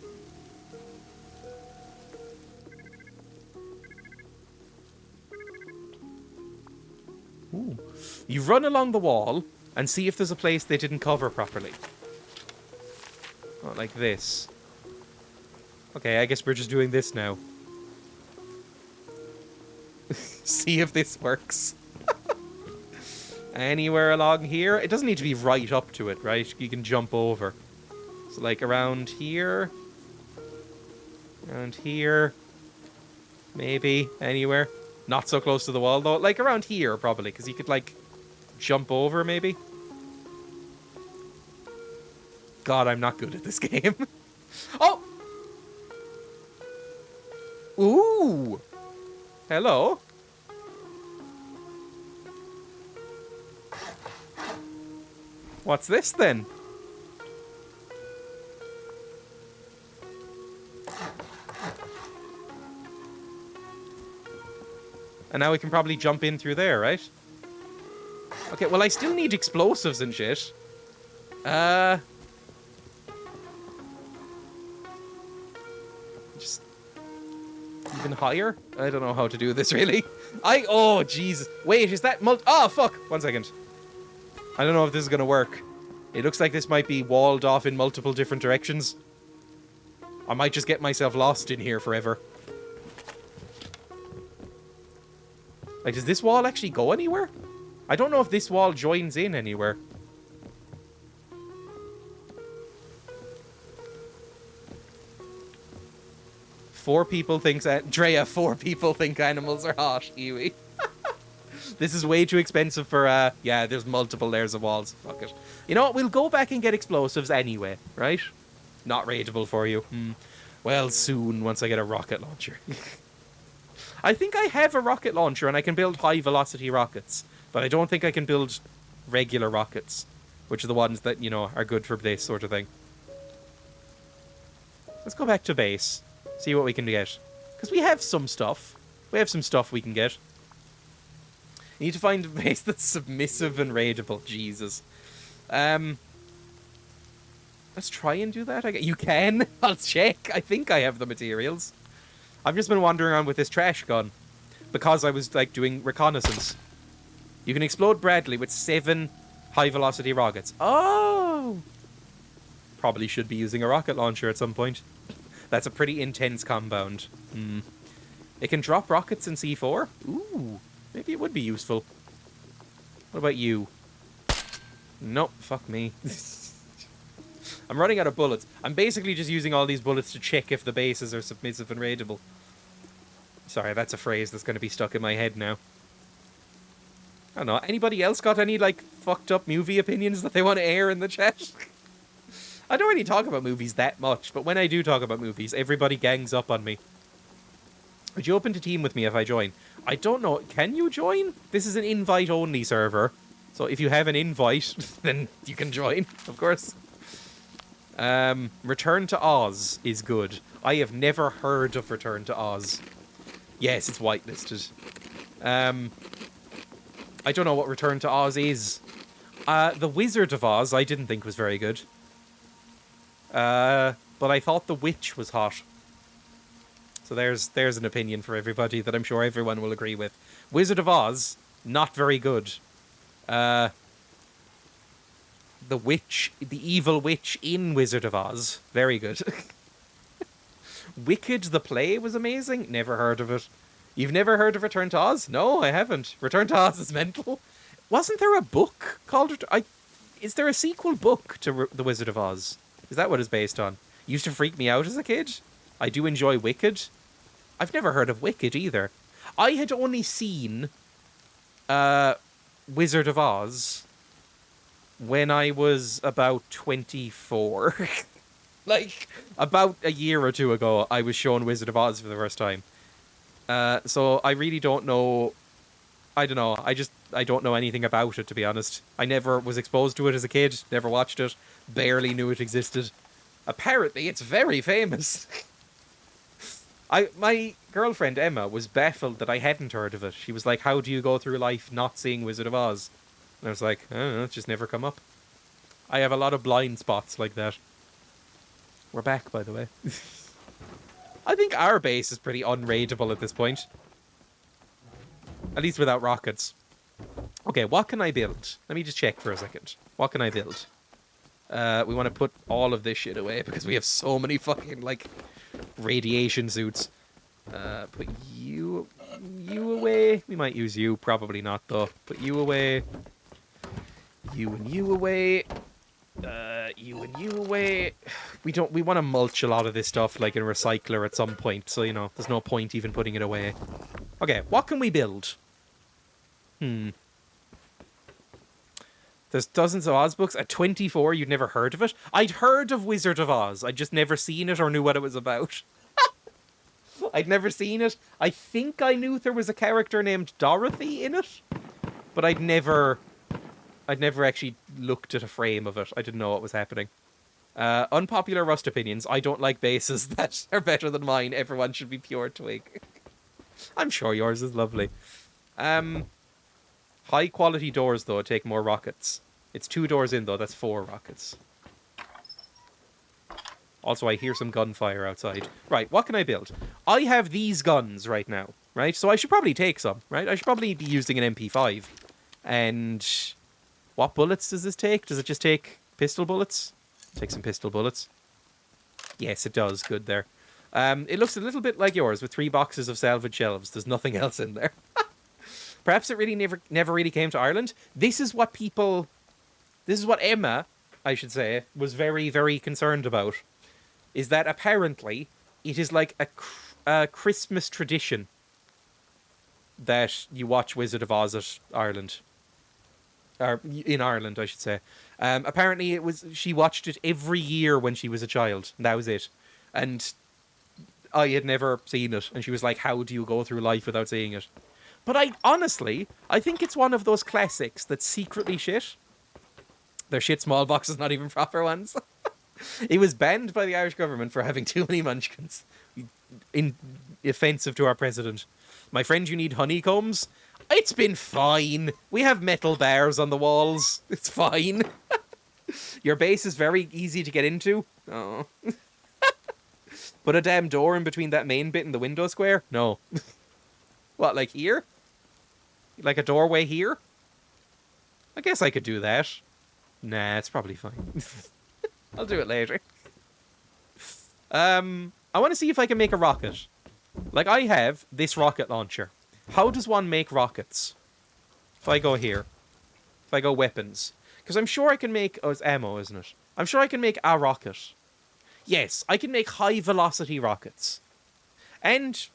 Ooh. You run along the wall and see if there's a place they didn't cover properly. Not like this. Okay, I guess we're just doing this now. See if this works. Anywhere along here? It doesn't need to be right up to it, right? You can jump over. So like around here. Around here. Maybe anywhere. Not so close to the wall, though. Like, around here, probably, because you could, like, jump over, maybe. God, I'm not good at this game. Oh! Ooh! Hello? What's this, then? And now we can probably jump in through there, right? Okay, well, I still need explosives and shit. Just... even higher? I don't know how to do this, really. Oh, Jesus. Wait, is that oh, fuck! 1 second. I don't know if this is gonna work. It looks like this might be walled off in multiple different directions. I might just get myself lost in here forever. Like, does this wall actually go anywhere? I don't know if this wall joins in anywhere. Four people think... Dreya, 4 people think animals are hot. Iwi. This is way too expensive for... yeah, there's multiple layers of walls. Fuck it. You know what? We'll go back and get explosives anyway, right? Not rateable for you. Well, soon, once I get a rocket launcher. I think I have a rocket launcher and I can build high-velocity rockets. But I don't think I can build regular rockets. Which are the ones that, you know, are good for this sort of thing. Let's go back to base. See what we can get. Because we have some stuff. We have some stuff we can get. You need to find a base that's submissive and raidable. Jesus. Let's try and do that. You can. I'll check. I think I have the materials. I've just been wandering around with this trash gun. Because I was, like, doing reconnaissance. You can explode Bradley with 7 high-velocity rockets. Oh! Probably should be using a rocket launcher at some point. That's a pretty intense compound. It can drop rockets in C4? Ooh, maybe it would be useful. What about you? Nope, fuck me. I'm running out of bullets. I'm basically just using all these bullets to check if the bases are submissive and raidable. Sorry, that's a phrase that's going to be stuck in my head now. I don't know. Anybody else got any, like, fucked up movie opinions that they want to air in the chat? I don't really talk about movies that much, but when I do talk about movies, everybody gangs up on me. Would you open to team with me if I join? I don't know. Can you join? This is an invite-only server. So if you have an invite, then you can join, of course. Return to Oz is good. I have never heard of Return to Oz. Yes, it's whitelisted. I don't know what Return to Oz is. The Wizard of Oz I didn't think was very good. But I thought The Witch was hot. So there's an opinion for everybody that I'm sure everyone will agree with. Wizard of Oz, not very good. The witch, the evil witch in Wizard of Oz, very good. Wicked the play was amazing. Never heard of it. You've never heard of Return to Oz? No, I haven't. Return to Oz is mental. Wasn't there a book called... Is there a sequel book to The Wizard of Oz? Is that what it's based on? Used to freak me out as a kid. I do enjoy Wicked. I've never heard of Wicked either. I had only seen Wizard of Oz when I was about 24. Like, about a year or two ago, I was shown Wizard of Oz for the first time. So I really don't know... I don't know. I don't know anything about it, to be honest. I never was exposed to it as a kid. Never watched it. Barely knew it existed. Apparently, it's very famous. My girlfriend, Emma, was baffled that I hadn't heard of it. She was like, how do you go through life not seeing Wizard of Oz? And I was like, I don't know, it's just never come up. I have a lot of blind spots like that. We're back, by the way. I think our base is pretty unraidable at this point. At least without rockets. Okay, what can I build? Let me just check for a second. What can I build? We want to put all of this shit away because we have so many fucking, like, radiation suits. Put you away. We might use you. Probably not, though. Put you away. You and you away. You and you away. we want to mulch a lot of this stuff like in a recycler at some point, so you know, there's no point even putting it away. Okay, what can we build? There's dozens of Oz books. At 24, you'd never heard of it? I'd heard of Wizard of Oz. I'd just never seen it or knew what it was about. I'd never seen it. I think I knew there was a character named Dorothy in it, but I'd never actually looked at a frame of it. I didn't know what was happening. Unpopular Rust opinions. I don't like bases that are better than mine. Everyone should be pure twig. I'm sure yours is lovely. High quality doors, though, take more rockets. It's 2 doors in, though. That's 4 rockets. Also, I hear some gunfire outside. Right, what can I build? I have these guns right now, right? So I should probably take some, right? I should probably be using an MP5. And what bullets does this take? Does it just take pistol bullets? Take some pistol bullets. Yes, it does. Good there. It looks a little bit like yours with 3 boxes of salvage shelves. There's nothing else in there. Perhaps it really never really came to Ireland. This is what Emma, I should say, was very, very concerned about. Is that apparently it is like a Christmas tradition that you watch Wizard of Oz at Ireland. Or in Ireland, I should say. Apparently she watched it every year when she was a child. And that was it. And I had never seen it. And she was like, how do you go through life without seeing it? But I think it's one of those classics that's secretly shit. They're shit small boxes, not even proper ones. It was banned by the Irish government for having too many munchkins. Offensive to our president. My friend, you need honeycombs? It's been fine. We have metal bars on the walls. It's fine. Your base is very easy to get into. Oh. Put a damn door in between that main bit and the window square? No. What, like here? Like a doorway here? I guess I could do that. Nah, it's probably fine. I'll do it later. I want to see if I can make a rocket. Like, I have this rocket launcher. How does one make rockets? If I go here. If I go weapons. Because I'm sure I can make... Oh, it's ammo, isn't it? I'm sure I can make a rocket. Yes, I can make high-velocity rockets. And...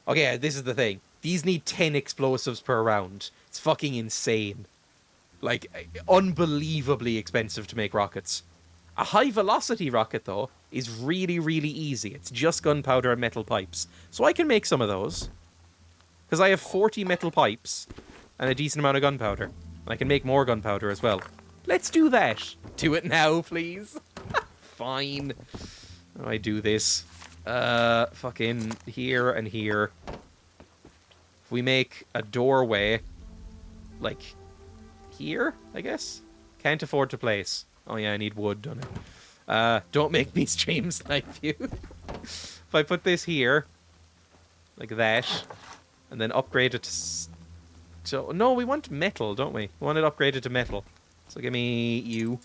Okay, this is the thing. These need 10 explosives per round. It's fucking insane. Like, unbelievably expensive to make rockets. A high-velocity rocket, though, is really, really easy. It's just gunpowder and metal pipes. So I can make some of those. Because I have 40 metal pipes and a decent amount of gunpowder. And I can make more gunpowder as well. Let's do that. Do it now, please. Fine. How do I do this? Fucking here and here. If we make a doorway, like here, I guess? Can't afford to place. Oh yeah, I need wood, don't I? Don't make me stream snipe you. If I put this here, like that, and then upgrade it to... No, we want metal, don't we? We want it upgraded to metal. So give me you.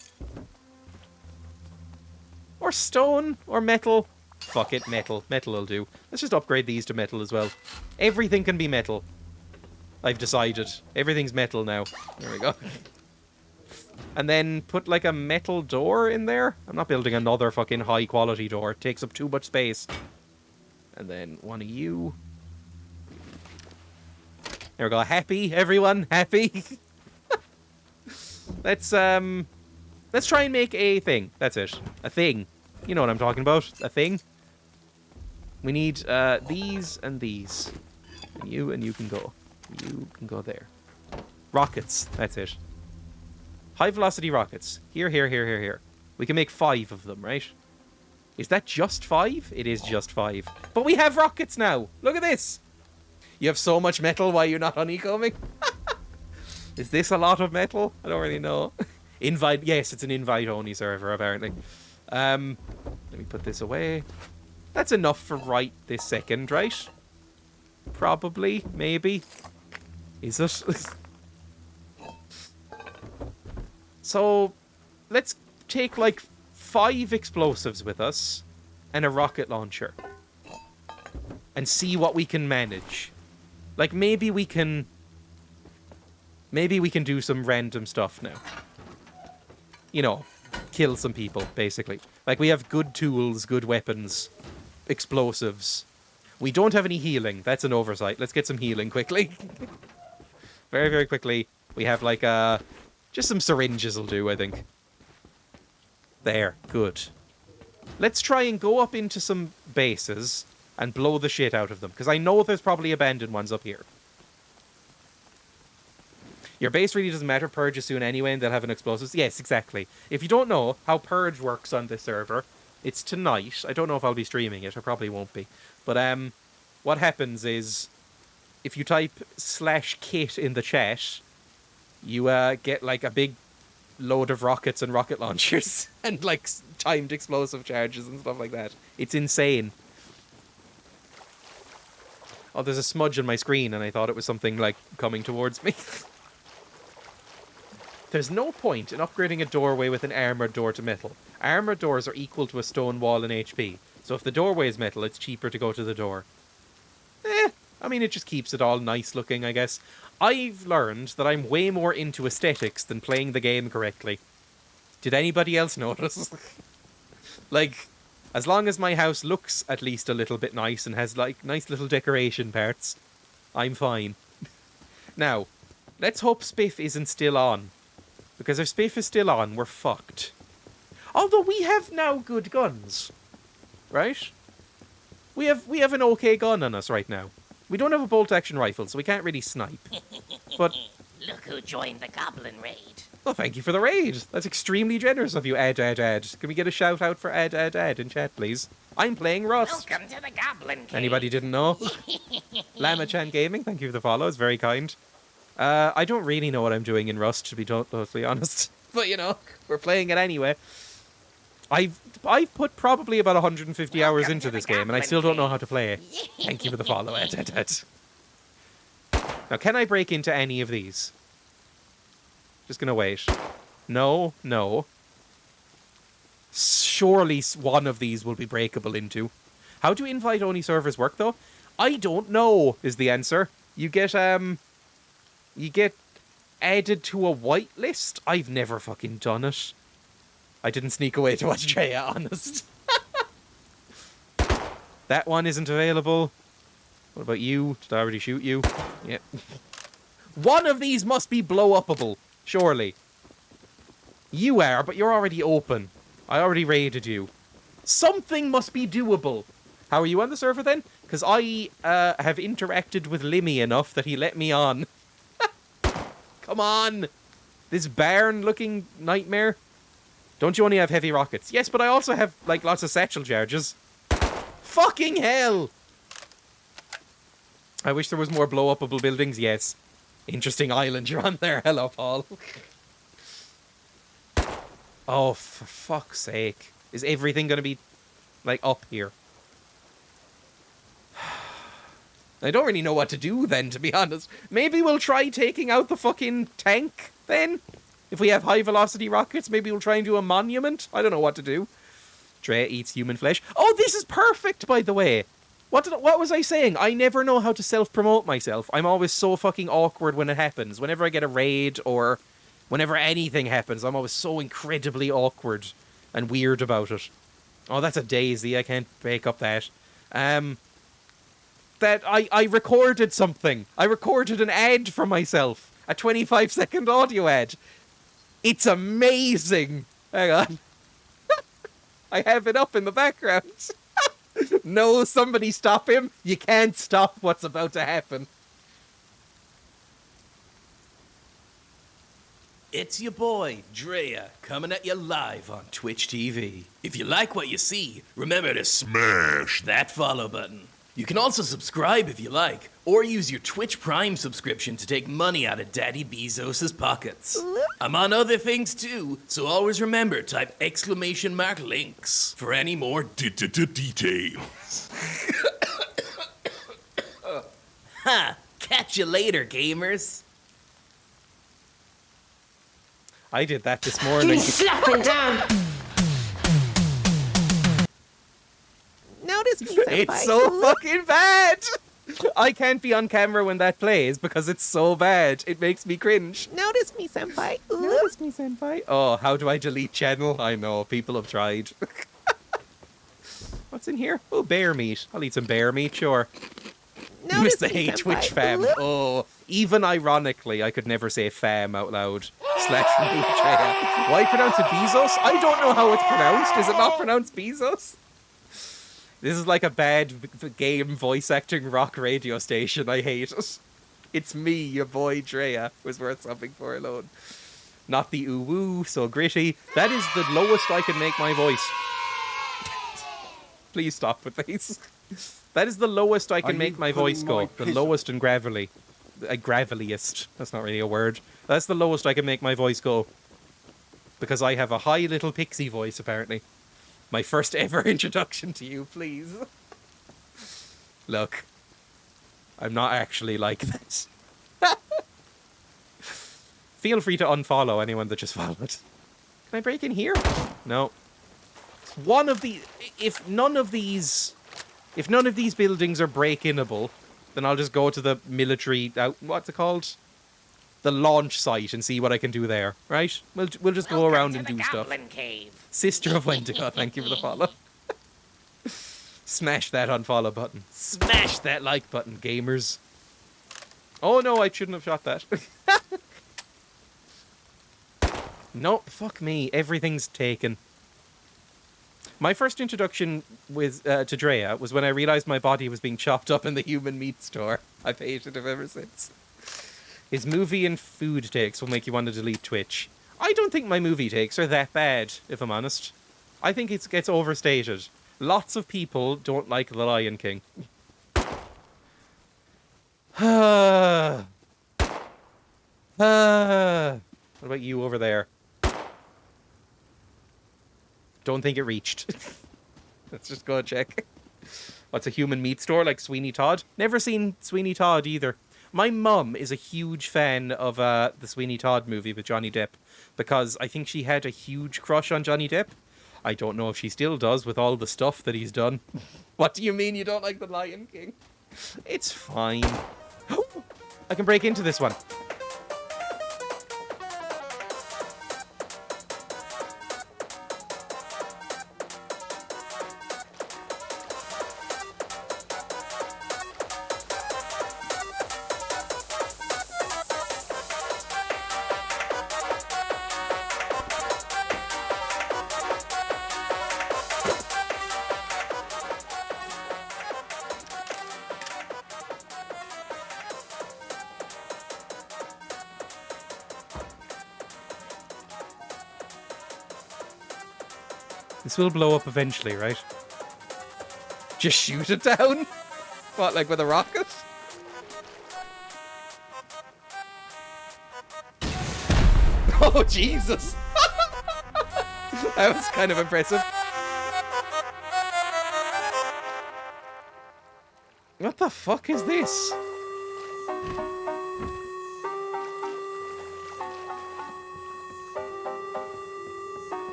Or stone, or metal. Fuck it, metal. Metal will do. Let's just upgrade these to metal as well. Everything can be metal. I've decided. Everything's metal now. There we go. And then put like a metal door in there. I'm not building another fucking high quality door. It takes up too much space. And then one of you. There we go. Happy, everyone? Happy? Let's try and make a thing. That's it. A thing. You know what I'm talking about. A thing. We need these and these. And you can go. You can go there. Rockets. That's it. High velocity rockets. Here, here, here, here, here. We can make 5 of them, right? Is that just 5? It is just 5. But we have rockets now. Look at this. You have so much metal. Why you're not honeycombing? Is this a lot of metal? I don't really know. Invite. Yes, it's an invite-only server, apparently. Let me put this away. That's enough for right this second, right? Probably. Maybe. Is it? So, let's take like 5 explosives with us and a rocket launcher. And see what we can manage. Like, maybe we can do some random stuff now. You know, kill some people, basically. Like, we have good tools, good weapons, explosives. We don't have any healing. That's an oversight. Let's get some healing quickly. Very, very quickly. We have, like, just some syringes will do, I think. There. Good. Let's try and go up into some bases and blow the shit out of them, because I know there's probably abandoned ones up here. Your base really doesn't matter. Purge is soon anyway, and they'll have an explosives. Yes, exactly. If you don't know how Purge works on this server, it's tonight. I don't know if I'll be streaming it. I probably won't be. But what happens is, if you type /kit in the chat, you get like a big load of rockets and rocket launchers and like timed explosive charges and stuff like that. It's insane. Oh, there's a smudge on my screen, and I thought it was something like coming towards me. There's no point in upgrading a doorway with an armored door to metal. Armored doors are equal to a stone wall in HP. So if the doorway is metal, it's cheaper to go to the door. I mean, it just keeps it all nice looking, I guess. I've learned that I'm way more into aesthetics than playing the game correctly. Did anybody else notice? Like, as long as my house looks at least a little bit nice and has, like, nice little decoration parts, I'm fine. Now, let's hope Spiff isn't still on. Because if Spiff is still on, we're fucked. Although we have now good guns. Right? We have an okay gun on us right now. We don't have a bolt-action rifle, so we can't really snipe. But...
Look who joined the goblin raid.
Well, thank you for the raid. That's extremely generous of you, Ed. Can we get a shout-out for Ed in chat, please? I'm playing Rust.
Welcome to the goblin cave.
Anybody didn't know? Lama-chan Gaming, thank you for the follow. It's very kind. I don't really know what I'm doing in Rust, to be totally honest. But, you know, we're playing it anyway. I've put probably about 150 hours into this game, and I still don't know how to play it. Thank you for the follow, Ed. Now, can I break into any of these? Just gonna wait. No. Surely one of these will be breakable into. How do invite-only servers work, though? I don't know, is the answer. You get added to a whitelist? I've never fucking done it. I didn't sneak away to watch Dreya, honest. That one isn't available. What about you? Did I already shoot you? Yeah. One of these must be blow-upable, surely. You are, but you're already open. I already raided you. Something must be doable. How are you on the server then? Because I have interacted with Limmy enough that he let me on. Come on! This barn-looking nightmare. Don't you only have heavy rockets? Yes, but I also have, like, lots of satchel charges. Fucking hell! I wish there was more blow-upable buildings, yes. Interesting island you're on there. Hello, Paul. Oh, for fuck's sake. Is everything going to be, like, up here? I don't really know what to do then, to be honest. Maybe we'll try taking out the fucking tank, then? If we have high-velocity rockets, maybe we'll try and do a monument? I don't know what to do. Dreya eats human flesh. Oh, this is perfect, by the way! What was I saying? I never know how to self-promote myself. I'm always so fucking awkward when it happens. Whenever I get a raid, or whenever anything happens, I'm always so incredibly awkward and weird about it. Oh, that's a daisy. I can't break up that. That I recorded something. I recorded an ad for myself. A 25-second audio ad. It's amazing. Hang on. I have it up in the background. No, somebody stop him. You can't stop what's about to happen.
It's your boy, Dreya, coming at you live on Twitch TV. If you like what you see, remember to smash that follow button. You can also subscribe if you like, or use your Twitch Prime subscription to take money out of Daddy Bezos' pockets. I'm on other things too, so always remember, type !links for any more details. Ha! Catch you later, gamers.
I did that this
You
morning.
need slapping down.
Notice me, senpai.
It's so fucking bad! I can't be on camera when that plays because it's so bad. It makes me cringe.
Notice me, senpai.
Notice me, senpai. Oh, how do I delete channel? I know, people have tried. What's in here? Oh, bear meat. I'll eat some bear meat, sure. Miss the Hey Twitch fam. Oh, even ironically, I could never say fam out loud. / remove Dreya. Why pronounce it Bezos? I don't know how it's pronounced. Is it not pronounced Bezos? This is like a bad game voice acting rock radio station. I hate it. It's me, your boy Dreya, was worth something for alone. Not the ooh-woo, so gritty. That is the lowest I can make my voice. Please stop with these. That is the lowest I can make my voice go. The lowest and gravelly. Graveliest. That's not really a word. That's the lowest I can make my voice go. Because I have a high little pixie voice, apparently. My first ever introduction to you, please. Look. I'm not actually like this. Feel free to unfollow anyone that just followed. Can I break in here? No. One of the... If none of these buildings are break-inable, then I'll just go to the military... what's it called? The launch site and see what I can do there, right? We'll just go around and do stuff.
Cave.
Sister of Wendigo, thank you for the follow. Smash that unfollow button. Smash that like button, gamers. Oh no, I shouldn't have shot that. No, fuck me. Everything's taken. My first introduction with to Dreya was when I realized my body was being chopped up in the human meat store. I've hated him ever since. His movie and food takes will make you want to delete Twitch. I don't think my movie takes are that bad, if I'm honest. I think it gets overstated. Lots of people don't like The Lion King. What about you over there? Don't think it reached. Let's just go check. What's a human meat store like Sweeney Todd? Never seen Sweeney Todd either. My mum is a huge fan of the Sweeney Todd movie with Johnny Depp because I think she had a huge crush on Johnny Depp. I don't know if she still does with all the stuff that he's done. What do you mean you don't like The Lion King? It's fine. I can break into this one. This will blow up eventually, right? Just shoot it down? What, like with a rocket? Oh, Jesus! That was kind of impressive. What the fuck is this?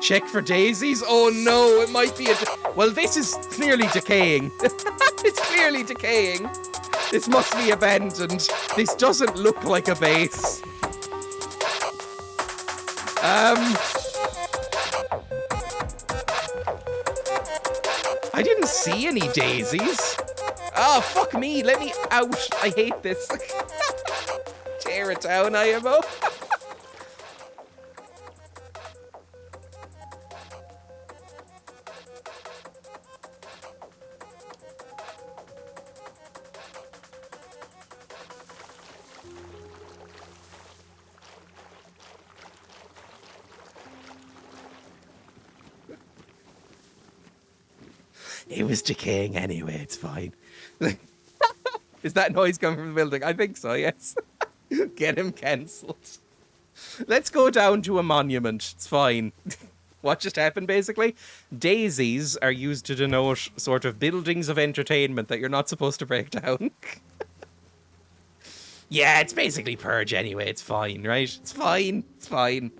Check for daisies? Oh no, it might be a... Well, this is clearly decaying. It's clearly decaying. This must be abandoned. This doesn't look like a base. I didn't see any daisies. Oh, fuck me. Let me out. I hate this. Tear it down, IMO. It was decaying anyway, it's fine. Is that noise coming from the building? I think so, yes. Get him cancelled. Let's go down to a monument. It's fine. What just happened, basically? Daisies are used to denote sort of buildings of entertainment that you're not supposed to break down. Yeah, it's basically Purge anyway. It's fine, right? It's fine. It's fine.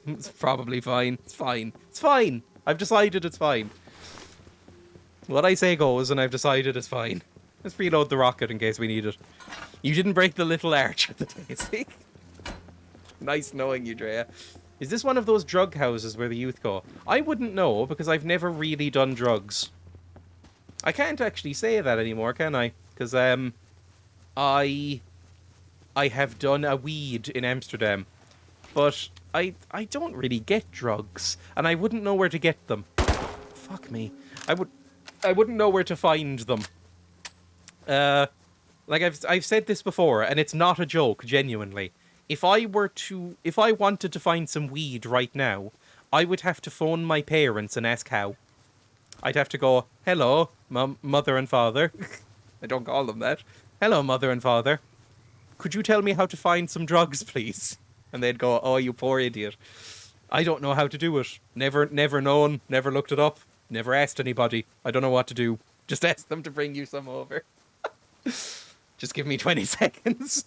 It's probably fine. It's fine. It's fine. I've decided it's fine. What I say goes, and I've decided it's fine. Let's reload the rocket in case we need it. You didn't break the little arch of the daisy. Nice knowing you, Dreya. Is this one of those drug houses where the youth go? I wouldn't know, because I've never really done drugs. I can't actually say that anymore, can I? Because, I have done a weed in Amsterdam. But I don't really get drugs, and I wouldn't know where to get them. Fuck me. I wouldn't know where to find them. Like I've said this before, and it's not a joke, genuinely. If I wanted to find some weed right now, I would have to phone my parents and ask how. I'd have to go, hello, mother and father. I don't call them that. Hello, mother and father. Could you tell me how to find some drugs, please? And they'd go, oh, you poor idiot. I don't know how to do it. Never known, never looked it up, never asked anybody. I don't know what to do. Just ask them to bring you some over. Just give me 20 seconds.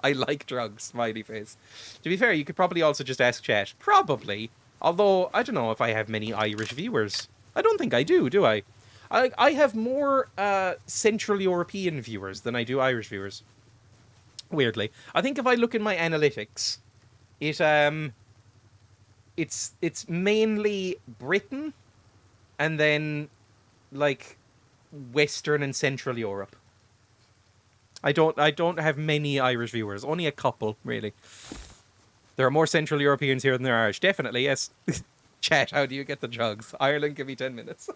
I like drugs, smiley face. To be fair, you could probably also just ask chat. Probably. Although, I don't know if I have many Irish viewers. I don't think I do I? I have more Central European viewers than I do Irish viewers. Weirdly. I think if I look in my analytics, it's mainly Britain and then, like, Western and Central Europe. I don't have many Irish viewers. Only a couple, really. There are more Central Europeans here than there are Irish. Definitely, yes. Chat, how do you get the drugs? Ireland, give me 10 minutes.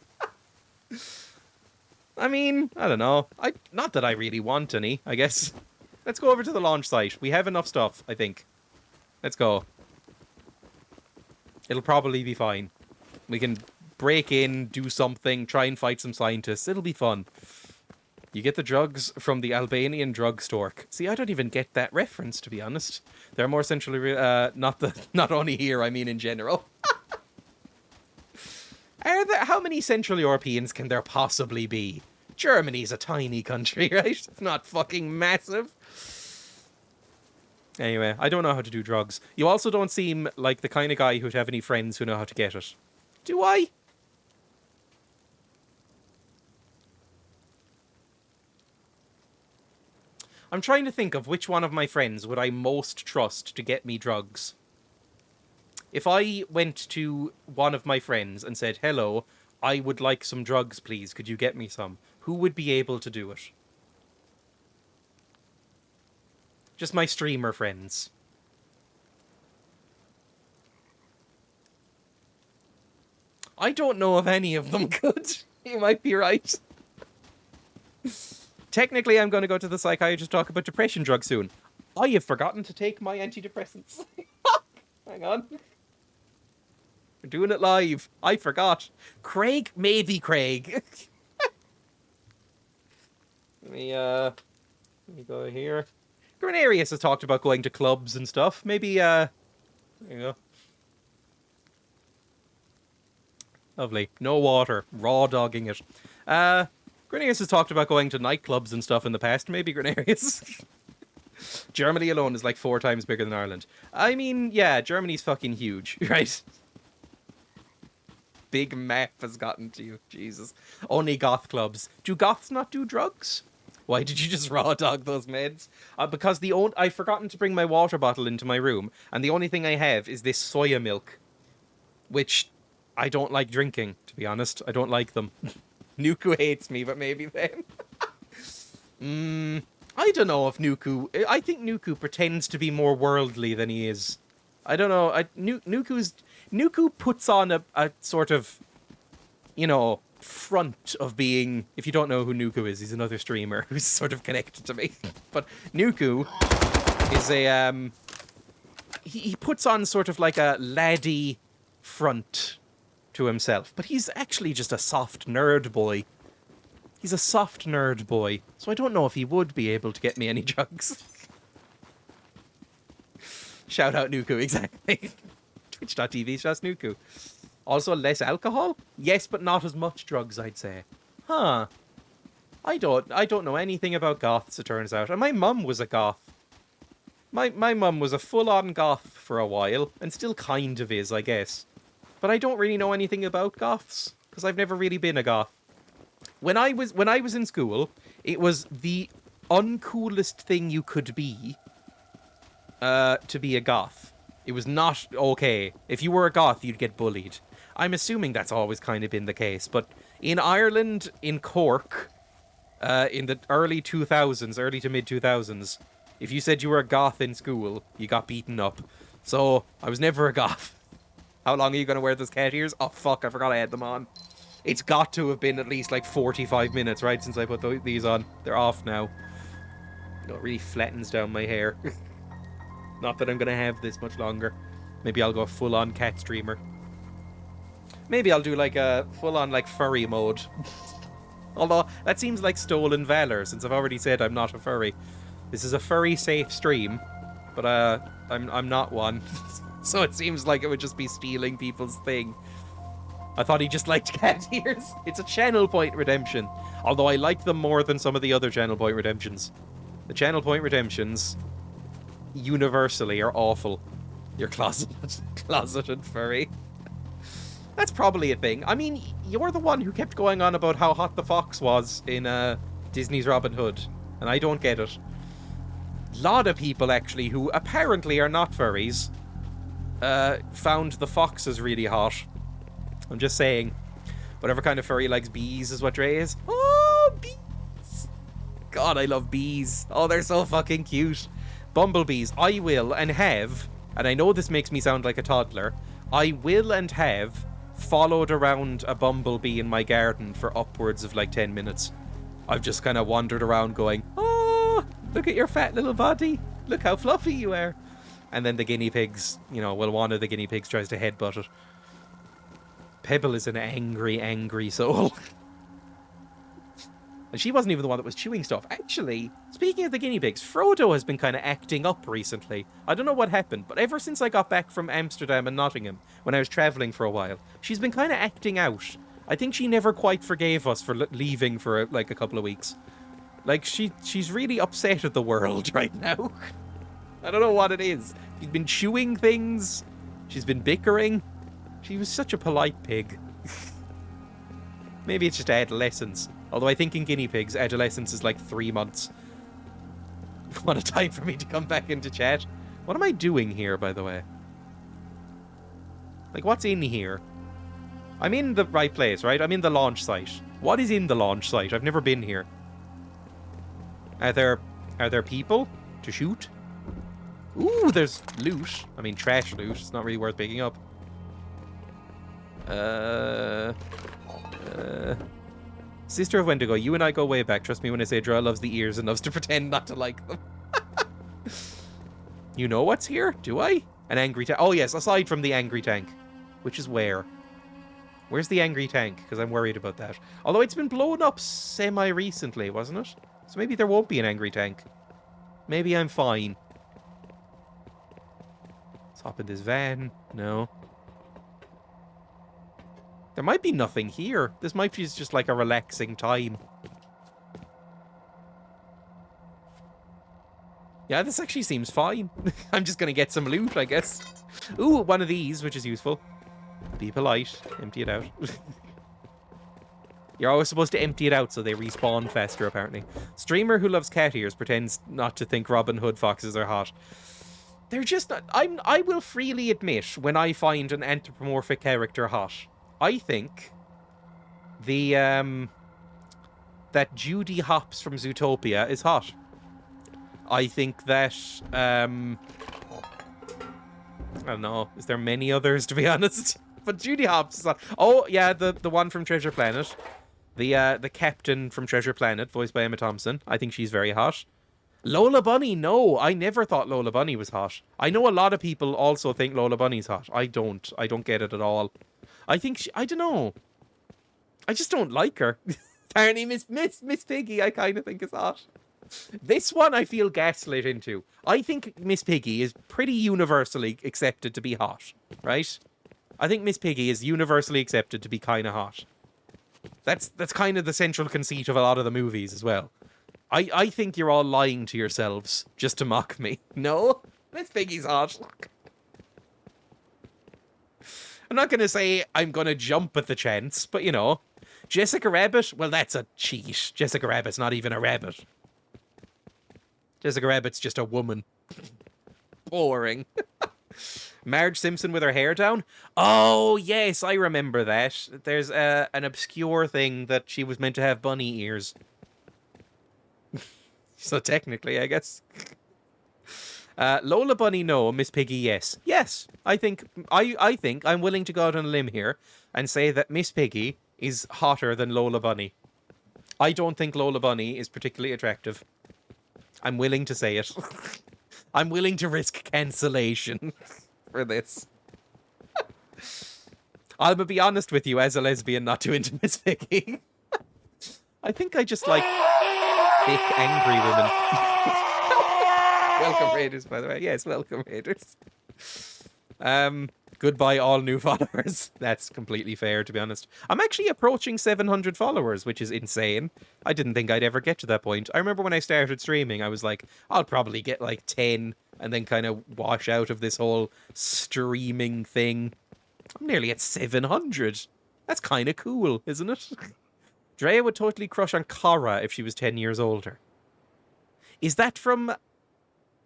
I mean, I don't know. Not that I really want any, I guess. Let's go over to the launch site. We have enough stuff, I think. Let's go. It'll probably be fine. We can break in, do something, try and fight some scientists. It'll be fun. You get the drugs from the Albanian drug stork. See, I don't even get that reference, to be honest. There are more centrally... not only here, I mean in general. How many Central Europeans can there possibly be? Germany's a tiny country, right? It's not fucking massive. Anyway, I don't know how to do drugs. You also don't seem like the kind of guy who'd have any friends who know how to get it. Do I? I'm trying to think of which one of my friends would I most trust to get me drugs. If I went to one of my friends and said, hello, I would like some drugs, please. Could you get me some? Who would be able to do it? Just my streamer friends. I don't know if any of them could. You might be right. Technically, I'm going to go to the psychiatrist to talk about depression drugs soon. I have forgotten to take my antidepressants. Hang on. We're doing it live. I forgot. Craig? Maybe Craig. Let me go here. Grenarius has talked about going to clubs and stuff. Maybe, there you go. Lovely. No water. Raw dogging it. Grenarius has talked about going to nightclubs and stuff in the past. Maybe Grenarius. Germany alone is like 4 times bigger than Ireland. I mean, yeah, Germany's fucking huge, right? Big map has gotten to you. Jesus. Only goth clubs. Do goths not do drugs? Why did you just raw dog those meds? Because I've forgotten to bring my water bottle into my room, and the only thing I have is this soya milk, which I don't like drinking, to be honest. I don't like them. Nuku hates me, but maybe then. I don't know if Nuku... I think Nuku pretends to be more worldly than he is. I don't know. Nuku puts on a sort of, you know, front of being... If you don't know who Nuku is, he's another streamer who's sort of connected to me. But Nuku is a... He puts on sort of like a laddie front to himself. But he's actually just a soft nerd boy. He's a soft nerd boy. So I don't know if he would be able to get me any drugs. Shout out Nuku, exactly. Twitch.tv/Nuku. Also less alcohol? Yes, but not as much drugs, I'd say. Huh. I don't know anything about goths, it turns out. And my mum was a goth. My mum was a full-on goth for a while, and still kind of is, I guess. But I don't really know anything about goths, because I've never really been a goth. when I was in school, it was the uncoolest thing you could be to be a goth. It was not okay. If you were a goth, you'd get bullied. I'm assuming that's always kind of been the case, but in Ireland, in Cork, in the early 2000s, early to mid 2000s, if you said you were a goth in school, you got beaten up. So I was never a goth. How long are you gonna wear those cat ears? Oh fuck, I forgot I had them on. It's got to have been at least like 45 minutes, right, since I put these on. They're off now. You know, it really flattens down my hair. Not that I'm gonna have this much longer. Maybe I'll go full-on cat streamer. Maybe I'll do like a full-on like furry mode. Although that seems like stolen valor, since I've already said I'm not a furry. This is a furry safe stream, but I'm not one. So it seems like it would just be stealing people's thing. I thought he just liked cat ears. It's a channel point redemption. Although I like them more than some of the other channel point redemptions. The channel point redemptions universally are awful. You're closeted furry. That's probably a thing. I mean, you're the one who kept going on about how hot the fox was in Disney's Robin Hood, and I don't get it. A lot of people, actually, who apparently are not furries, found the foxes really hot. I'm just saying. Whatever kind of furry likes bees is what Dreya is. Oh, bees! God, I love bees. Oh, they're so fucking cute. Bumblebees, I will and have, and I know this makes me sound like a toddler, I will and have followed around a bumblebee in my garden for upwards of like 10 minutes. I've just kind of wandered around going, oh, look at your fat little body. Look how fluffy you are. And then the guinea pigs, you know, well, one of the guinea pigs tries to headbutt it. Pebble is an angry, angry soul. And she wasn't even the one that was chewing stuff. Actually, speaking of the guinea pigs, Frodo has been kind of acting up recently. I don't know what happened, but ever since I got back from Amsterdam and Nottingham, when I was travelling for a while, she's been kind of acting out. I think she never quite forgave us for leaving for like a couple of weeks. Like, she's really upset at the world right now. I don't know what it is. She's been chewing things. She's been bickering. She was such a polite pig. Maybe it's just adolescence. Although I think in guinea pigs, adolescence is like 3 months. What a time for me to come back into chat. What am I doing here, by the way? Like, what's in here? I'm in the right place, right? I'm in the launch site. What is in the launch site? I've never been here. Are there people to shoot? Ooh, there's loot. I mean, trash loot. It's not really worth picking up. Sister of Wendigo, you and I go way back. Trust me when I say Dreya loves the ears and loves to pretend not to like them. You know what's here? Do I? An angry tank. Oh, yes, aside from the angry tank. Which is where? Where's the angry tank? Because I'm worried about that. Although it's been blown up semi-recently, wasn't it? So maybe there won't be an angry tank. Maybe I'm fine. Let's hop in this van. No. There might be nothing here. This might be just like a relaxing time. Yeah, this actually seems fine. I'm just going to get some loot, I guess. Ooh, one of these, which is useful. Be polite. Empty it out. You're always supposed to empty it out so they respawn faster, apparently. Streamer who loves cat ears pretends not to think Robin Hood foxes are hot. They're just not... I will freely admit when I find an anthropomorphic character hot. I think the that Judy Hopps from Zootopia is hot. I think that I don't know. Is there many others, to be honest? But Judy Hopps is hot. Oh yeah, the one from Treasure Planet, the captain from Treasure Planet, voiced by Emma Thompson. I think she's very hot. Lola Bunny, no, I never thought Lola Bunny was hot. I know a lot of people also think Lola Bunny's hot. I don't get it at all. I think I don't know. I just don't like her. Apparently, Miss Piggy, I kind of think is hot. This one I feel gaslit into. I think Miss Piggy is pretty universally accepted to be hot, right? I think Miss Piggy is universally accepted to be kind of hot. That's kind of the central conceit of a lot of the movies as well. I think you're all lying to yourselves just to mock me. No, Miss Piggy's hot. I'm not going to say I'm going to jump at the chance, but, you know, Jessica Rabbit? Well, that's a cheat. Jessica Rabbit's not even a rabbit. Jessica Rabbit's just a woman. Boring. Marge Simpson with her hair down? Oh, yes, I remember that. There's an obscure thing that she was meant to have bunny ears. So technically, I guess. Lola Bunny, no. Miss Piggy, yes. Yes, I think I'm willing to go out on a limb here and say that Miss Piggy is hotter than Lola Bunny. I don't think Lola Bunny is particularly attractive. I'm willing to say it. I'm willing to risk cancellation for this. I'll be honest with you, as a lesbian, not too into Miss Piggy. I think I just like thick, angry women. Welcome, Raiders, by the way. Yes, welcome, Raiders. Goodbye, all new followers. That's completely fair, to be honest. I'm actually approaching 700 followers, which is insane. I didn't think I'd ever get to that point. I remember when I started streaming, I was like, I'll probably get like 10 and then kind of wash out of this whole streaming thing. I'm nearly at 700. That's kind of cool, isn't it? Dreya would totally crush on Korra if she was 10 years older. Is that from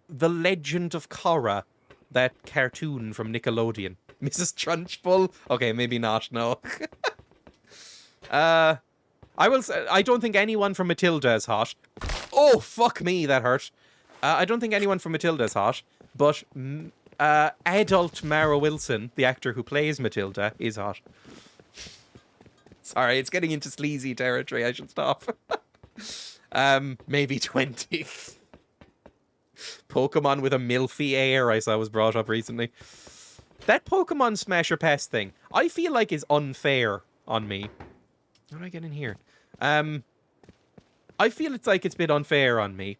The Legend of Korra? That cartoon from Nickelodeon. Mrs. Trunchbull? Okay, maybe not, no. I will say, I don't think anyone from Matilda is hot. Oh, fuck me, that hurt. I don't think anyone from Matilda is hot, but adult Mara Wilson, the actor who plays Matilda, is hot. Sorry, it's getting into sleazy territory. I should stop. Maybe 20. Pokemon with a milfy air I saw was brought up recently. That Pokemon Smash or Pass thing, I feel like is unfair on me. How do I get in here? I feel it's like it's a bit unfair on me.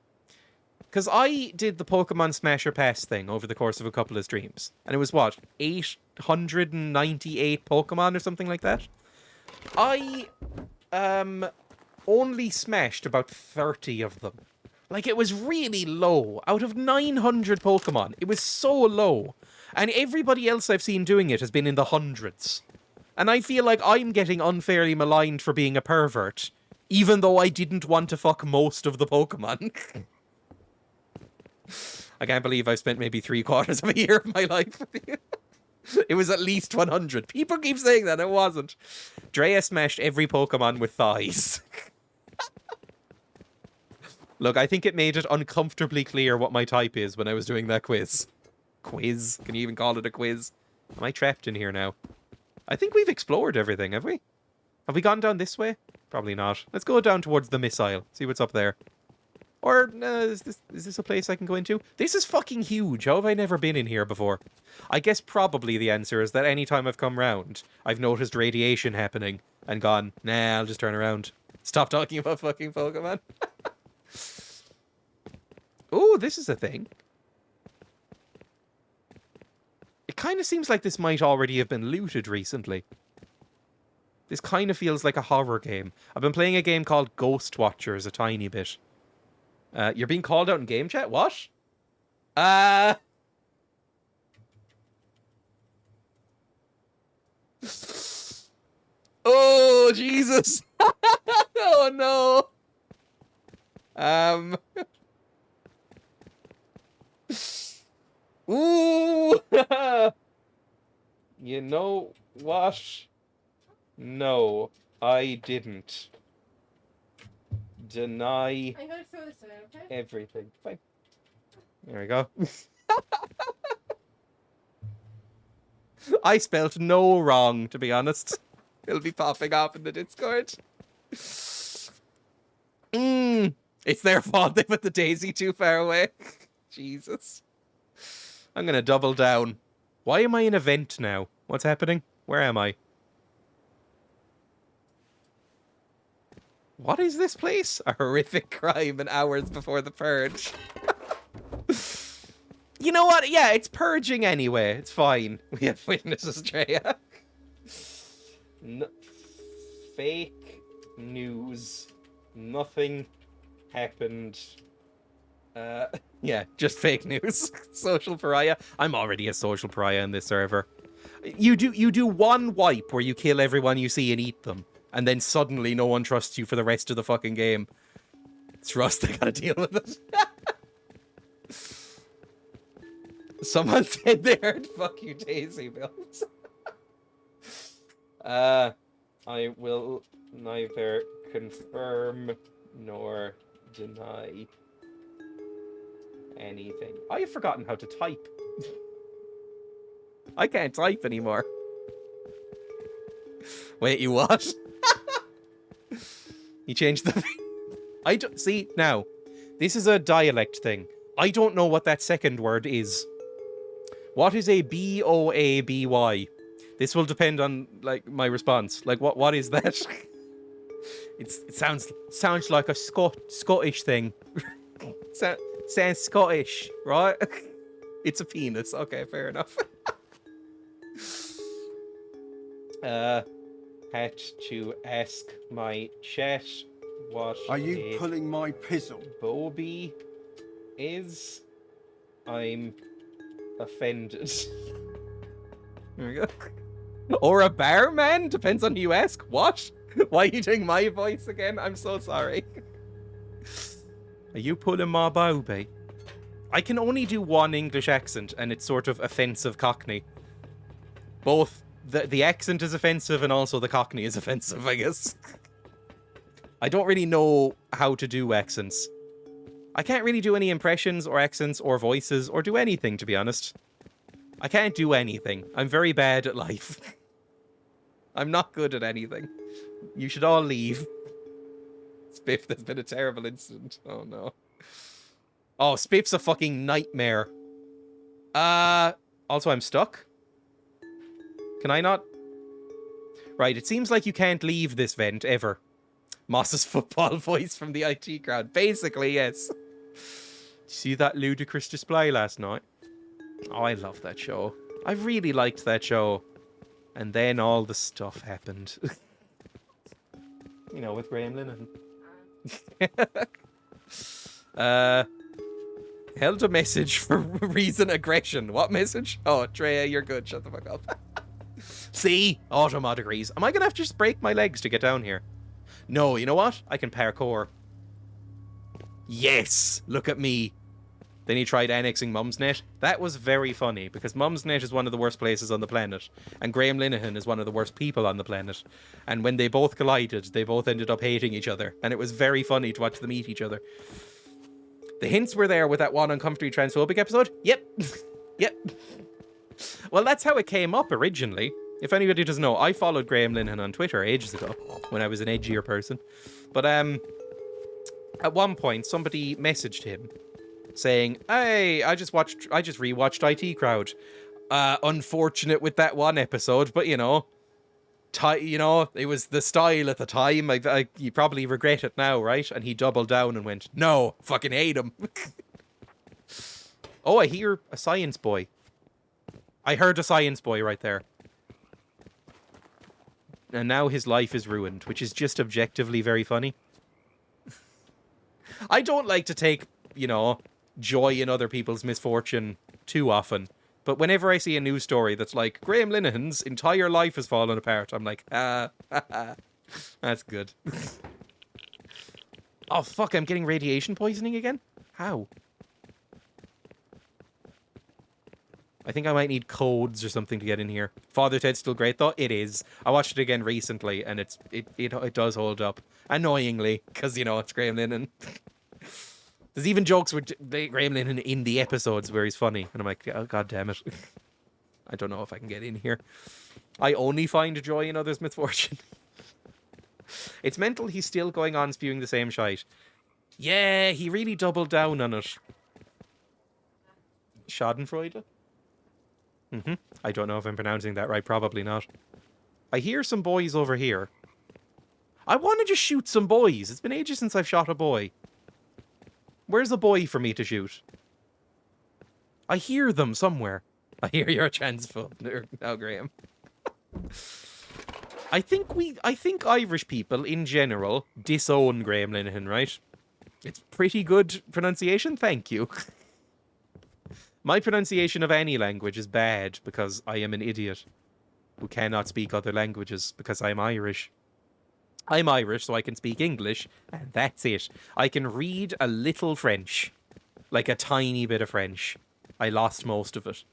Because I did the Pokemon Smash or Pass thing over the course of a couple of streams. And it was, what, 898 Pokemon or something like that? I only smashed about 30 of them. Like, it was really low. Out of 900 Pokemon, it was so low. And everybody else I've seen doing it has been in the hundreds. And I feel like I'm getting unfairly maligned for being a pervert, even though I didn't want to fuck most of the Pokemon. I can't believe I spent maybe 3/4 of a year of my life with you. It was at least 100. People keep saying that, it wasn't. Dreya smashed every Pokemon with thighs. Look, I think it made it uncomfortably clear what my type is when I was doing that quiz. Quiz? Can you even call it a quiz? Am I trapped in here now? I think we've explored everything, have we? Have we gone down this way? Probably not. Let's go down towards the missile. See what's up there. Or, is this a place I can go into? This is fucking huge. How have I never been in here before? I guess probably the answer is that any time I've come round, I've noticed radiation happening and gone, nah, I'll just turn around. Stop talking about fucking Pokemon. Oh, this is a thing. It kind of seems like this might already have been looted recently. This kind of feels like a horror game. I've been playing a game called Ghost Watchers a tiny bit. You're being called out in game chat? What? Oh, Jesus. Oh, no. Ooh! You know what? No, I didn't. Deny
I'm gonna throw this away, okay?
everything. Fine. There we go. I spelt no wrong, to be honest. It'll be popping off in the Discord. It's their fault they put the daisy too far away. Jesus. I'm gonna double down. Why am I in a vent now? What's happening? Where am I? What is this place? A horrific crime and hours before the purge. You know what? Yeah, it's purging anyway. It's fine. We have witnesses, Dreya. Fake news. Nothing happened. Yeah, just fake news. Social pariah. I'm already a social pariah in this server. You do one wipe where you kill everyone you see and eat them. and then suddenly no one trusts you for the rest of the fucking game. Trust, I gotta deal with it. Someone said they heard "fuck you, Daisy Mills." I will neither confirm nor deny anything. I have forgotten how to type. I can't type anymore. Wait, you what? You changed the... I don't... See, now, this is a dialect thing. I don't know what that second word is. What is a B-O-A-B-Y? This will depend on, like, my response. Like, what is that? It sounds like a Scottish thing. Sounds Scottish, right? It's a penis. Okay, fair enough. Had to ask my chat what
Are you pulling my pizzle?
Bobby is. I'm offended. There we go. Or a barman? Depends on who you ask. What? Why are you doing my voice again? I'm so sorry. Are you pulling my Bobby? I can only do one English accent, and it's sort of offensive Cockney. Both the accent is offensive, and also the Cockney is offensive, I guess. I don't really know how to do accents. I can't really do any impressions or accents or voices or do anything, to be honest. I can't do anything. I'm very bad at life. I'm not good at anything. You should all leave. Spiff, there's been a terrible incident. Oh, no. Oh, Spiff's a fucking nightmare. Also, I'm stuck. Can I not? Right, it seems like you can't leave this vent, ever. Moss's football voice from the IT crowd. Basically, yes. Did you see that ludicrous display last night? Oh, I love that show. I really liked that show. And then all the stuff happened. You know, with Graham Linehan. Held a message for reason aggression. What message? Oh, Dreya, you're good. Shut the fuck up. See? Automod agrees. Am I going to have to just break my legs to get down here? No, you know what? I can parkour. Yes! Look at me. Then he tried annexing Mumsnet. That was very funny, because Mumsnet is one of the worst places on the planet, and Graham Linehan is one of the worst people on the planet. And when they both collided, they both ended up hating each other, and it was very funny to watch them eat each other. The hints were there with that one uncomfortably transphobic episode. Yep. Yep. Well, that's how it came up originally. If anybody doesn't know, I followed Graham Linehan on Twitter ages ago, when I was an edgier person. But at one point, somebody messaged him saying, "Hey, I just rewatched IT Crowd. Unfortunate with that one episode, but you know, it was the style at the time. You probably regret it now, right?" And he doubled down and went, "No, fucking hate him." Oh, I hear a science boy. I heard a science boy right there. And now his life is ruined, which is just objectively very funny. I don't like to take, joy in other people's misfortune too often. But whenever I see a news story that's like, Graham Linehan's entire life has fallen apart, I'm like, that's good. Oh, fuck, I'm getting radiation poisoning again? How? I think I might need codes or something to get in here. Father Ted's still great, though. It is. I watched it again recently, and it does hold up. Annoyingly, because, it's Graham Linehan. There's even jokes with Graham Linehan in the episodes where he's funny. And I'm like, oh, God damn it. I don't know if I can get in here. I only find joy in others' misfortune. It's mental he's still going on spewing the same shite. Yeah, he really doubled down on it. Schadenfreude? I don't know if I'm pronouncing that right. Probably not. I hear some boys over here. I want to just shoot some boys. It's been ages since I've shot a boy. Where's a boy for me to shoot? I hear them somewhere. I hear you're a transphobe now, Graham. I think Irish people in general disown Graham Linehan, right? It's pretty good pronunciation, thank you. My pronunciation of any language is bad because I am an idiot who cannot speak other languages because I'm Irish. I'm Irish, so I can speak English, and that's it. I can read a little French, like a tiny bit of French. I lost most of it,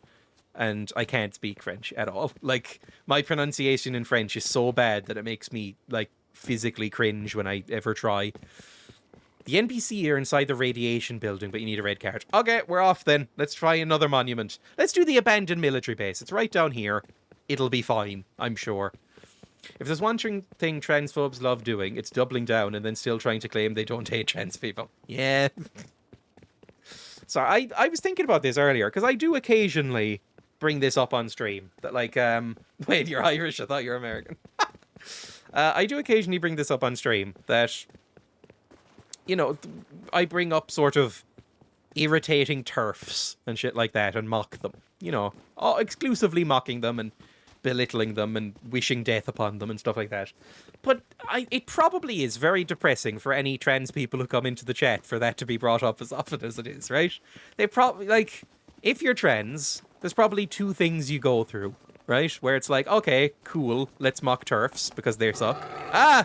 and I can't speak French at all. Like, my pronunciation in French is so bad that it makes me, like, physically cringe when I ever try. The NPC are inside the radiation building, but you need a red card. Okay, we're off then. Let's try another monument. Let's do the abandoned military base. It's right down here. It'll be fine, I'm sure. If there's one thing transphobes love doing, it's doubling down and then still trying to claim they don't hate trans people. Yeah. So I was thinking about this earlier, because I do occasionally bring this up on stream. That, like, wait, you're Irish? I thought you were American. I do occasionally bring this up on stream, that, you know, I bring up sort of irritating TERFs and shit like that and mock them. You know, exclusively mocking them and belittling them and wishing death upon them and stuff like that. But it probably is very depressing for any trans people who come into the chat for that to be brought up as often as it is, right? They probably, like, if you're trans, there's probably two things you go through, right? Where it's like, okay, cool, let's mock TERFs because they suck. Ah!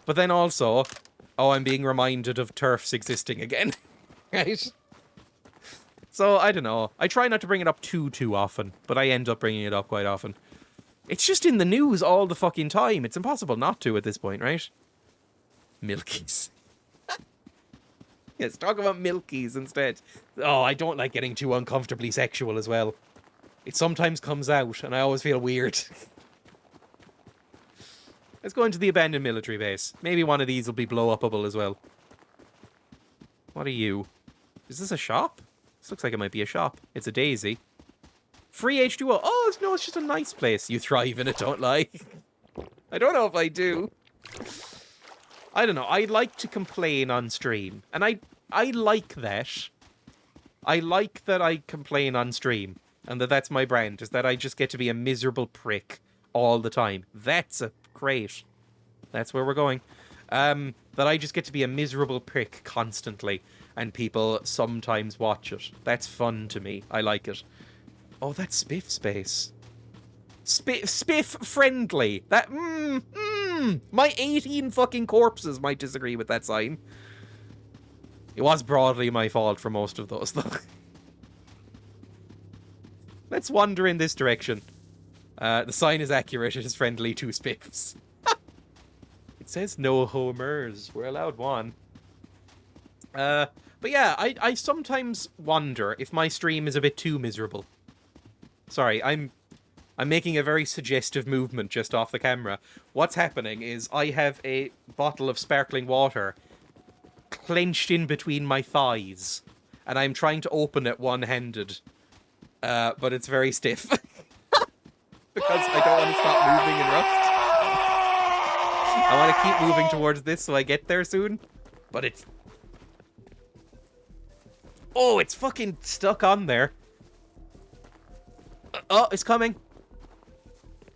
But then also, oh, I'm being reminded of TERFs existing again, right? So, I don't know. I try not to bring it up too often, but I end up bringing it up quite often. It's just in the news all the fucking time. It's impossible not to at this point, right? Milkies. Yes, talk about Milkies instead. Oh, I don't like getting too uncomfortably sexual as well. It sometimes comes out, and I always feel weird. Let's go into the abandoned military base. Maybe one of these will be blow-upable as well. What are you? Is this a shop? This looks like it might be a shop. It's a daisy. Free H2O. Oh, no, it's just a nice place. You thrive in it, don't lie. I don't know if I do. I don't know. I like to complain on stream. And I like that. I like that I complain on stream. And that's my brand, is that I just get to be a miserable prick all the time. That's great. That's where we're going. That I just get to be a miserable prick constantly. And people sometimes watch it. That's fun to me. I like it. Oh, that's Spiff space. Spiff friendly. That, my 18 fucking corpses might disagree with that sign. It was broadly my fault for most of those, though. Let's wander in this direction. The sign is accurate. It is friendly to Spiffs. It says no homers. We're allowed one. But yeah, I sometimes wonder if my stream is a bit too miserable. Sorry, I'm making a very suggestive movement just off the camera. What's happening is I have a bottle of sparkling water clenched in between my thighs, and I'm trying to open it one-handed. But it's very stiff. Because I don't want to stop moving in Rust. I want to keep moving towards this so I get there soon. But it's... Oh, it's fucking stuck on there. Oh, it's coming.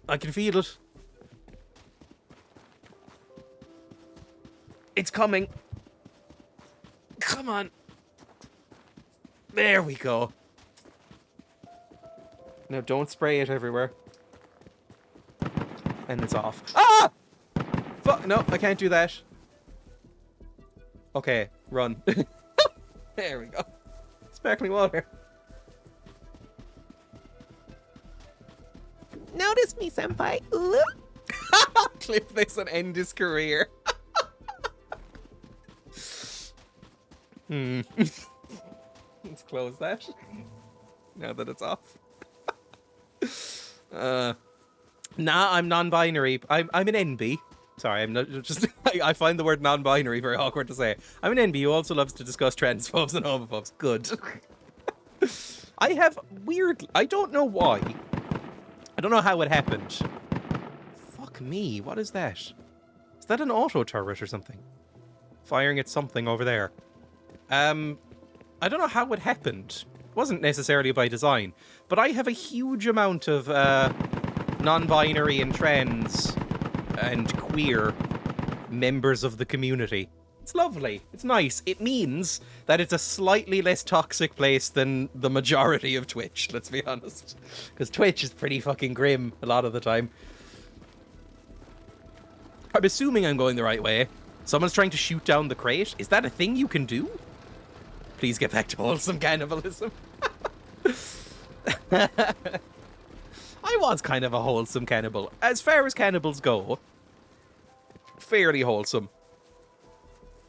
I can feel it. It's coming. Come on. There we go. Now don't spray it everywhere. And it's off. Ah! Fuck, no, I can't do that. Okay, run. There we go. Sparkling water. Notice me, senpai. Clip this and end his career. Let's close that. Now that it's off. Nah, I'm non-binary. I'm an NB. Sorry, I'm not just... I find the word non-binary very awkward to say. I'm an NB who also loves to discuss transphobes and homophobes. Good. I have weird... I don't know why. I don't know how it happened. Fuck me, what is that? Is that an auto turret or something? Firing at something over there. I don't know how it happened. It wasn't necessarily by design. But I have a huge amount of non-binary and trans and queer members of the community. It's lovely. It's nice. It means that it's a slightly less toxic place than the majority of Twitch, let's be honest. Because Twitch is pretty fucking grim a lot of the time. I'm assuming I'm going the right way. Someone's trying to shoot down the crate. Is that a thing you can do? Please get back to wholesome cannibalism. I was kind of a wholesome cannibal. As far as cannibals go, fairly wholesome.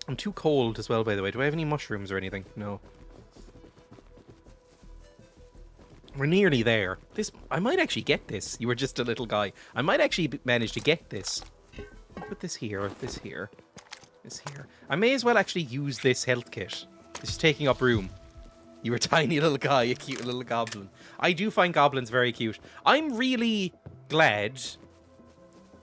I'm too cold as well, by the way. Do I have any mushrooms or anything? No. We're nearly there. I might actually get this. You were just a little guy. I might actually manage to get this. Put this here, this here, this here. I may as well actually use this health kit. This is taking up room. You were a tiny little guy, a cute little goblin. I do find goblins very cute. I'm really glad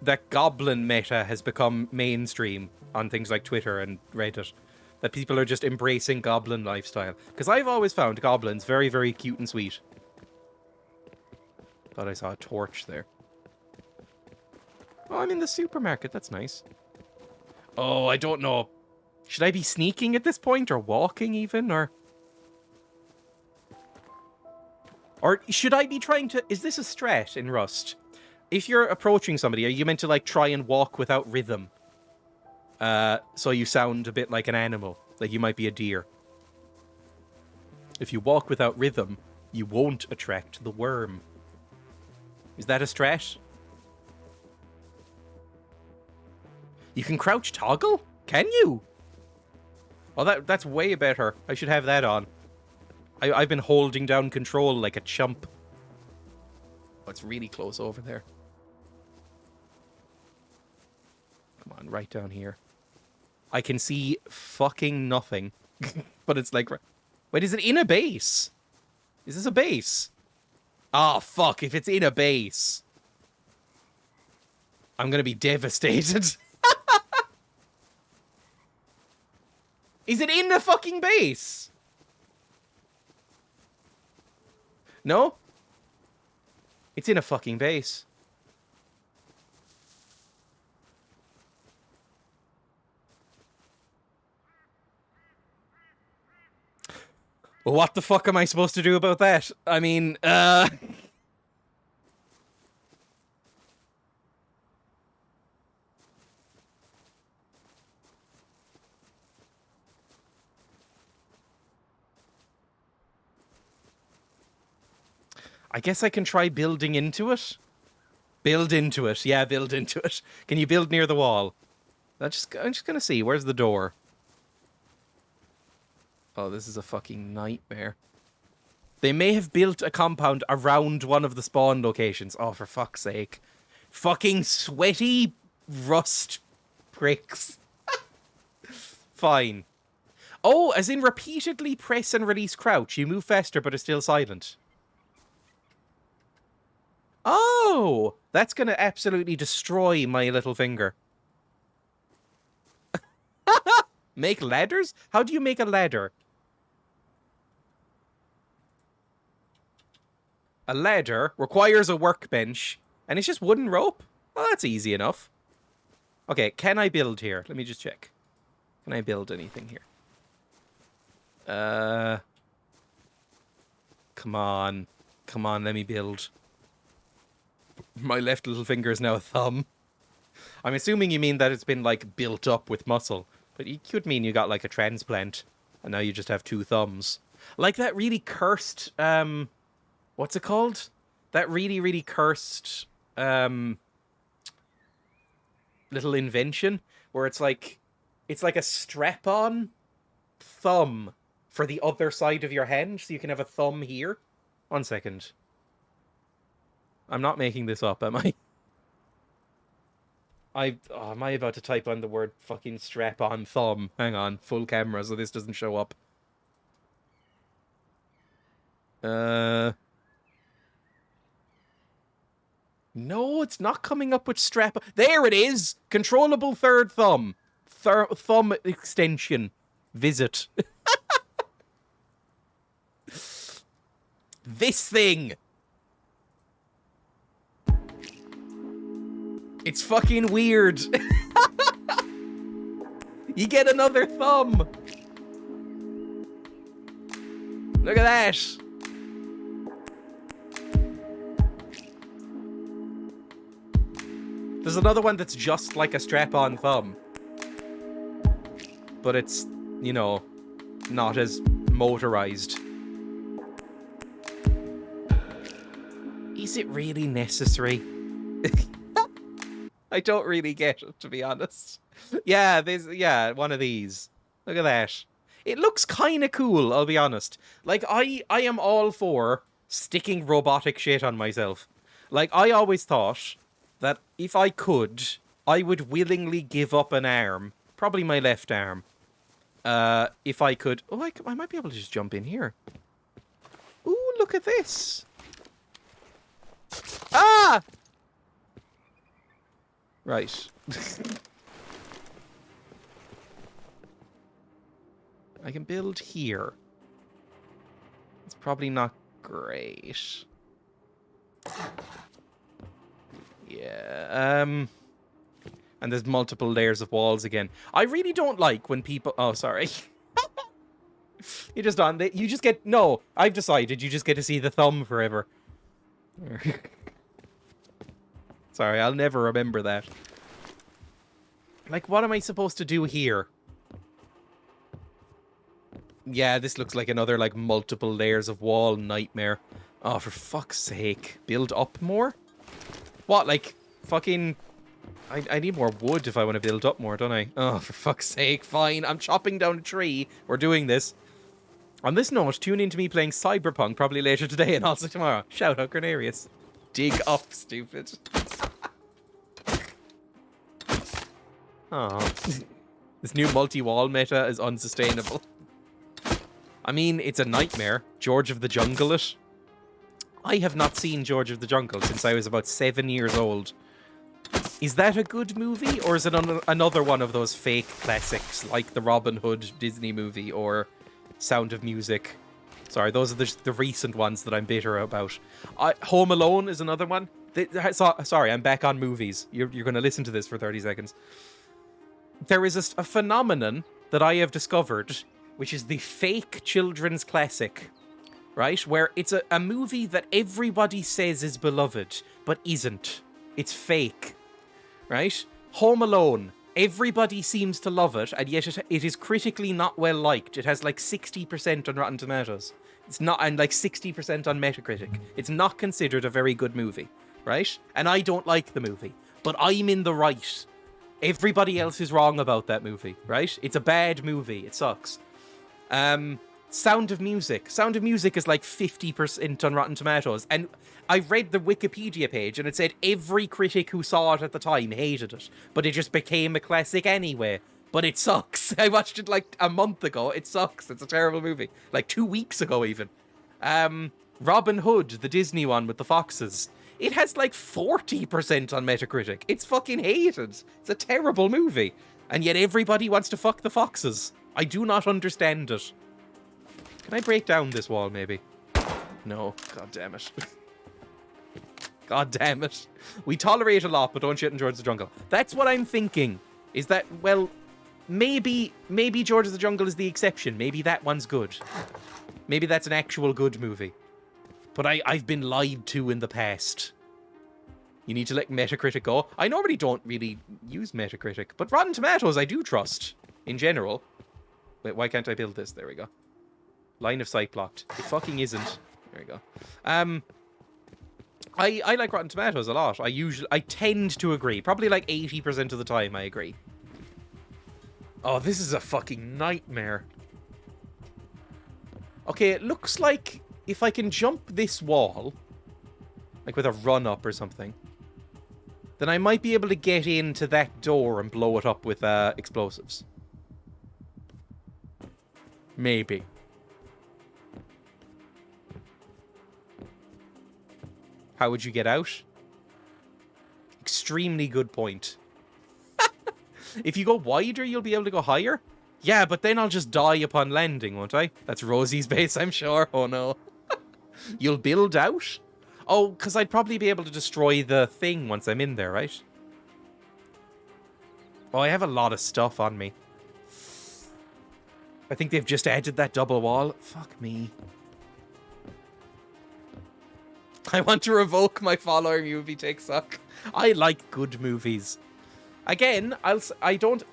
that goblin meta has become mainstream on things like Twitter and Reddit. That people are just embracing goblin lifestyle. Because I've always found goblins very, very cute and sweet. Thought I saw a torch there. Oh, I'm in the supermarket. That's nice. Oh, I don't know. Should I be sneaking at this point or walking even or should I be trying to... Is this a strat in Rust? If you're approaching somebody, are you meant to like try and walk without rhythm? So you sound a bit like an animal. Like you might be a deer. If you walk without rhythm, you won't attract the worm. Is that a strat? You can crouch toggle? Can you? Oh, that's way better. I should have that on. I've been holding down control like a chump. Oh, it's really close over there. Come on, right down here. I can see fucking nothing. But it's like... Wait, is it in a base? Is this a base? Oh, fuck, if it's in a base. I'm gonna be devastated. Is it in the fucking base? No? It's in a fucking base. Well, what the fuck am I supposed to do about that? I mean, I guess I can try building into it. Build into it. Yeah, build into it. Can you build near the wall? I'm just gonna see. Where's the door? Oh, this is a fucking nightmare. They may have built a compound around one of the spawn locations. Oh, for fuck's sake. Fucking sweaty rust pricks. Fine. Oh, as in repeatedly press and release crouch. You move faster but are still silent. Oh, that's going to absolutely destroy my little finger. Make ladders? How do you make a ladder? A ladder requires a workbench, and it's just wooden rope? Well, that's easy enough. Okay, can I build here? Let me just check. Can I build anything here? Come on. Come on, let me build. My left little finger is now a thumb. I'm assuming you mean that it's been, like, built up with muscle. But it could mean you got, like, a transplant, and now you just have two thumbs. Like that really cursed, what's it called? That really, really cursed, little invention, where it's like a strap-on thumb for the other side of your hand, so you can have a thumb here. 1 second. I'm not making this up, am I? Am I about to type on the word fucking strap-on thumb? Hang on, full camera so this doesn't show up. No, it's not coming up with strap. There it is! Controllable third thumb. Thumb extension. Visit. This thing! It's fucking weird. You get another thumb. Look at that. There's another one that's just like a strap-on thumb. But it's, you know, not as motorized. Is it really necessary? I don't really get it, to be honest. Yeah, one of these. Look at that. It looks kind of cool, I'll be honest. Like, I am all for sticking robotic shit on myself. Like, I always thought that if I could, I would willingly give up an arm. Probably my left arm. If I could... Oh, I might be able to just jump in here. Ooh, look at this. Ah! Right. I can build here. It's probably not great. Yeah, and there's multiple layers of walls again. I really don't like when people... Oh, sorry. You just on... You just get... No, I've decided you just get to see the thumb forever. Sorry, I'll never remember that. Like, what am I supposed to do here? Yeah, this looks like another, like, multiple layers of wall nightmare. Oh, for fuck's sake. Build up more? What, like, fucking... I need more wood if I want to build up more, don't I? Oh, for fuck's sake. Fine, I'm chopping down a tree. We're doing this. On this note, tune in to me playing Cyberpunk probably later today and also tomorrow. Shout out, Grenarius. Dig up, stupid. Oh, this new multi-wall meta is unsustainable. I mean, it's a nightmare. George of the Jungle it. I have not seen George of the Jungle since I was about 7 years old. Is that a good movie, or is it another one of those fake classics like the Robin Hood Disney movie or Sound of Music? Sorry, those are the recent ones that I'm bitter about. Home Alone is another one. Sorry, I'm back on movies. You're going to listen to this for 30 seconds. There is a phenomenon that I have discovered, which is the fake children's classic, right? Where it's a movie that everybody says is beloved, but isn't. It's fake, right? Home Alone. Everybody seems to love it, and yet it is critically not well liked. It has like 60% on Rotten Tomatoes. It's not, and like 60% on Metacritic. It's not considered a very good movie, right? And I don't like the movie, but I'm in the right. Everybody else is wrong about that movie, right? It's a bad movie. It sucks. Sound of Music. Sound of Music is like 50% on Rotten Tomatoes. And I read the Wikipedia page and it said every critic who saw it at the time hated it. But it just became a classic anyway. But it sucks. I watched it like a month ago. It sucks. It's a terrible movie. Like 2 weeks ago even. Robin Hood, the Disney one with the foxes. It has like 40% on Metacritic. It's fucking hated. It's a terrible movie. And yet everybody wants to fuck the foxes. I do not understand it. Can I break down this wall, maybe? No. God damn it. God damn it. We tolerate a lot, but don't shit in George of the Jungle. That's what I'm thinking. Is that, well, maybe George of the Jungle is the exception. Maybe that one's good. Maybe that's an actual good movie. But I've been lied to in the past. You need to let Metacritic go. I normally don't really use Metacritic, but Rotten Tomatoes I do trust, in general. Wait, why can't I build this? There we go. Line of sight blocked. It fucking isn't. There we go. I like Rotten Tomatoes a lot. I tend to agree. Probably like 80% of the time I agree. Oh, this is a fucking nightmare. Okay, it looks like if I can jump this wall, like with a run-up or something, then I might be able to get into that door and blow it up with explosives. Maybe. How would you get out? Extremely good point. If you go wider, you'll be able to go higher? Yeah, but then I'll just die upon landing, won't I? That's Rosie's base, I'm sure. Oh, no. You'll build out? Oh, because I'd probably be able to destroy the thing once I'm in there, right? Oh, I have a lot of stuff on me. I think they've just added that double wall. Fuck me. I want to revoke my following movie TikTok. I like good movies. Again, I don't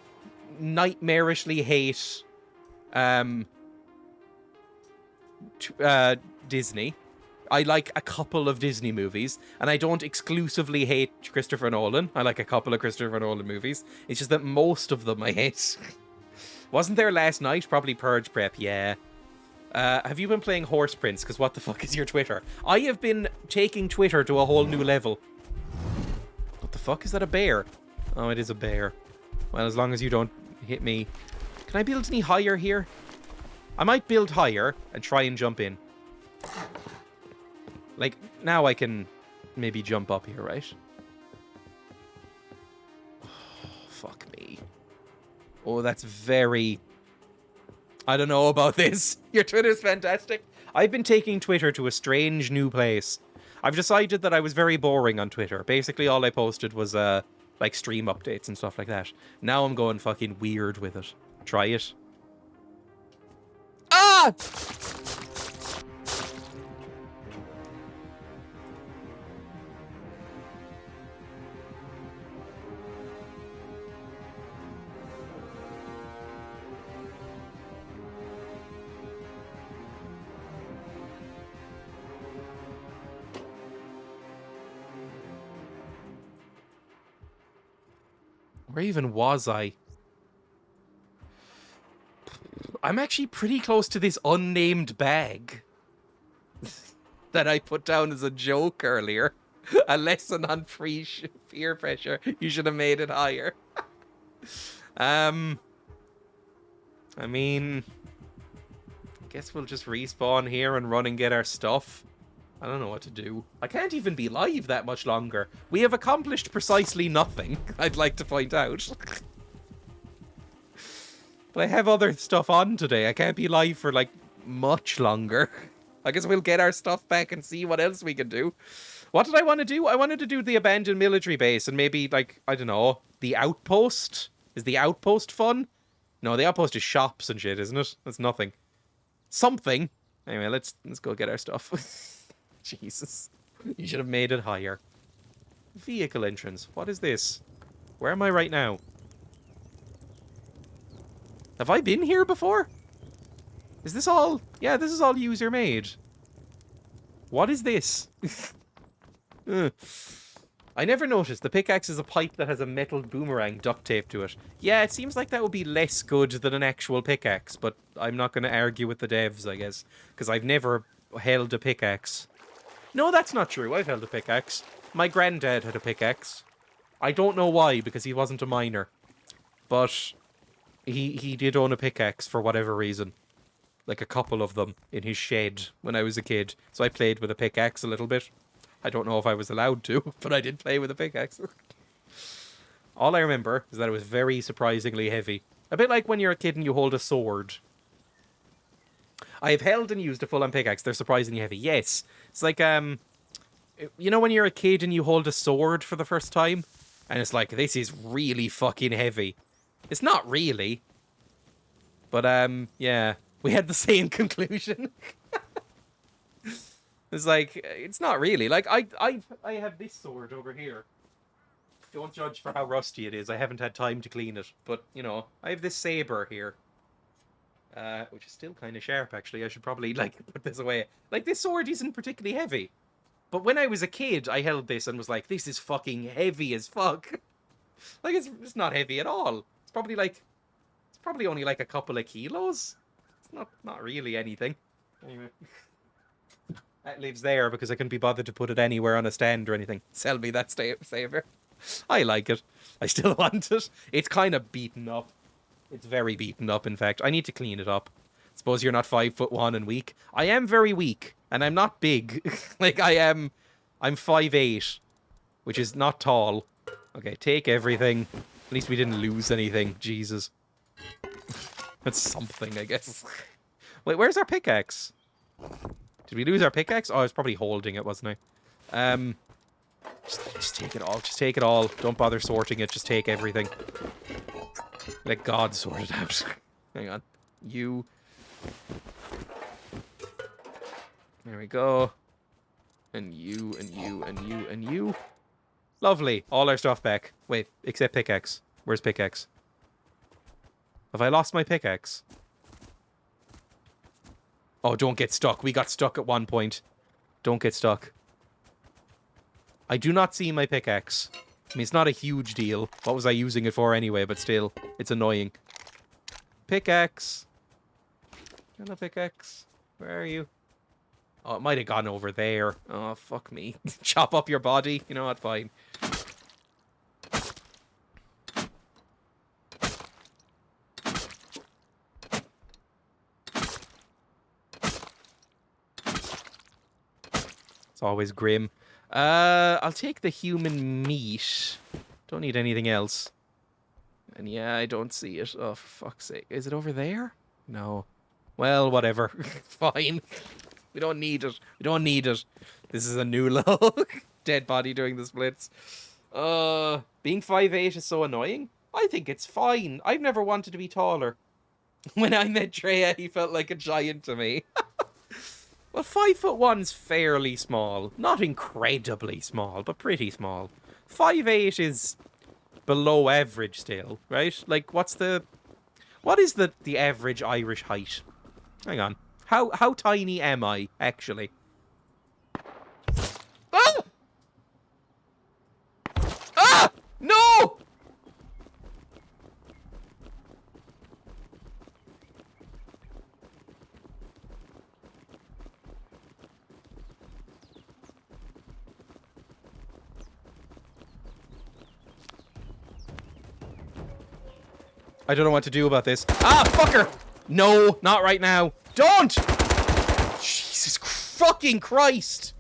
nightmarishly hate Disney. I like a couple of Disney movies, and I don't exclusively hate Christopher Nolan. I like a couple of Christopher Nolan movies. It's just that most of them I hate. Wasn't there last night? Probably Purge Prep, yeah. Have you been playing Horse Prince? Because what the fuck is your Twitter? I have been taking Twitter to a whole new level. What the fuck? Is that a bear? Oh, it is a bear. Well, as long as you don't hit me. Can I build any higher here? I might build higher and try and jump in. Like, now I can maybe jump up here, right? Oh, fuck me. Oh, that's very... I don't know about this. Your Twitter's fantastic. I've been taking Twitter to a strange new place. I've decided that I was very boring on Twitter. Basically, all I posted was, like, stream updates and stuff like that. Now I'm going fucking weird with it. Try it. Ah! Where even was I? I'm actually pretty close to this unnamed bag that I put down as a joke earlier. A lesson on peer pressure. You should have made it higher. I mean, I guess we'll just respawn here and run and get our stuff. I don't know what to do. I can't even be live that much longer. We have accomplished precisely nothing, I'd like to point out. But I have other stuff on today. I can't be live for, like, much longer. I guess we'll get our stuff back and see what else we can do. What did I want to do? I wanted to do the abandoned military base and maybe, like, I don't know, the outpost? Is the outpost fun? No, the outpost is shops and shit, isn't it? That's nothing. Something. Anyway, let's go get our stuff. Jesus. You should have made it higher. Vehicle entrance. What is this? Where am I right now? Have I been here before? Is this all... Yeah, this is all user-made. What is this? I never noticed. The pickaxe is a pipe that has a metal boomerang duct taped to it. Yeah, it seems like that would be less good than an actual pickaxe, but I'm not going to argue with the devs, I guess, because I've never held a pickaxe. No, that's not true. I've held a pickaxe. My granddad had a pickaxe. I don't know why, because he wasn't a miner. But he did own a pickaxe for whatever reason. Like a couple of them in his shed when I was a kid. So I played with a pickaxe a little bit. I don't know if I was allowed to, but I did play with a pickaxe. All I remember is that it was very surprisingly heavy. A bit like when you're a kid and you hold a sword. I have held and used a full-on pickaxe. They're surprisingly heavy. Yes. It's like, you know when you're a kid and you hold a sword for the first time? And it's like, this is really fucking heavy. It's not really. But, yeah. We had the same conclusion. It's like, it's not really. Like, I have this sword over here. Don't judge for how rusty it is. I haven't had time to clean it. But, you know, I have this saber here. Which is still kind of sharp, actually. I should probably, like, put this away. Like, this sword isn't particularly heavy. But when I was a kid, I held this and was like, this is fucking heavy as fuck. Like, it's not heavy at all. It's probably only, like, a couple of kilos. It's not really anything. Anyway. That lives there because I couldn't be bothered to put it anywhere on a stand or anything. Sell me that saber. I like it. I still want it. It's kind of beaten up. It's very beaten up, in fact. I need to clean it up. Suppose you're not 5'1" and weak. I am very weak, and I'm not big. Like, I'm 5'8", which is not tall. Okay, take everything. At least we didn't lose anything. Jesus. That's something, I guess. Wait, where's our pickaxe? Did we lose our pickaxe? Oh, I was probably holding it, wasn't I? Just take it all. Just take it all. Don't bother sorting it. Just take everything. Let God sort it out. Hang on. You. There we go. And you, and you, and you, and you. Lovely. All our stuff back. Wait, except pickaxe. Where's pickaxe? Have I lost my pickaxe? Oh, don't get stuck. We got stuck at one point. Don't get stuck. I do not see my pickaxe. I mean, it's not a huge deal. What was I using it for anyway? But still, it's annoying. Pickaxe. Hello, pickaxe. Where are you? Oh, it might have gone over there. Oh, fuck me. Chop up your body. You know what? Fine. It's always grim. I'll take the human meat. Don't need anything else. And yeah, I don't see it. Oh, for fuck's sake. Is it over there? No. Well, whatever. Fine. We don't need it. We don't need it. This is a new low. Dead body doing the splits. Being 5'8" is so annoying. I think it's fine. I've never wanted to be taller. When I met Dreya, he felt like a giant to me. Well, 5'1's fairly small. Not incredibly small, but pretty small. 5'8 is below average still, right? Like, what is the average Irish height? Hang on. How tiny am I, actually? Ah! Ah! No! I don't know what to do about this. Ah, fucker! No, not right now. Don't! Jesus fucking Christ!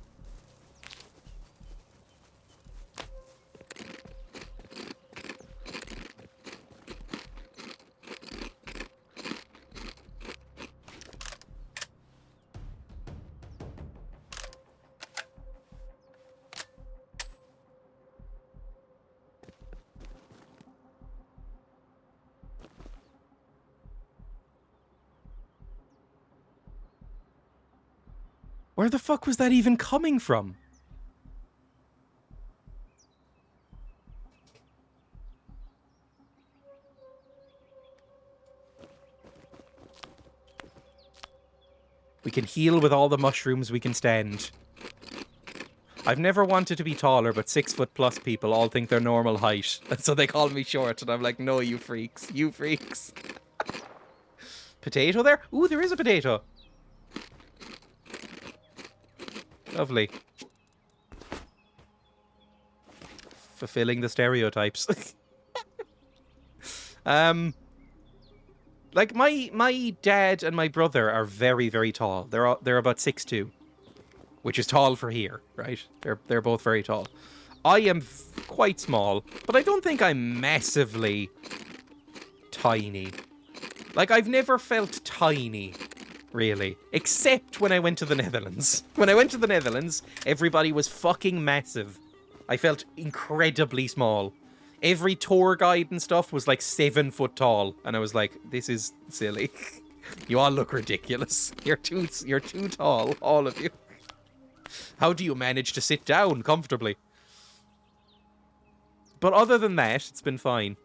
Where the fuck was that even coming from? We can heal with all the mushrooms we can stand. I've never wanted to be taller, but 6'+ people all think they're normal height. And so they call me short, and I'm like, no, you freaks. You freaks. Potato there? Ooh, there is a potato. Lovely. Fulfilling the stereotypes. Like my dad and my brother are very, very tall. They're about 6'2", which is tall for here, right? They're both very tall. I am quite small, but I don't think I'm massively tiny. Like, I've never felt tiny, really. Except when I went to the Netherlands. When I went to the Netherlands, everybody was fucking massive. I felt incredibly small. Every tour guide and stuff was like 7 foot tall. And I was like, this is silly. You all look ridiculous. You're too tall, all of you. How do you manage to sit down comfortably? But other than that, it's been fine.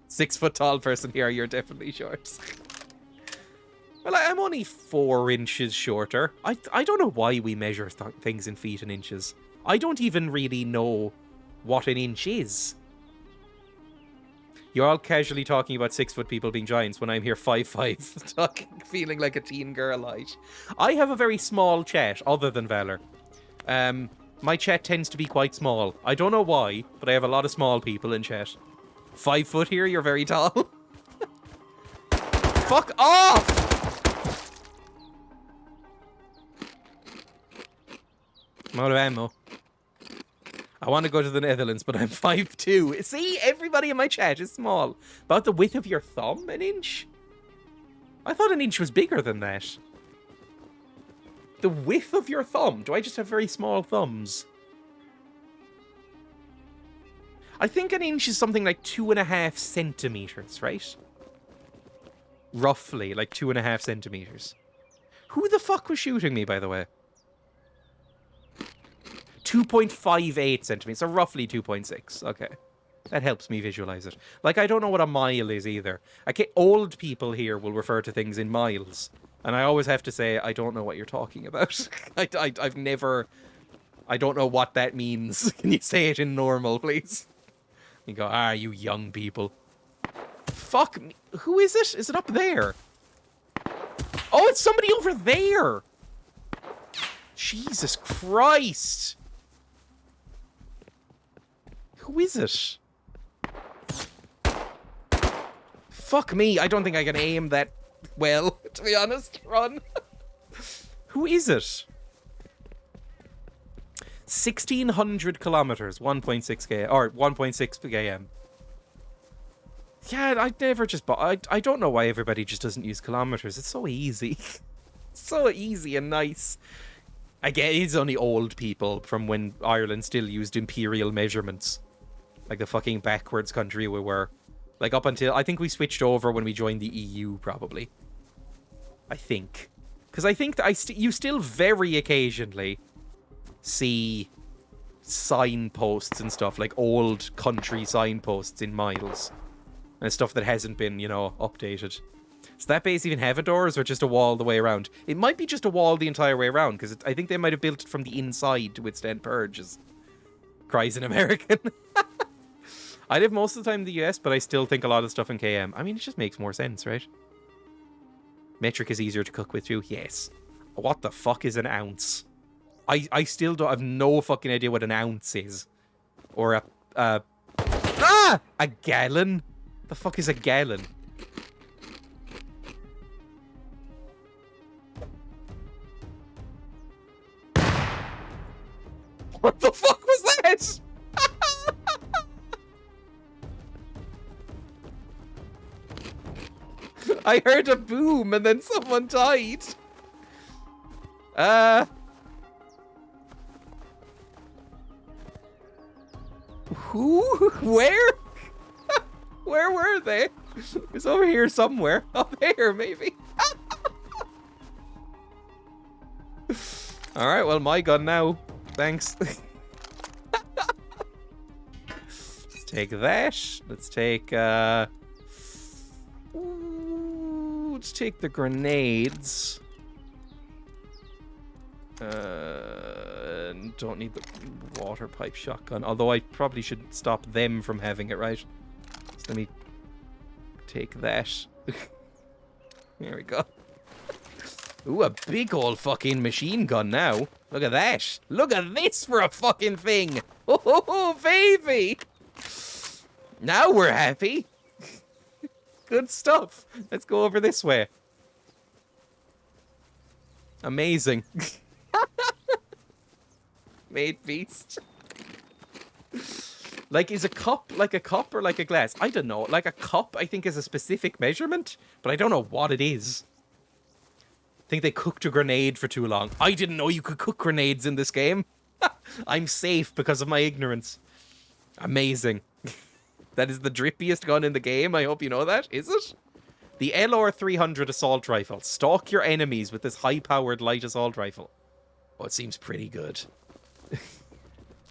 6 foot tall person here, you're definitely short. Well, I'm only 4 inches shorter. I don't know why we measure things in feet and inches. I don't even really know what an inch is. You're all casually talking about 6 foot people being giants when I'm here 5'5", feeling like a teen girl height. I have a very small chat, other than Valor. My chat tends to be quite small. I don't know why, but I have a lot of small people in chat. 5 foot here, you're very tall. Fuck off! I'm out of ammo. I want to go to the Netherlands, but I'm 5'2". See, everybody in my chat is small. About the width of your thumb, an inch? I thought an inch was bigger than that. The width of your thumb? Do I just have very small thumbs? I think an inch is something like 2.5 centimeters, right? Roughly, like 2.5 centimeters. Who the fuck was shooting me, by the way? 2.58 centimeters, so roughly 2.6. Okay. That helps me visualize it. Like, I don't know what a mile is either. Old people here will refer to things in miles. And I always have to say, I don't know what you're talking about. I've never... I don't know what that means. Can you say it in normal, please? You go, you young people. Fuck me. Who is it? Is it up there? Oh, it's somebody over there. Jesus Christ. Who is it? Fuck me, I don't think I can aim that well, to be honest. Run. Who is it? 1,600 kilometers, 1.6 k or 1.6 km. Yeah, I'd never just... I don't know why everybody just doesn't use kilometers. It's so easy. So easy and nice. I get it's only old people from when Ireland still used imperial measurements. Like the fucking backwards country we were. Like up until... I think we switched over when we joined the EU, probably. I think. Because I think that you still very occasionally see signposts and stuff, like old country signposts in miles. And stuff that hasn't been, you know, updated. Does that base even have a door, or is it just a wall the way around? It might be just a wall the entire way around, because I think they might have built it from the inside to withstand purges. Cries an American. I live most of the time in the US, but I still think a lot of stuff in KM. I mean, it just makes more sense, right? Metric is easier to cook with too. Yes. What the fuck is an ounce? I still don't have no fucking idea what an ounce is. Or a gallon? The fuck is a gallon? What the fuck was that? I heard a boom and then someone died. Who? Where? Where were they? It's over here somewhere. Up here, maybe. Alright, well, my gun now. Thanks. Let's take that. Let's take, let's take the grenades. Don't need the water pipe shotgun. Although I probably should stop them from having it, right? So let me take that. There we go. Ooh, a big old fucking machine gun now. Look at that. Look at this for a fucking thing. Oh, baby. Now we're happy. Good stuff. Let's go over this way. Amazing. Made beast. Like, is a cup like a cup or like a glass? I don't know. Like a cup, I think, is a specific measurement, but I don't know what it is. I think they cooked a grenade for too long. I didn't know you could cook grenades in this game. I'm safe because of my ignorance. Amazing. That is the drippiest gun in the game. I hope you know that. Is it? The LR300 assault rifle. Stalk your enemies with this high-powered light assault rifle. Oh, it seems pretty good.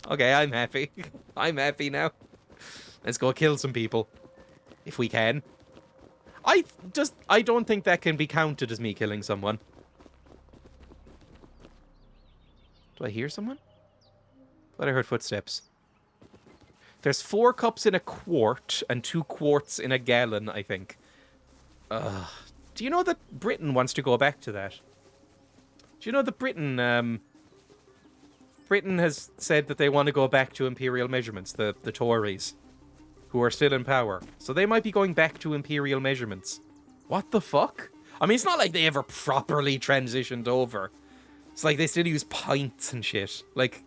Okay, I'm happy. I'm happy now. Let's go kill some people. If we can. I don't think that can be counted as me killing someone. Do I hear someone? Thought I heard footsteps. There's 4 cups in a quart and 2 quarts in a gallon, I think. Do you know that Britain wants to go back to that? Do you know that Britain has said that they want to go back to imperial measurements, the Tories, who are still in power. So they might be going back to imperial measurements. What the fuck? I mean, it's not like they ever properly transitioned over. It's like they still use pints and shit. Like,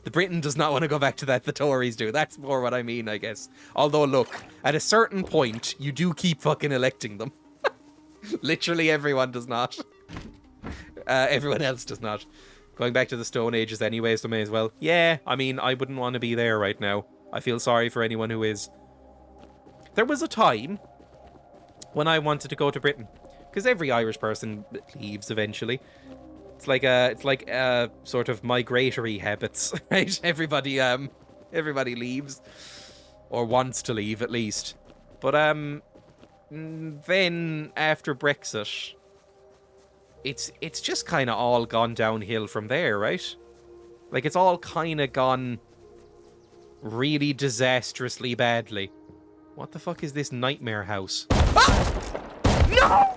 the Britain does not want to go back to that, the Tories do. That's more what I mean, I guess. Although, look, at a certain point, you do keep fucking electing them. Literally everyone does not. Everyone else does not. Going back to the Stone Ages anyway, so may as well. Yeah, I mean, I wouldn't want to be there right now. I feel sorry for anyone who is. There was a time when I wanted to go to Britain. Because every Irish person leaves eventually. It's like sort of migratory habits, right? Everybody leaves or wants to leave at least. But then after Brexit, it's just kind of all gone downhill from there, right? Like it's all kind of gone really disastrously badly. What the fuck is this nightmare house? Ah! No!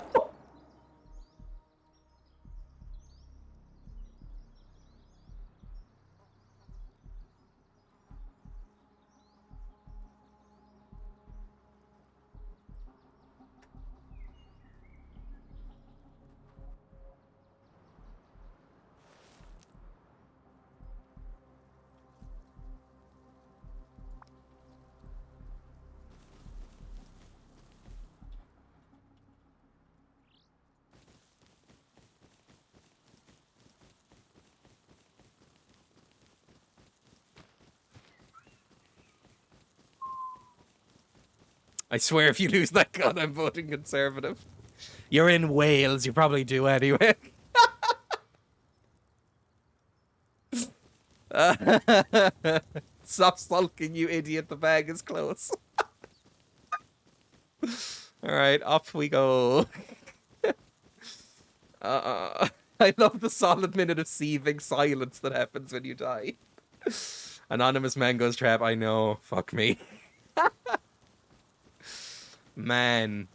I swear if you lose that gun, I'm voting Conservative. You're in Wales, you probably do anyway. Stop sulking, you idiot, the bag is close. Alright, off we go. I love the solid minute of seething silence that happens when you die. Anonymous Mango's trap, I know. Fuck me. Man.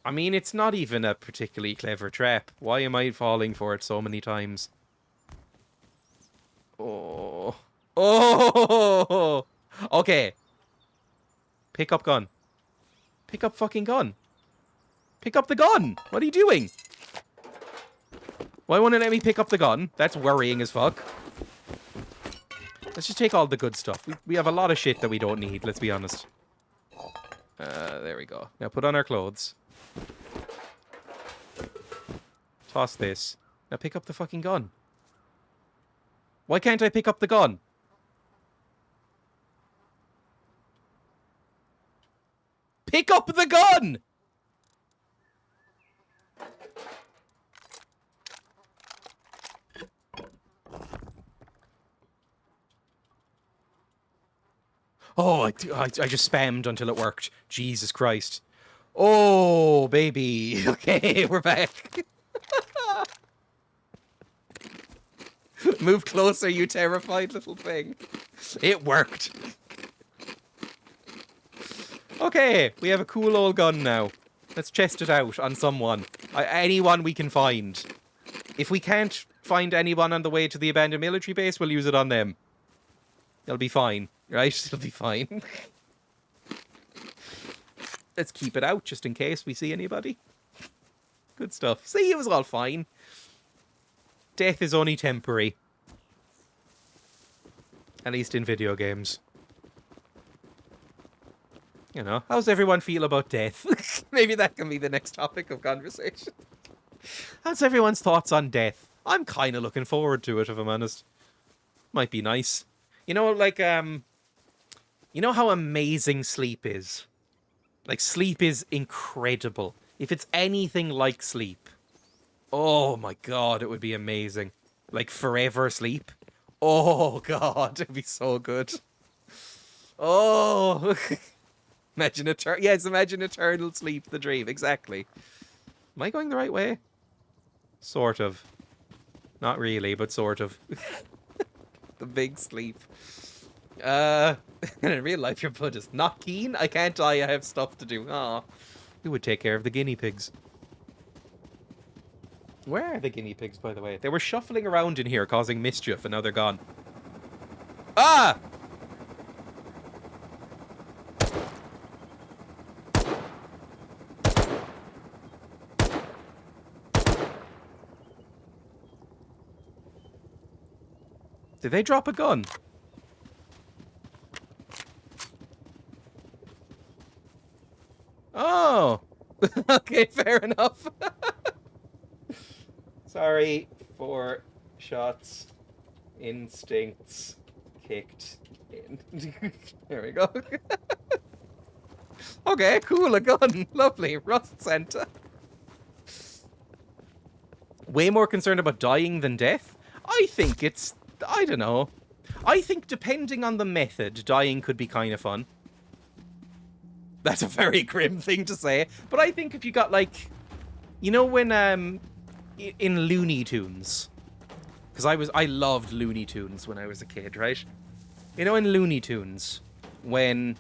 I mean, it's not even a particularly clever trap. Why am I falling for it so many times? Oh. Oh! Okay. Pick up gun. Pick up fucking gun. Pick up the gun! What are you doing? Why won't it let me pick up the gun? That's worrying as fuck. Let's just take all the good stuff. We have a lot of shit that we don't need, let's be honest. There we go. Now put on our clothes. Toss this. Now pick up the fucking gun. Why can't I pick up the gun? Pick up the gun! Oh, I just spammed until it worked. Jesus Christ. Oh, baby. Okay, we're back. Move closer, you terrified little thing. It worked. Okay, we have a cool old gun now. Let's chest it out on someone. Anyone we can find. If we can't find anyone on the way to the abandoned military base, we'll use it on them. It'll be fine. Right? It'll be fine. Let's keep it out just in case we see anybody. Good stuff. See, it was all fine. Death is only temporary. At least in video games. You know, how's everyone feel about death? Maybe that can be the next topic of conversation. How's everyone's thoughts on death? I'm kind of looking forward to it, if I'm honest. Might be nice. You know, like, you know how amazing sleep is? Like, sleep is incredible. If it's anything like sleep, oh my god, it would be amazing. Like, forever sleep. Oh god, it'd be so good. Oh, imagine imagine eternal sleep, the dream, exactly. Am I going the right way? Sort of. Not really, but sort of. The big sleep. In real life, you're Buddhist. Not keen? I can't die, I have stuff to do. Aw. Who would take care of the guinea pigs? Where are the guinea pigs, by the way? They were shuffling around in here, causing mischief, and now they're gone. Ah! Did they drop a gun? Oh! Okay, fair enough. Sorry for shots. Instincts kicked in. There we go. Okay, cool, a gun. Lovely. Rust Santa. way more concerned about dying than death. I think it's... I don't know. I think depending on the method, dying could be kind of fun. That's a very grim thing to say. But I think if you got, like... You know when, in Looney Tunes... Because I loved Looney Tunes when I was a kid, right? You know in Looney Tunes, when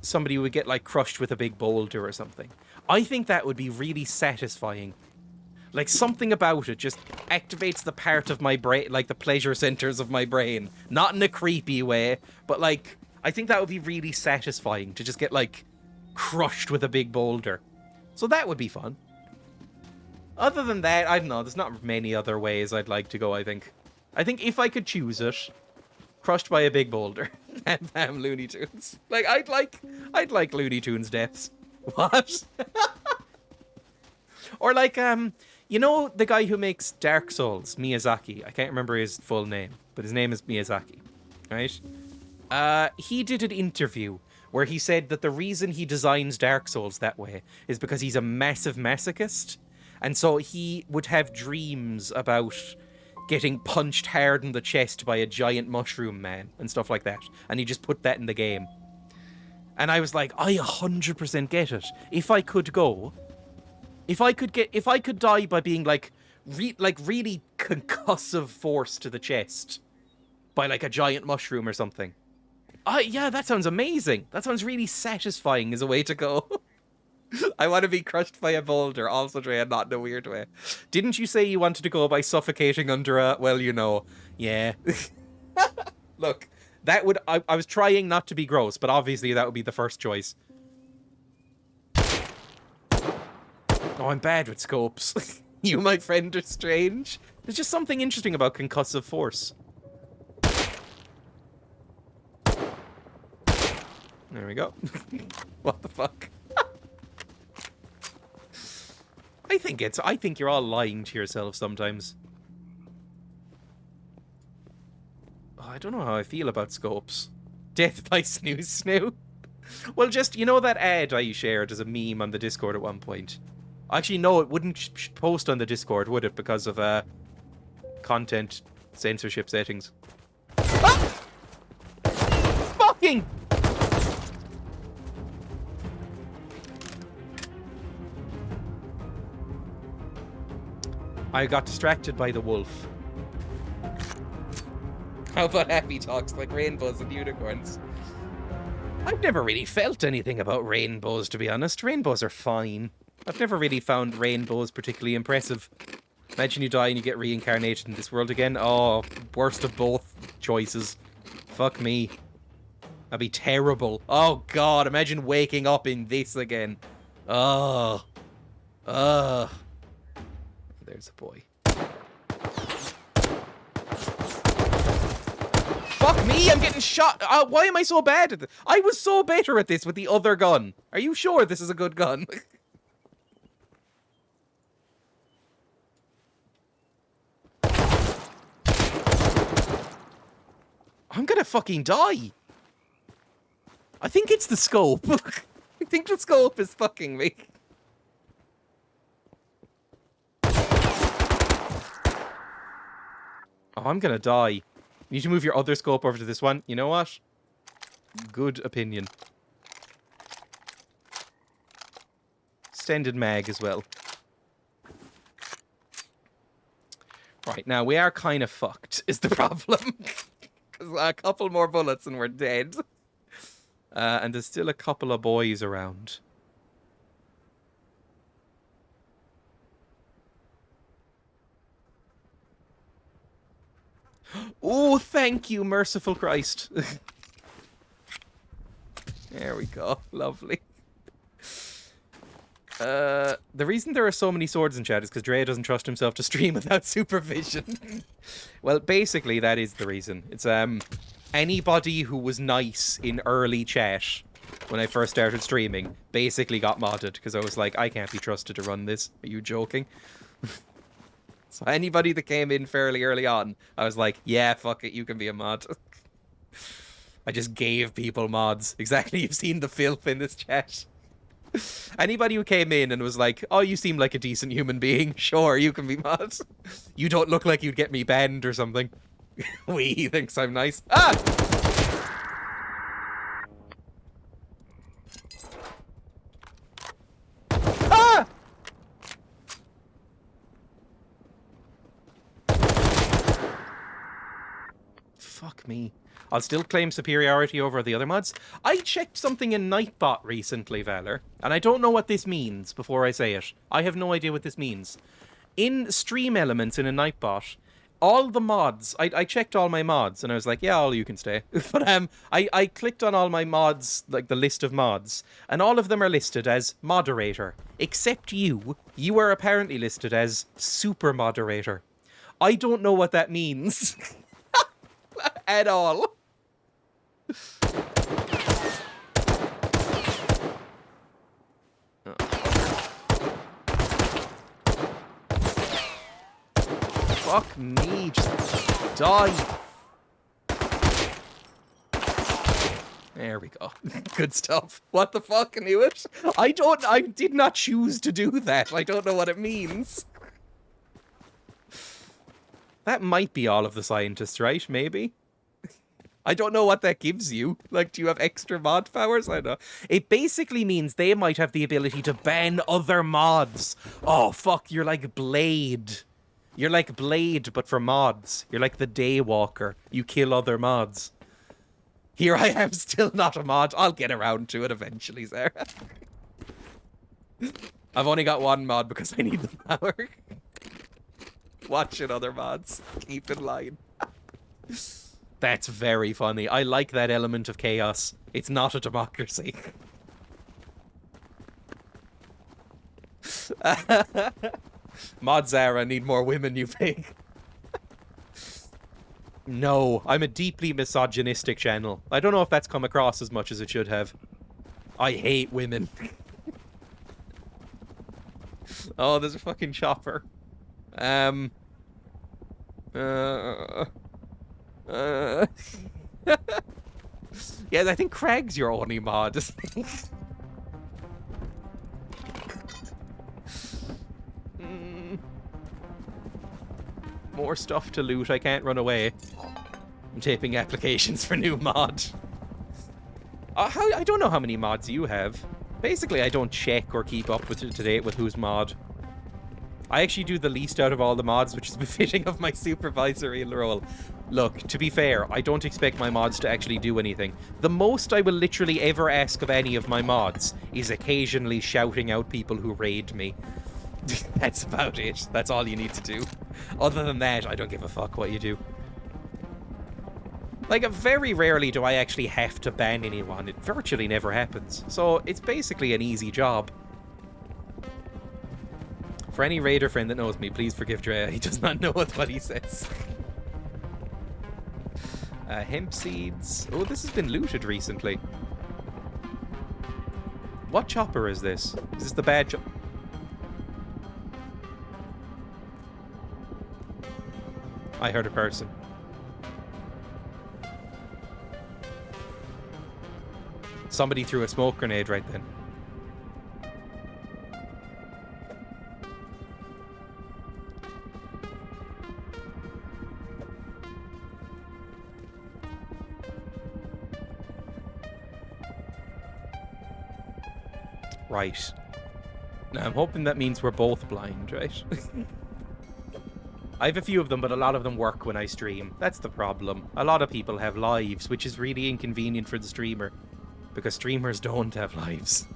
somebody would get, like, crushed with a big boulder or something. I think that would be really satisfying. Like, something about it just activates the part of my brain, like, the pleasure centers of my brain. Not in a creepy way, but, like, I think that would be really satisfying to just get, like, crushed with a big boulder. So that would be fun. Other than that, I don't know, there's not many other ways I'd like to go, I think. I think if I could choose it, crushed by a big boulder. Damn Looney Tunes. Like, I'd like Looney Tunes deaths. What? Or like, you know the guy who makes Dark Souls, Miyazaki? I can't remember his full name, but his name is Miyazaki, right? He did an interview where he said that the reason he designs Dark Souls that way is because he's a massive masochist, and so he would have dreams about getting punched hard in the chest by a giant mushroom man and stuff like that, and he just put that in the game. And I was like, I 100% get it. If I could go... If I could die by being, like, really concussive force to the chest by, like, a giant mushroom or something. Yeah, that sounds amazing. That sounds really satisfying as a way to go. I want to be crushed by a boulder, also, Dreya, not in a weird way. Didn't you say you wanted to go by suffocating under a... Well, you know. Yeah. Look, that would... I was trying not to be gross, but obviously that would be the first choice. Oh, I'm bad with scopes. You, my friend, are strange. There's just something interesting about concussive force. There we go. What the fuck? I think you're all lying to yourself sometimes. Oh, I don't know how I feel about scopes. Death by snooze snoo. Well, just, you know that ad I shared as a meme on the Discord at one point? Actually, no, it wouldn't post on the Discord, would it? Because of content censorship settings. Ah! Fucking! I got distracted by the wolf. How about happy talks like rainbows and unicorns? I've never really felt anything about rainbows, to be honest. Rainbows are fine. I've never really found rainbows particularly impressive. Imagine you die and you get reincarnated in this world again. Oh, worst of both choices. Fuck me. That'd be terrible. Oh god, imagine waking up in this again. Oh. Ugh. There's a boy. Fuck me, I'm getting shot. Why am I so bad at this? I was so better at this with the other gun. Are you sure this is a good gun? I'm gonna fucking die. I think it's the scope. I think the scope is fucking me. Oh, I'm gonna die. You need to move your other scope over to this one. You know what? Good opinion. Extended mag as well. Right, now we are kind of fucked, is the problem. Because a couple more bullets and we're dead. And there's still a couple of boys around. Oh, thank you, merciful Christ. There we go. Lovely. The reason there are so many swords in chat is because Dreya doesn't trust himself to stream without supervision. Well, basically, that is the reason. It's, anybody who was nice in early chat when I first started streaming basically got modded because I was like, I can't be trusted to run this. Are you joking? So anybody that came in fairly early on, I was like, yeah, fuck it, you can be a mod. I just gave people mods. Exactly, you've seen the filth in this chat. Anybody who came in and was like, "Oh, you seem like a decent human being. Sure, you can be mod. You don't look like you'd get me banned or something." He thinks I'm nice. Ah! Ah! Fuck me. I'll still claim superiority over the other mods. I checked something in Nightbot recently, Valor, and I don't know what this means before I say it. I have no idea what this means. In stream elements in a Nightbot, all the mods, I checked all my mods, and I was like, yeah, all you can stay. But I clicked on all my mods, like the list of mods, and all of them are listed as moderator. Except you. You are apparently listed as super moderator. I don't know what that means. At all. Fuck me, just die. There we go. Good stuff. What the fuck, I knew it? I did not choose to do that. I don't know what it means. That might be all of the scientists, right? Maybe? I don't know what that gives you. Like, do you have extra mod powers? I don't know. It basically means they might have the ability to ban other mods. Oh, fuck, you're like Blade. You're like Blade, but for mods. You're like the Daywalker. You kill other mods. Here I am, still not a mod. I'll get around to it eventually, Sarah. I've only got one mod because I need the power. Watch it, other mods. Keep in line. That's very funny. I like that element of chaos. It's not a democracy. Mod Zara need more women, you pig. No, I'm a deeply misogynistic channel. I don't know if that's come across as much as it should have. I hate women. Oh, there's a fucking chopper. Yeah, I think Craig's your only mod, isn't he? More stuff to loot. I can't run away. I'm taping applications for new mod. I don't know how many mods you have. Basically, I don't check or keep up to date with who's mod. I actually do the least out of all the mods, which is befitting of my supervisory role. Look, to be fair, I don't expect my mods to actually do anything. The most I will literally ever ask of any of my mods is occasionally shouting out people who raid me. That's about it. That's all you need to do. Other than that, I don't give a fuck what you do. Like, very rarely do I actually have to ban anyone. It virtually never happens. So, it's basically an easy job. For any raider friend that knows me, please forgive Dreya. He does not know what he says. Hemp seeds. Oh, this has been looted recently. What chopper is this? Is this the bad chopper? I heard a person. Somebody threw a smoke grenade right then. Right. Now, I'm hoping that means we're both blind, right? I have a few of them, but a lot of them work when I stream. That's the problem. A lot of people have lives, which is really inconvenient for the streamer. Because streamers don't have lives.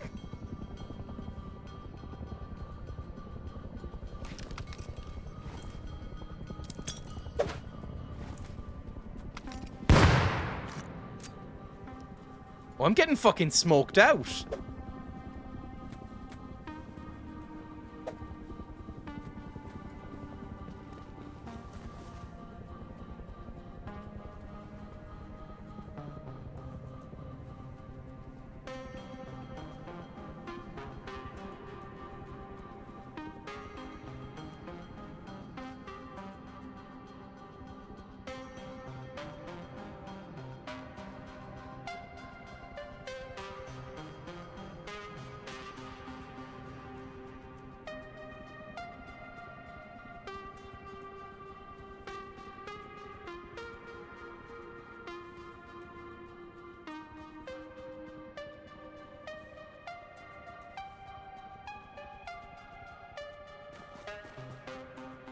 Oh, I'm getting fucking smoked out.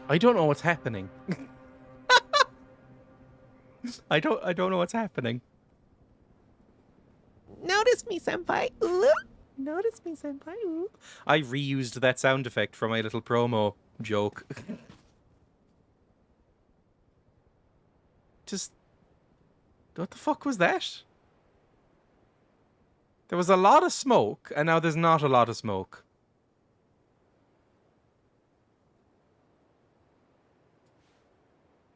I don't know what's happening. I don't know what's happening. Notice me, senpai. Ooh. Notice me, senpai. Ooh. I reused that sound effect for my little promo joke. Just... What the fuck was that? There was a lot of smoke, and now there's not a lot of smoke.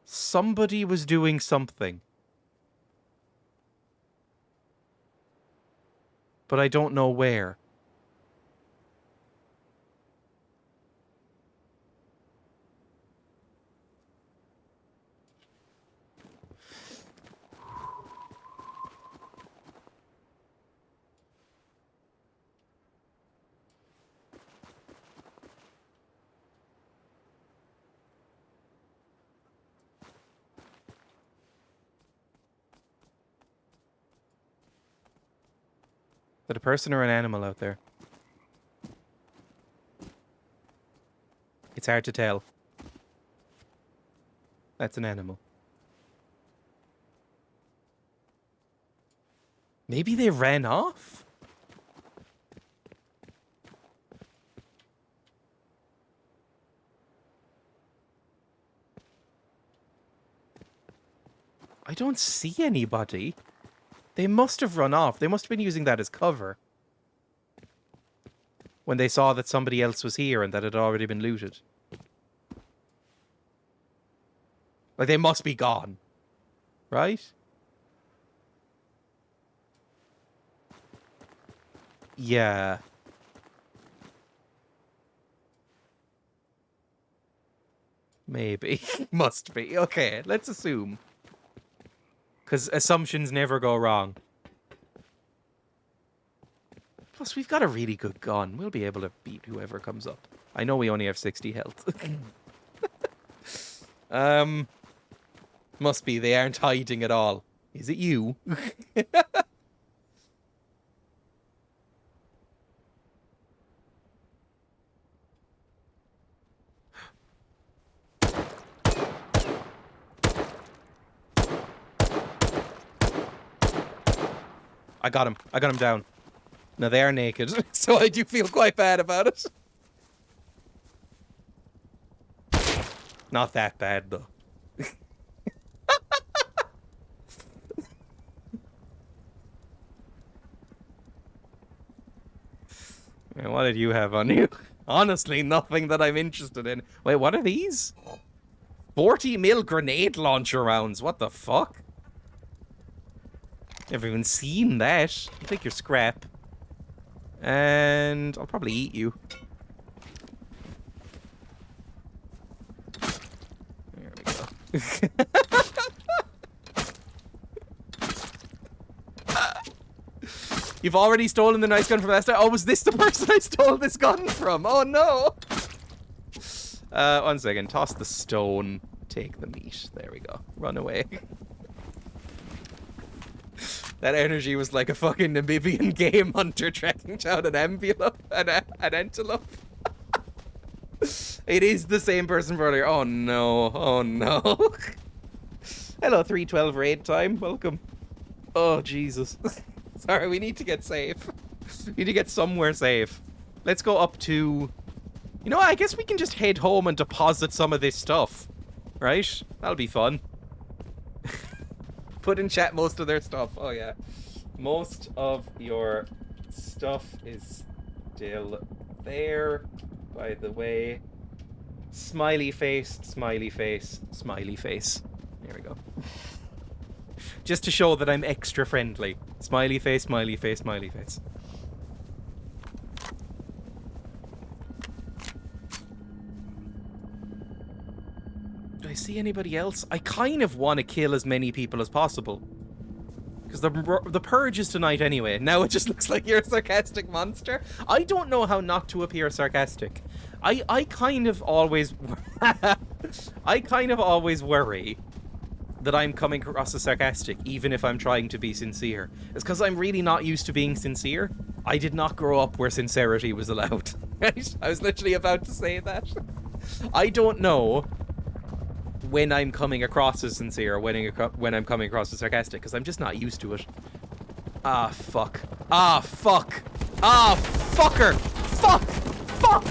Somebody was doing something. But I don't know where. Is it a person or an animal out there? It's hard to tell. That's an animal. Maybe they ran off? I don't see anybody. They must have run off. They must have been using that as cover. When they saw that somebody else was here and that it had already been looted. Like, they must be gone. Right? Yeah. Maybe. Must be. Okay, let's assume. Because assumptions never go wrong. Plus, we've got a really good gun. We'll be able to beat whoever comes up. I know we only have 60 health. Must be. They aren't hiding at all. Is it you? I got him. I got him down. Now, they are naked, so I do feel quite bad about it. Not that bad, though. Man, what did you have on you? Honestly, nothing that I'm interested in. Wait, what are these? 40 mil grenade launcher rounds. What the fuck? Never even seen that. I'll take your scrap. And I'll probably eat you. There we go. You've already stolen the nice gun from last time. Oh, was this the person I stole this gun from? Oh, no. 1 second. Toss the stone. Take the meat. There we go. Run away. That energy was like a fucking Namibian game hunter tracking down an envelope, an antelope. It is the same person for earlier. Oh no, oh no. Hello, 312 raid time. Welcome. Oh Jesus. Sorry, we need to get safe. We need to get somewhere safe. Let's go up to... You know, I guess we can just head home and deposit some of this stuff. Right? That'll be fun. Put in chat most of their stuff. Oh, yeah. Most of your stuff is still there, by the way. Smiley face, smiley face, smiley face. There we go. Just to show that I'm extra friendly. Smiley face, smiley face, smiley face. Do I see anybody else? I kind of want to kill as many people as possible. Because the purge is tonight anyway. Now it just looks like you're a sarcastic monster. I don't know how not to appear sarcastic. I kind of always... I kind of always worry that I'm coming across as sarcastic, even if I'm trying to be sincere. It's because I'm really not used to being sincere. I did not grow up where sincerity was allowed. Right? I was literally about to say that. I don't know when I'm coming across as sincere, when I'm coming across as sarcastic, because I'm just not used to it. Ah, fuck. Ah, fuck. Ah, fucker. Fuck. Fuck.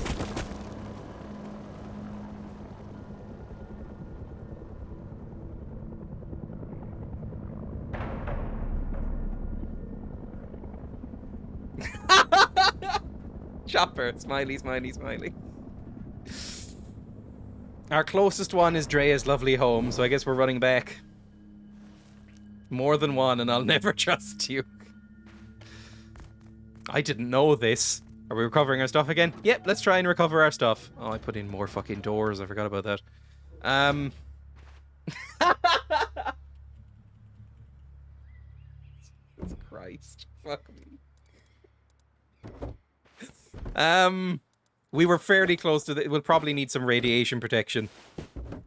Chopper. Smiley, smiley, smiley. Our closest one is Dreya's lovely home, so I guess we're running back. More than one, and I'll never trust you. I didn't know this. Are we recovering our stuff again? Yep, let's try and recover our stuff. Oh, I put in more fucking doors. I forgot about that. Jesus Christ. Fuck me. We were fairly close to we'll probably need some radiation protection.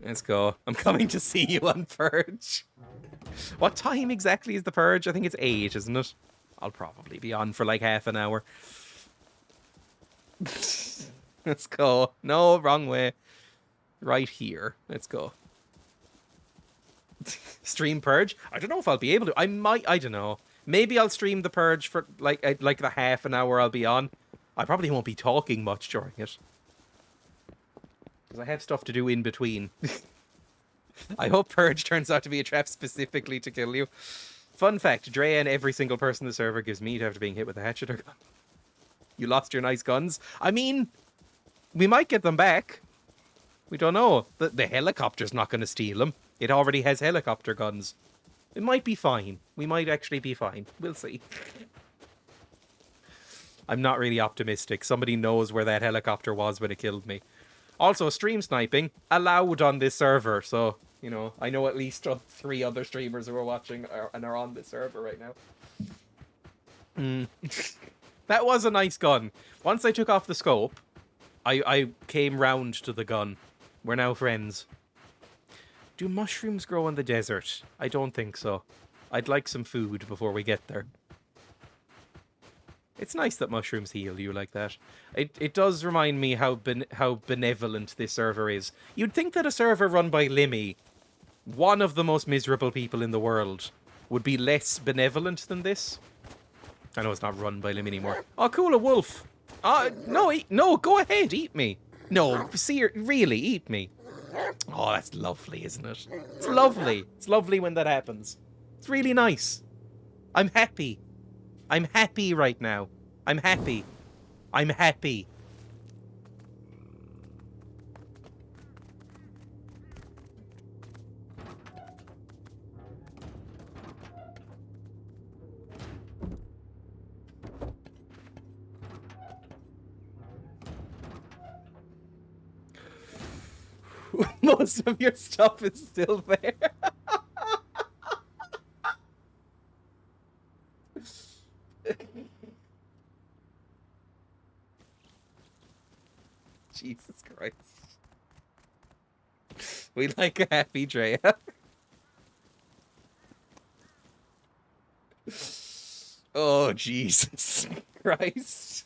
Let's go. I'm coming to see you on Purge. What time exactly is the Purge? I think it's 8, isn't it? I'll probably be on for like half an hour. Let's go. No, wrong way. Right here. Let's go. Stream Purge? I don't know if I'll be able to. I don't know. Maybe I'll stream the Purge for like the half an hour I'll be on. I probably won't be talking much during it. Because I have stuff to do in between. I hope Purge turns out to be a trap specifically to kill you. Fun fact, Dreya and every single person in the server gives meat after being hit with a hatchet or gun. You lost your nice guns. I mean, we might get them back. We don't know. The helicopter's not going to steal them. It already has helicopter guns. It might be fine. We might actually be fine. We'll see. I'm not really optimistic. Somebody knows where that helicopter was when it killed me. Also, stream sniping allowed on this server, so, you know, I know at least 3 other streamers who are watching and are on this server right now. That was a nice gun. Once I took off the scope, I came round to the gun. We're now friends. Do mushrooms grow in the desert? I don't think so. I'd like some food before we get there. It's nice that mushrooms heal you like that. It does remind me how benevolent this server is. You'd think that a server run by Limmy, one of the most miserable people in the world, would be less benevolent than this. I know it's not run by Limmy anymore. Oh, cool, a wolf. No, go ahead, eat me. No, really, eat me. Oh, that's lovely, isn't it? It's lovely. It's lovely when that happens. It's really nice. I'm happy. I'm happy right now. I'm happy. I'm happy. Most of your stuff is still there. Jesus Christ. We like a happy Dreya. Oh, Jesus Christ.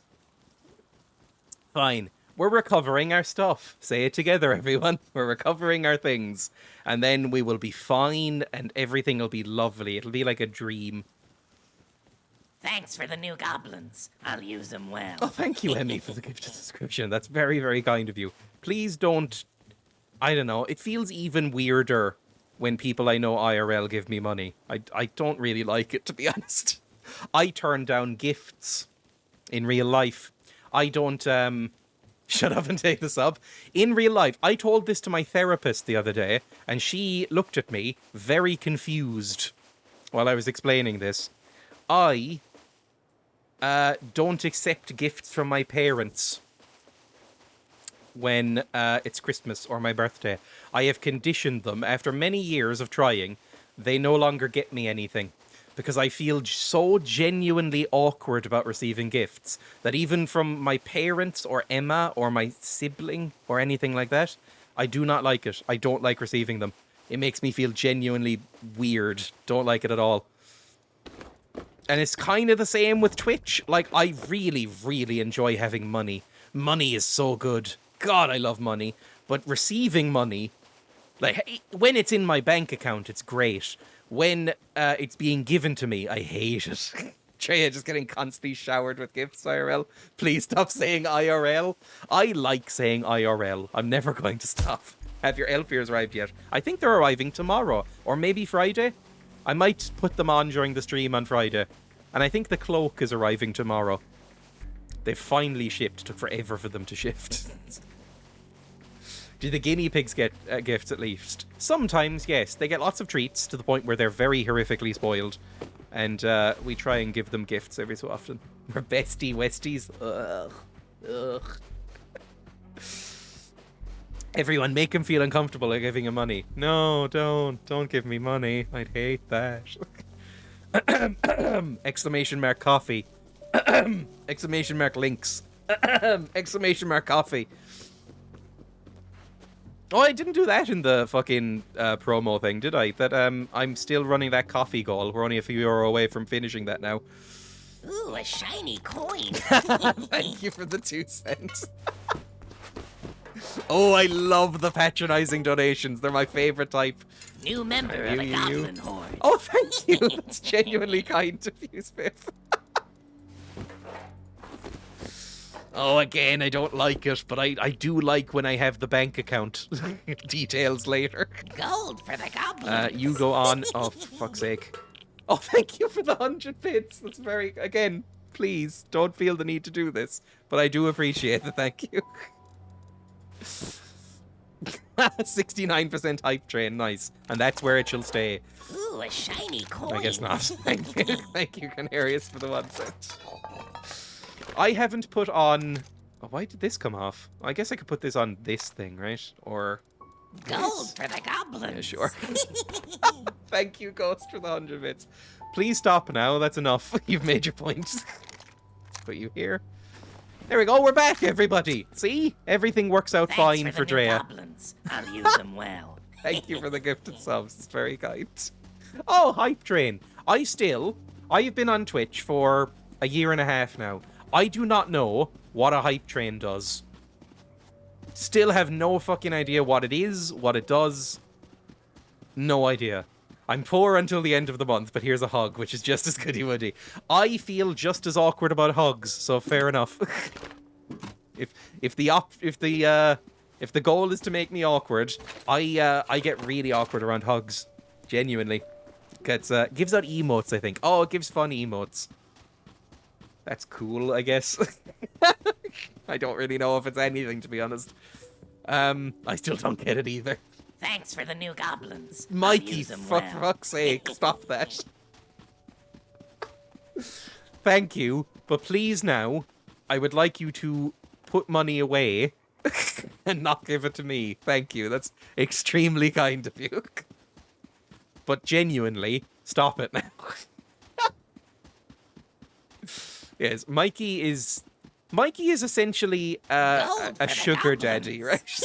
Fine. We're recovering our stuff. Say it together, everyone. We're recovering our things. And then we will be fine and everything will be lovely. It'll be like a dream.
Thanks for the new goblins. I'll use them well.
Oh, thank you, Emmy, for the gift of subscription. That's very, very kind of you. Please don't... I don't know. It feels even weirder when people I know IRL give me money. I don't really like it, to be honest. I turn down gifts in real life. I don't... Shut up and take the sub. In real life, I told this to my therapist the other day, and she looked at me very confused while I was explaining this. I don't accept gifts from my parents when it's Christmas or my birthday. I have conditioned them, after many years of trying, they no longer get me anything. Because I feel so genuinely awkward about receiving gifts that even from my parents or Emma or my sibling or anything like that, I do not like it. I don't like receiving them. It makes me feel genuinely weird. Don't like it at all. And it's kind of the same with Twitch. Like, I really, really enjoy having money. Money is so good. God, I love money. But receiving money Like, when it's in my bank account, it's great. When it's being given to me, I hate it. Dreya just getting constantly showered with gifts, IRL. Please stop saying IRL. I like saying IRL. I'm never going to stop. Have your elf ears arrived yet? I think they're arriving tomorrow. Or maybe Friday. I might put them on during the stream on Friday. And I think the cloak is arriving tomorrow. They've finally shipped. Took forever for them to shift. Do the guinea pigs get gifts at least? Sometimes, yes. They get lots of treats to the point where they're very horrifically spoiled. And we try and give them gifts every so often. We're bestie westies. Ugh. Ugh. Everyone, make him feel uncomfortable by giving him money. No, don't. Don't give me money. I'd hate that. Exclamation mark coffee. Exclamation mark links. Exclamation mark coffee. Oh, I didn't do that in the fucking promo thing, did I? That I'm still running that coffee goal. We're only a few euro away from finishing that now.
Ooh, a shiny coin.
Thank you for the 2 cents. Oh, I love the patronizing donations. They're my favorite type.
New member of the Goblin Horde.
Oh, thank you. That's genuinely kind of you, Spiff. Oh, again, I don't like it, but I do like when I have the bank account details later.
Gold for the goblins.
You go on. Oh, for fuck's sake. Oh, thank you for the 100 bits. That's very... Again, please, don't feel the need to do this. But I do appreciate it. Thank you. 69% hype train. Nice. And that's where it shall stay.
Ooh, a shiny coin.
I guess not. Thank you. Thank you, Canarius, for the 1 cent. I haven't put on... Oh, why did this come off? I guess I could put this on this thing, right? Or...
Gold for the goblins.
Yeah, sure. Thank you, Ghost, for the 100 bits. Please stop now. That's enough. You've made your point. Put you here. There we go. We're back, everybody. See? Everything works out fine for Dreya.
Goblins. I'll use them well.
Thank you for the gifted subs. It's very kind. Oh, hype train. I've been on Twitch for a year and a half now. I do not know what a hype train does. Still have no fucking idea what it is, what it does. No idea. I'm poor until the end of the month, but here's a hug, which is just as goody woody. I feel just as awkward about hugs, so fair enough. If the goal is to make me awkward, I get really awkward around hugs. Genuinely. Gives out emotes, I think. Oh, it gives fun emotes. That's cool, I guess. I don't really know if it's anything, to be honest. I still don't get it either.
Thanks for the new goblins.
Mikey, for fuck's sake, stop that. Thank you, but please now, I would like you to put money away and not give it to me. Thank you, that's extremely kind of you. But genuinely, stop it now. Yes, Mikey is essentially a sugar daddy, right?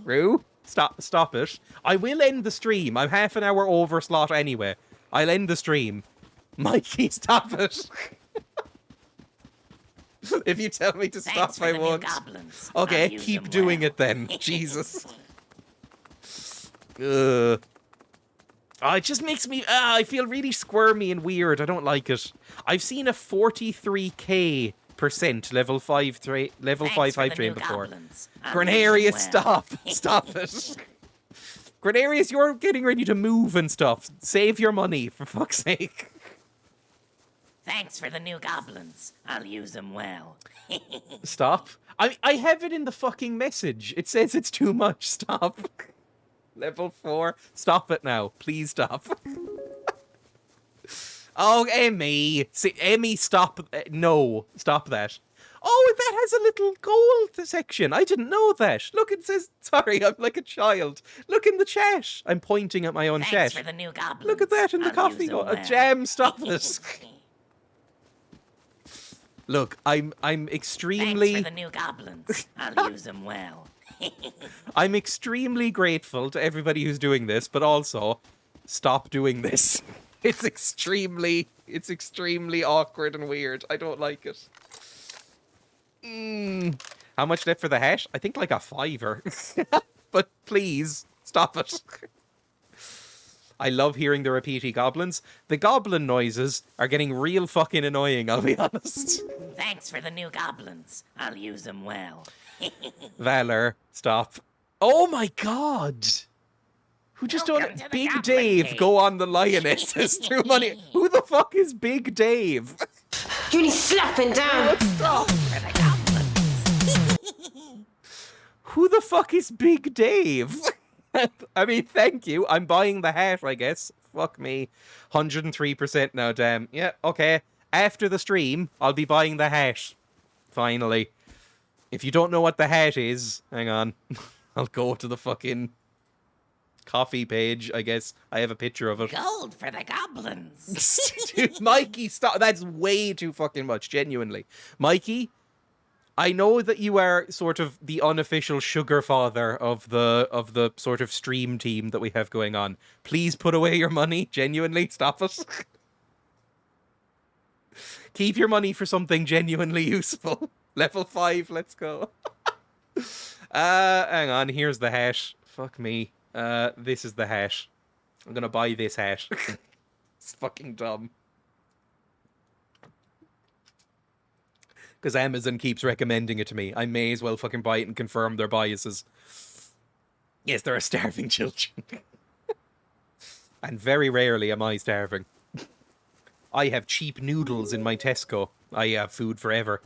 Rue, stop it. I will end the stream. I'm half an hour over slot anyway. I'll end the stream. Mikey, stop it. If you tell me to stop, I won't. Okay, keep doing it then. Jesus. Ugh. Oh, it just makes me... I feel really squirmy and weird. I don't like it. I've seen a 43k% level 5 hype train before. Grenarius, stop. Stop it. Grenarius, you're getting ready to move and stuff. Save your money, for fuck's sake.
Thanks for the new goblins. I'll use them well.
Stop. I have it in the fucking message. It says it's too much. Stop. Level 4. Stop it now. Please stop. Oh, Emmy. See, Emmy, stop. No. Stop that. Oh, that has a little gold section. I didn't know that. Look, it says... Sorry, I'm like a child. Look in the chat. I'm pointing at my own chat.
For the new goblins.
Look at that in the coffee. A jam. Stop this. Look, I'm extremely...
Thanks for the new goblins. I'll use them well.
I'm extremely grateful to everybody who's doing this, but also, stop doing this. It's extremely awkward and weird. I don't like it. How much left for the hash? I think like a $5. But please, Stop it. I love hearing the repeaty goblins. The goblin noises are getting real fucking annoying, I'll be honest.
Thanks for the new goblins. I'll use them well.
Valor, stop. Oh my god! Who just
Welcome
done
to the
Big
Goblin
Dave
Cave.
go on the lionesses through money? Who the fuck is Big Dave?
You need slapping down.
Stop.
For the goblins.
Who the fuck is Big Dave? I mean, thank you. I'm buying the hat, I guess. Fuck me. 103% now, damn. Yeah, okay. After the stream, I'll be buying the hat. Finally. If you don't know what the hat is, hang on. I'll go to the fucking coffee page, I guess. I have a picture of it.
Gold for the goblins.
Dude, Mikey, stop. That's way too fucking much, genuinely. Mikey, I know that you are sort of the unofficial sugar father of the sort of stream team that we have going on. Please put away your money. Genuinely, stop it. Keep your money for something genuinely useful. Level 5, let's go. Hang on, here's the hat. Fuck me. This is the hat. I'm gonna buy this hat. It's fucking dumb. Because Amazon keeps recommending it to me. I may as well fucking buy it and confirm their biases. Yes, there are starving children. And very rarely am I starving. I have cheap noodles in my Tesco. I have food forever.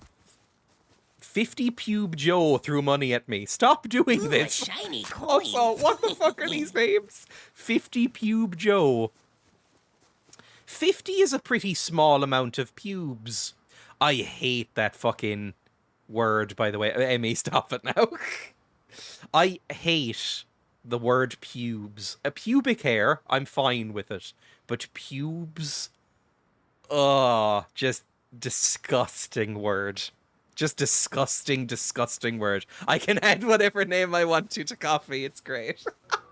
50 Pube Joe threw money at me. Stop doing
Ooh,
this.
a shiny coin.
Also, what the fuck are these names? 50 Pube Joe. 50 is a pretty small amount of pubes. I hate that fucking word, by the way. Emmy, stop it now. I hate the word pubes. A pubic hair, I'm fine with it. But pubes? Ugh, just disgusting word. Just disgusting, disgusting word. I can add whatever name I want to coffee. It's great.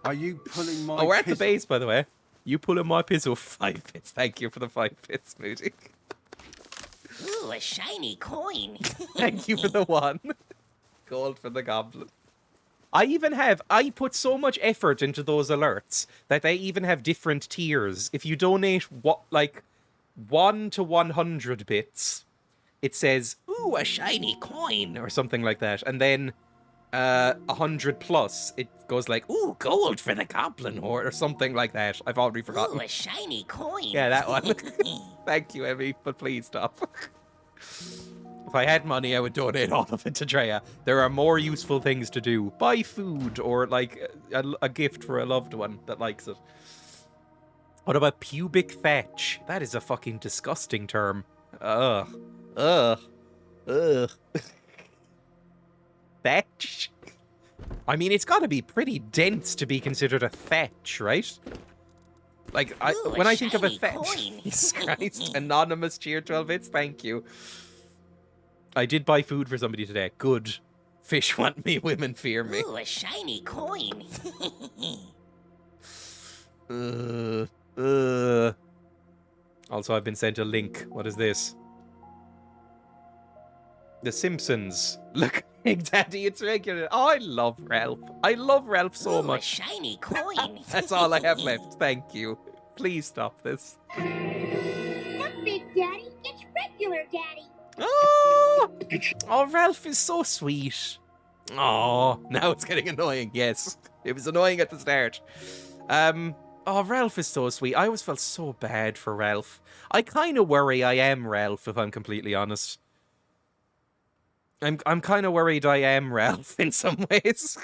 Are you pulling my
Oh, we're at the
piss-
base, by the way. You pulling my pizzle 5 bits. Thank you for the 5 bits, Moody.
Ooh, a shiny coin.
Thank you for the 1. Gold for the goblin. I put so much effort into those alerts that they even have different tiers. If you donate, 1 to 100 bits, it says, ooh, a shiny coin, or something like that. And then 100 plus, it goes like, ooh, gold for the goblin, or something like that. I've already forgotten.
Ooh, a shiny coin.
Yeah, that one. Thank you, Emmy, but please stop. If I had money, I would donate all of it to Dreya. There are more useful things to do. Buy food, or like a gift for a loved one that likes it. What about pubic thatch? That is a fucking disgusting term. Ugh. Ugh. Ugh. Thatch? I mean, it's got to be pretty dense to be considered a thatch, right? Like,
Ooh,
when
a
I think of a
shiny
thatch...
coin.
Jesus Christ. Anonymous cheer 12 bits, thank you. I did buy food for somebody today. Good. Fish want me, women fear me.
Ooh, a shiny coin.
Also, I've been sent a link. What is this? The Simpsons. Look, Big Daddy, it's regular. Oh, I love Ralph. I love Ralph so
Ooh, a
much.
shiny coin.
That's all I have left. Thank you. Please stop this.
Not Big Daddy, it's regular Daddy.
Oh, oh, Ralph is so sweet. Oh, now it's getting annoying. Yes, it was annoying at the start. Oh, Ralph is so sweet. I always felt so bad for Ralph. I kind of worry I am Ralph, if I'm completely honest. I'm kind of worried I am Ralph in some ways.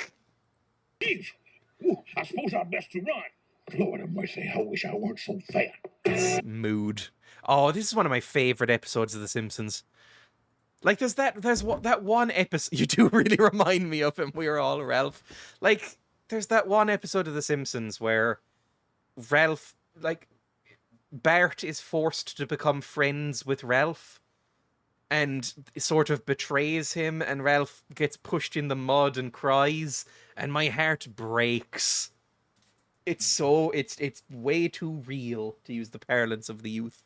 Ooh, I suppose I'd best to run. Lord have mercy, I wish I weren't so fat.
Mood. Oh, this is one of my favorite episodes of The Simpsons. Like, there's that one episode. You do really remind me of him. We're all Ralph. Like, there's that one episode of The Simpsons where Ralph, like, Bart is forced to become friends with Ralph and sort of betrays him, and Ralph gets pushed in the mud and cries, and my heart breaks. It's way too real, to use the parlance of the youth.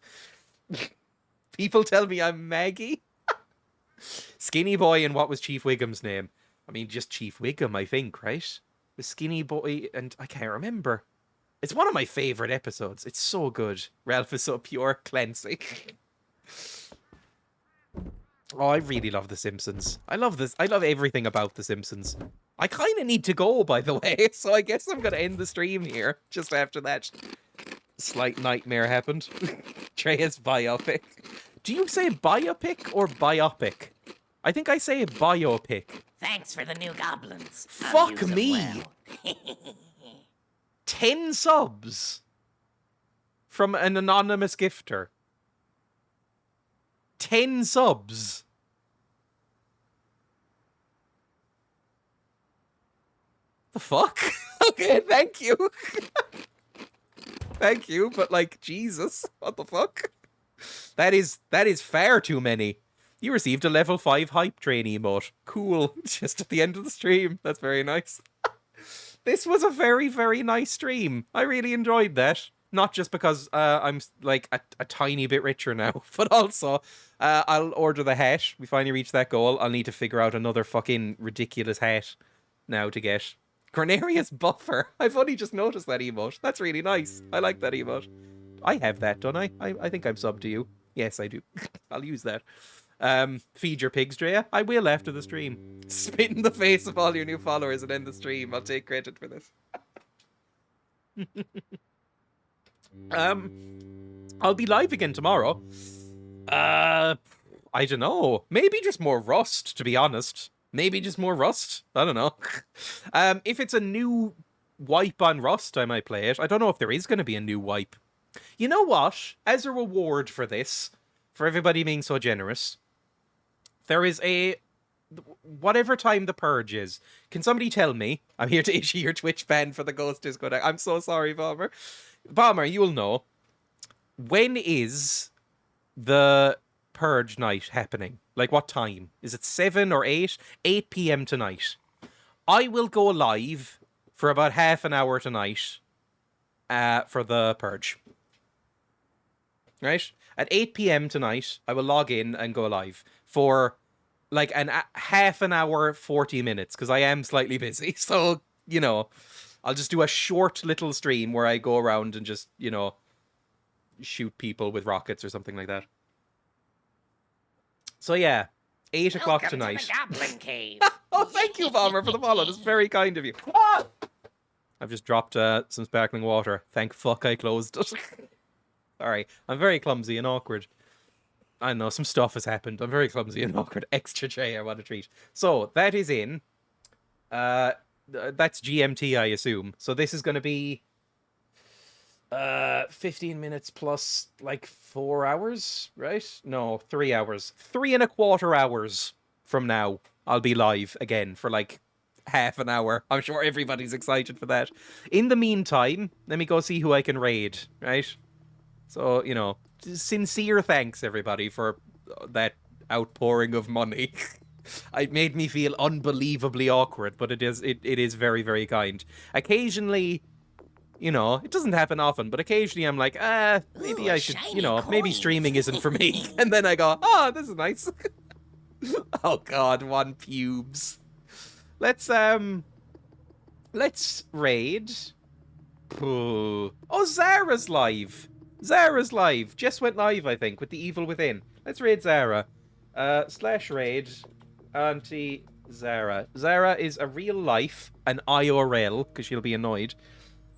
People tell me I'm Maggie. Skinny boy, and what was Chief Wiggum's name? I mean, just Chief Wiggum, I think, right? with Skinny Boy, and I can't remember. It's one of my favorite episodes. It's so good. Ralph is so pure, cleansing. Oh, I really love The Simpsons. I love this. I love everything about The Simpsons. I kind of need to go, by the way, so I guess I'm going to end the stream here just after that slight nightmare happened. Dreya's biopic. Do you say biopic or biopic? I think I say biopic.
Thanks for the new goblins.
Fuck me. 10 subs from an anonymous gifter. 10 subs. The fuck? Okay, thank you. Thank you, but like, Jesus, what the fuck? That is far too many. You received a level 5 hype train emote. Cool. Just at the end of the stream. That's very nice. This was a very, very nice stream. I really enjoyed that. Not just because I'm like a tiny bit richer now, but also I'll order the hat. We finally reached that goal. I'll need to figure out another fucking ridiculous hat now to get. Granarius Buffer. I've only just noticed that emote. That's really nice. I like that emote. I have that, don't I? I think I'm subbed to you. Yes, I do. I'll use that. Feed your pigs, Dreya. I will after the stream. Spit in the face of all your new followers and end the stream. I'll take credit for this. I'll be live again tomorrow. I don't know. Maybe just more Rust, to be honest. Maybe just more Rust. I don't know. If it's a new wipe on Rust, I might play it. I don't know if there is going to be a new wipe. You know what? As a reward for this, for everybody being so generous, there is a... whatever time the purge is. Can somebody tell me? I'm here to issue your Twitch ban for the Ghost Disco deck. I'm so sorry, Bomber. Bomber, you'll know. When is the purge night happening? Like, what time? Is it 7 or 8? 8 p.m. tonight. I will go live for about half an hour tonight for the purge. Right? At 8 p.m. tonight, I will log in and go live for like half an hour, 40 minutes, because I am slightly busy. So, you know, I'll just do a short little stream where I go around and just, you know, shoot people with rockets or something like that. So yeah, 8 o'clock
Welcome
tonight.
to the Goblin Cave.
Oh, thank you, Bomber, for the follow. That's very kind of you. Ah! I've just dropped some sparkling water. Thank fuck I closed it. Sorry, I'm very clumsy and awkward. I know, some stuff has happened. I'm very clumsy and awkward. Extra J, what a treat. So, that is in. That's GMT, I assume. So this is going to be 15 minutes plus like 4 hours, right? No, 3 hours. 3.25 hours from now, I'll be live again for like half an hour. I'm sure everybody's excited for that. In the meantime, let me go see who I can raid, right? So, you know, sincere thanks, everybody, for that outpouring of money. It made me feel unbelievably awkward, but it is very, very kind. Occasionally, you know, it doesn't happen often, but occasionally I'm like, maybe I should, you know, maybe streaming isn't for me. And then I go, oh, this is nice. Oh god, 1 pubes. Let's raid. Oh, Zara's live. Zara's live. Just went live, I think, with the Evil Within. Let's raid Zara. /raid Auntie Zara. Zara is a real life, an IRL, because she'll be annoyed,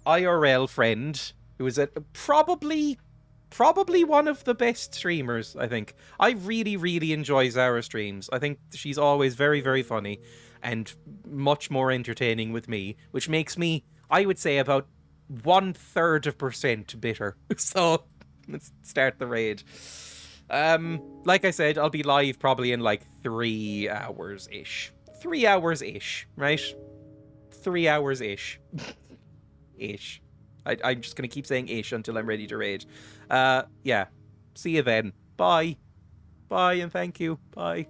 IRL friend who is probably one of the best streamers, I think. I really, really enjoy Zara streams. I think she's always very, very funny and much more entertaining with me, which makes me, I would say, about 1/3% bitter. So let's start the raid. Like I said, I'll be live probably in like 3 hours-ish. 3 hours-ish, right? 3 hours-ish. Ish. I'm just going to keep saying ish until I'm ready to raid. Yeah. See you then. Bye. Bye and thank you. Bye.